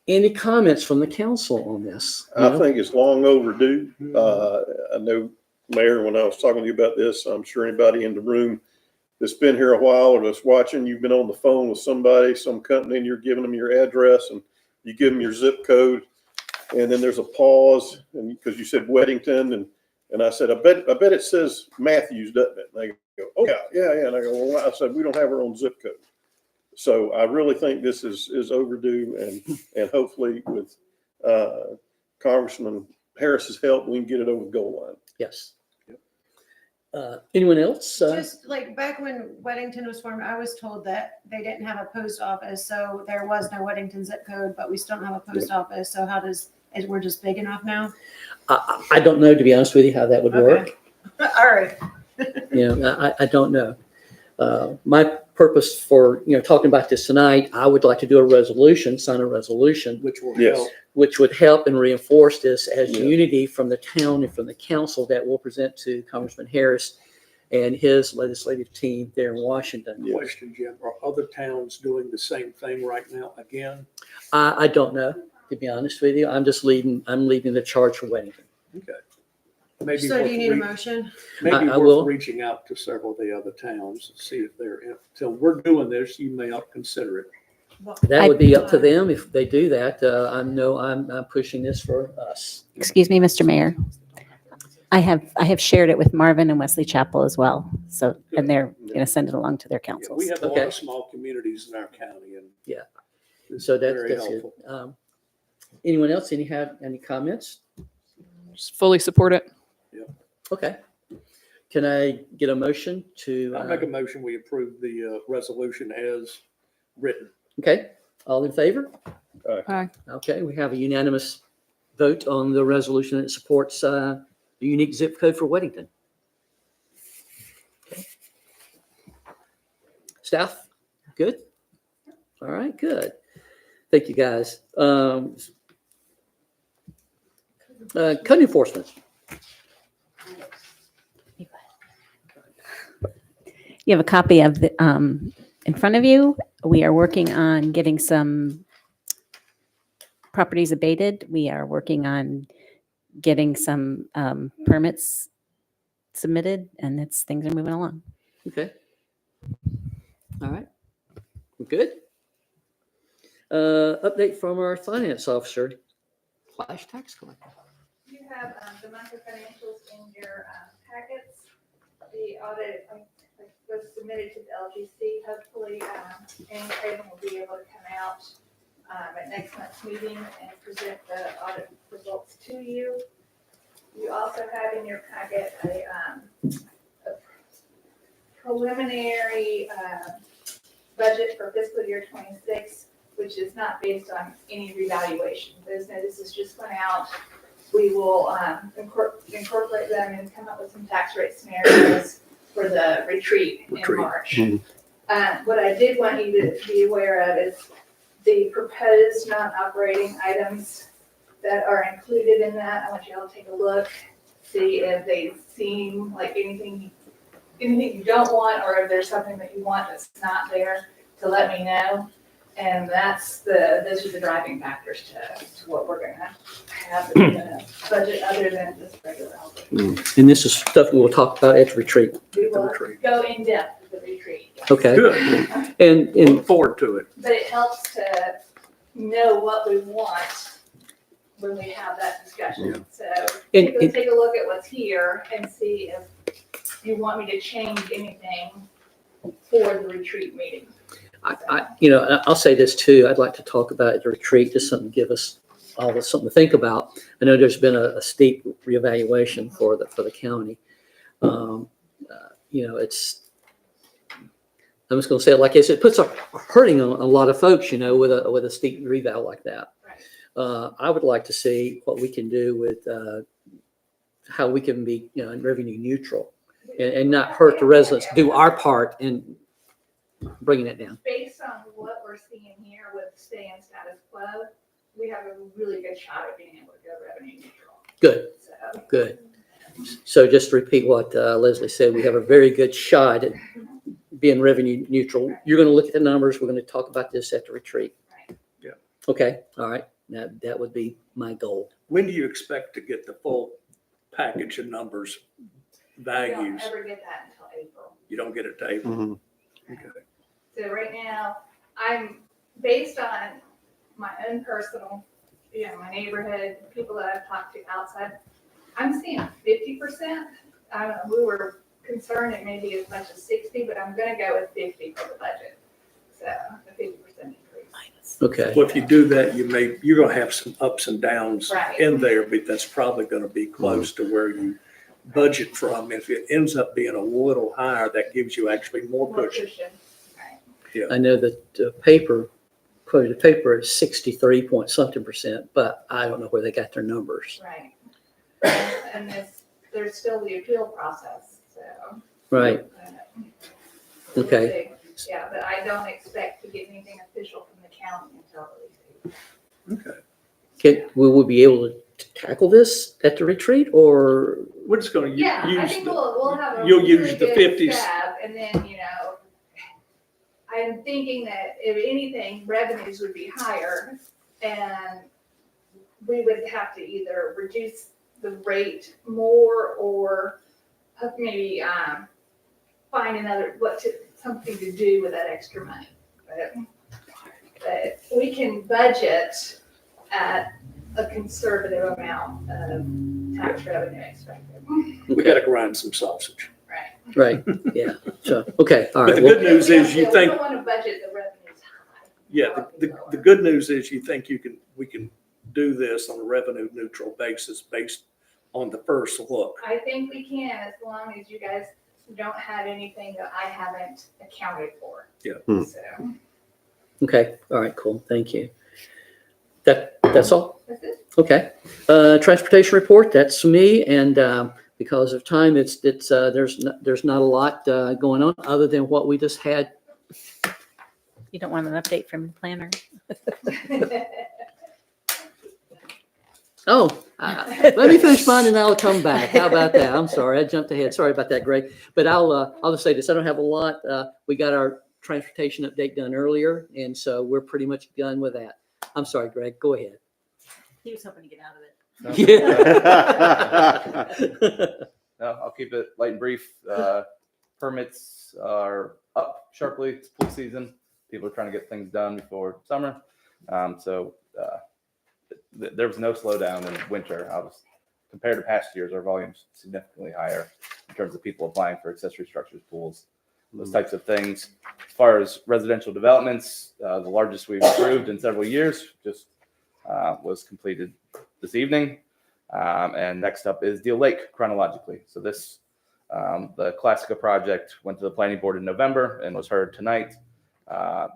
Any comments from the council on this? I think it's long overdue. I know, Mayor, when I was talking to you about this, I'm sure anybody in the room that's been here a while or that's watching, you've been on the phone with somebody, some company, and you're giving them your address and you give them your zip code, and then there's a pause, and because you said Weddington, and I said, I bet it says Matthews, doesn't it? And they go, oh yeah. And I go, well, I said, we don't have our own zip code. So I really think this is overdue, and hopefully with Congressman Harris's help, we can get it over the goal line. Yes. Anyone else? Just like back when Weddington was formed, I was told that they didn't have a post office, so there was no Weddington zip code, but we still don't have a post office. So we're just big enough now? I don't know, to be honest with you, how that would work. All right. You know, I don't know. My purpose for, you know, talking about this tonight, I would like to do a resolution, sign a resolution, Which will Yes. help. which would help and reinforce this as unity from the town and from the council that we'll present to Congressman Harris and his legislative team there in Washington. Question, Jim, are other towns doing the same thing right now again? I don't know, to be honest with you. I'm leading the charge for Weddington. Okay. Maybe So do worth you need a re- motion? Maybe I worth will. reaching out to several of the other towns and see if they're, until we're doing this, you may not consider it. That would be up to them if they do that. I'm pushing this for us. Excuse me, Mr. Mayor. I have shared it with Marvin and Wesley Chapel as well. So, and they're going to send it along to their Yeah, councils. we have a lot Okay. of small communities in our county, and Yeah. this So is that's very good. helpful. Anyone else? Any comments? Just fully support it. Okay. Can I get a motion to? I'll make a motion, we approve the resolution as written. Okay, all in favor? Aye. Okay, we have a unanimous vote on the resolution that supports the unique zip code for Weddington. Okay. Staff, good? All right, good. Thank you, guys. Code enforcement. You have a copy of the, in front of you. We are working on getting some properties abated. We are working on getting some permits submitted, and things are moving along. Okay. All right. We're good. Update from our finance officer. Flash tax collector. You have the monthly financials in your packets. The audit was submitted to the LGC. Hopefully, Ann Craven will be able to come out at next month's meeting and present the audit results to you. You also have in your packet a preliminary budget for fiscal year 26, which is not based on any revaluation. Those notices just went out. We will incorporate them and come up with some tax rate scenarios for the retreat in March. What I did want you to be aware of is the proposed non-operating items that are included in that. I want you all to take a look, see if they seem like anything you don't want, or if there's something that you want that's not there, to let me know. And those are the driving factors to what we're gonna have in the budget, other than this regular outlook. And this is stuff we will talk about at the retreat. We will go in depth with the retreat. Yes. Okay. Good. And Look forward to it. But it helps to know what we want when we have that discussion. So take a look at what's here and see if you want me to change anything for the retreat meeting. I'll say this too. I'd like to talk about at the retreat, just something to give us all something to think about. I know there's been a steep reevaluation for the county. I'm just going to say it like this: it puts a hurting on a lot of folks, with a steep reval like that. I would like to see what we can do with how we can be, revenue neutral and not hurt the residents. Do our part in bringing it down. Based on what we're seeing here with staying status quo, we have a really good shot at being able to go revenue neutral. Good. So. Good. So just to repeat what Leslie said, we have a very good shot at being revenue neutral. You're going to look at the numbers. We're going to talk about this at the retreat. Yeah. Okay. All right. Now that would be my goal. When do you expect to get the full package of numbers, values? You don't ever get that until April. You don't get it to April? Okay. So right now, I'm based on my own personal, my neighborhood, people that I've talked to outside, I'm seeing 50%. I don't know, we were concerned it may be as much as 60, but I'm gonna go with 50 for the budget. So a 50% increase. Okay. Well, if you do that, you're gonna have some ups and downs Right. in there, but that's probably gonna be close to where you budget from. If it ends up being a little higher, that gives you actually more cushion. Right. Yeah. I know that the paper quoted paper is 63% but I don't know where they got their numbers. Right. And there's still the appeal process, so. Right. We'll Okay. see. Yeah, but I don't expect to get anything official from the county until at least April. Will we be able to tackle this at the retreat, or? We're just gonna Yeah, I use think we'll have a you'll really use the good 50s. stab, and then, I'm thinking that if anything, revenues would be higher, and we would have to either reduce the rate more or maybe find something to do with that extra money. But we can budget at a conservative amount of tax revenue expected. We gotta grind some sausage. Right. Yeah. So, okay. All right. But the good news is you We think, don't want to budget the revenues high. yeah, the good news is you think we can do this on a revenue neutral basis based on the first look. I think we can, as long as you guys don't have anything that I haven't accounted for. Yeah. So, Okay. All right. Cool. Thank you. That's all. that's it. Okay. Transportation report. That's me. And because of time, there's not a lot going on other than what we just had. You don't want an update from the planner? Oh, let me finish mine and I'll come back. How about that? I'm sorry, I jumped ahead. Sorry about that, Greg. But I'll just say this. I don't have a lot. We got our transportation update done earlier, and so we're pretty much done with that. I'm sorry, Greg. Go ahead. He was hoping to get out of it. Yeah. No, I'll keep it light and brief. Permits are up sharply. It's pool season. People are trying to get things done before summer. There was no slowdown in winter. Compared to past years, our volume's significantly higher in terms of people applying for accessory structures, pools, those types of things. As far as residential developments, the largest we've approved in several years just was completed this evening. And next up is Deal Lake chronologically. So this, the Classica project went to the planning board in November and was heard tonight.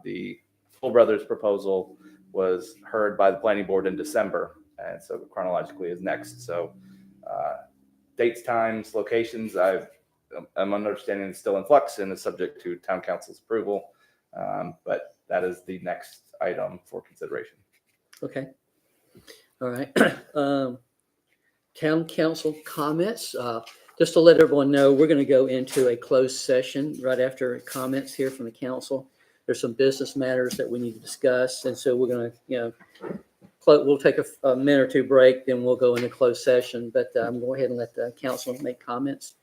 The Full Brothers proposal was heard by the planning board in December. And so chronologically is next. So dates, times, locations, I'm understanding it's still in flux and is subject to town council's approval. But that is the next item for consideration. Okay. All right. Town council comments. Just to let everyone know, we're going to go into a closed session right after comments here from the council. There's some business matters that we need to discuss. And so we're going to, we'll take a minute or two break, then we'll go into closed session. But I'm going to go ahead and let the council make comments.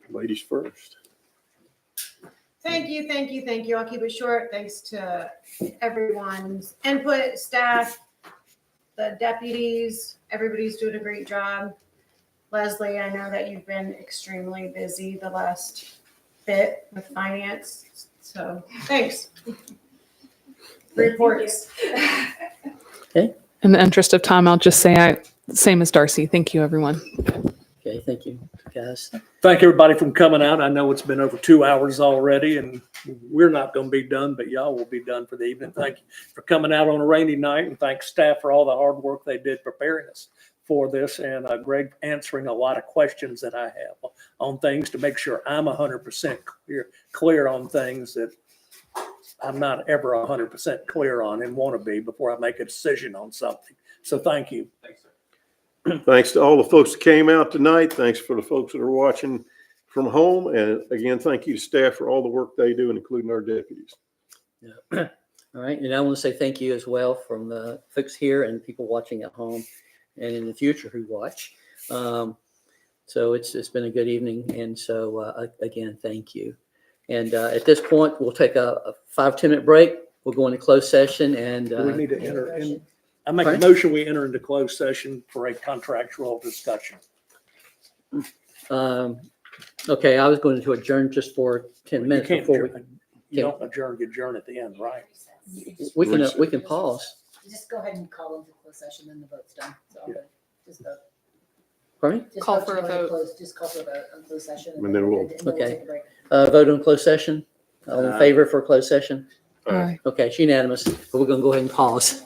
Ladies first. Thank you, thank you, thank you. I'll keep it short. Thanks to everyone's input, staff, the deputies, everybody's doing a great job. Leslie, I know that you've been extremely busy the last bit with finance, so thanks. Reports. Okay. In the interest of time, I'll just say same as Darcy. Thank you, everyone. Okay, thank you, guys. Thank everybody for coming out. I know it's been over 2 hours already, and we're not going to be done, but y'all will be done for the evening. Thank you for coming out on a rainy night, and thanks staff for all the hard work they did preparing us for this, and Greg answering a lot of questions that I have on things to make sure I'm 100% clear on things that I'm not ever 100% clear on and want to be before I make a decision on something. So thank you. Thanks, sir. Thanks to all the folks that came out tonight. Thanks for the folks that are watching from home. And again, thank you to staff for all the work they do, including our deputies. Yeah. All right. And I want to say thank you as well from the folks here and people watching at home and in the future who watch. So it's been a good evening. And so again, thank you. And at this point, we'll take a 5-10 minute break. We'll go into closed session and We need to enter in. I make a motion, we enter into closed session for a contractual discussion. Okay, I was going to adjourn just for 10 minutes before we. You don't adjourn, you adjourn at the end, right? We can pause. Just go ahead and call into closed session, then the vote's done. So just vote. Pardon me? Just Call vote for to a go into vote. closed- Just call for a vote on closed session. And then we'll- Okay. take a break. Vote on closed session. All in favor for closed session? Aye. Okay, it's unanimous, but we're going to go ahead and pause.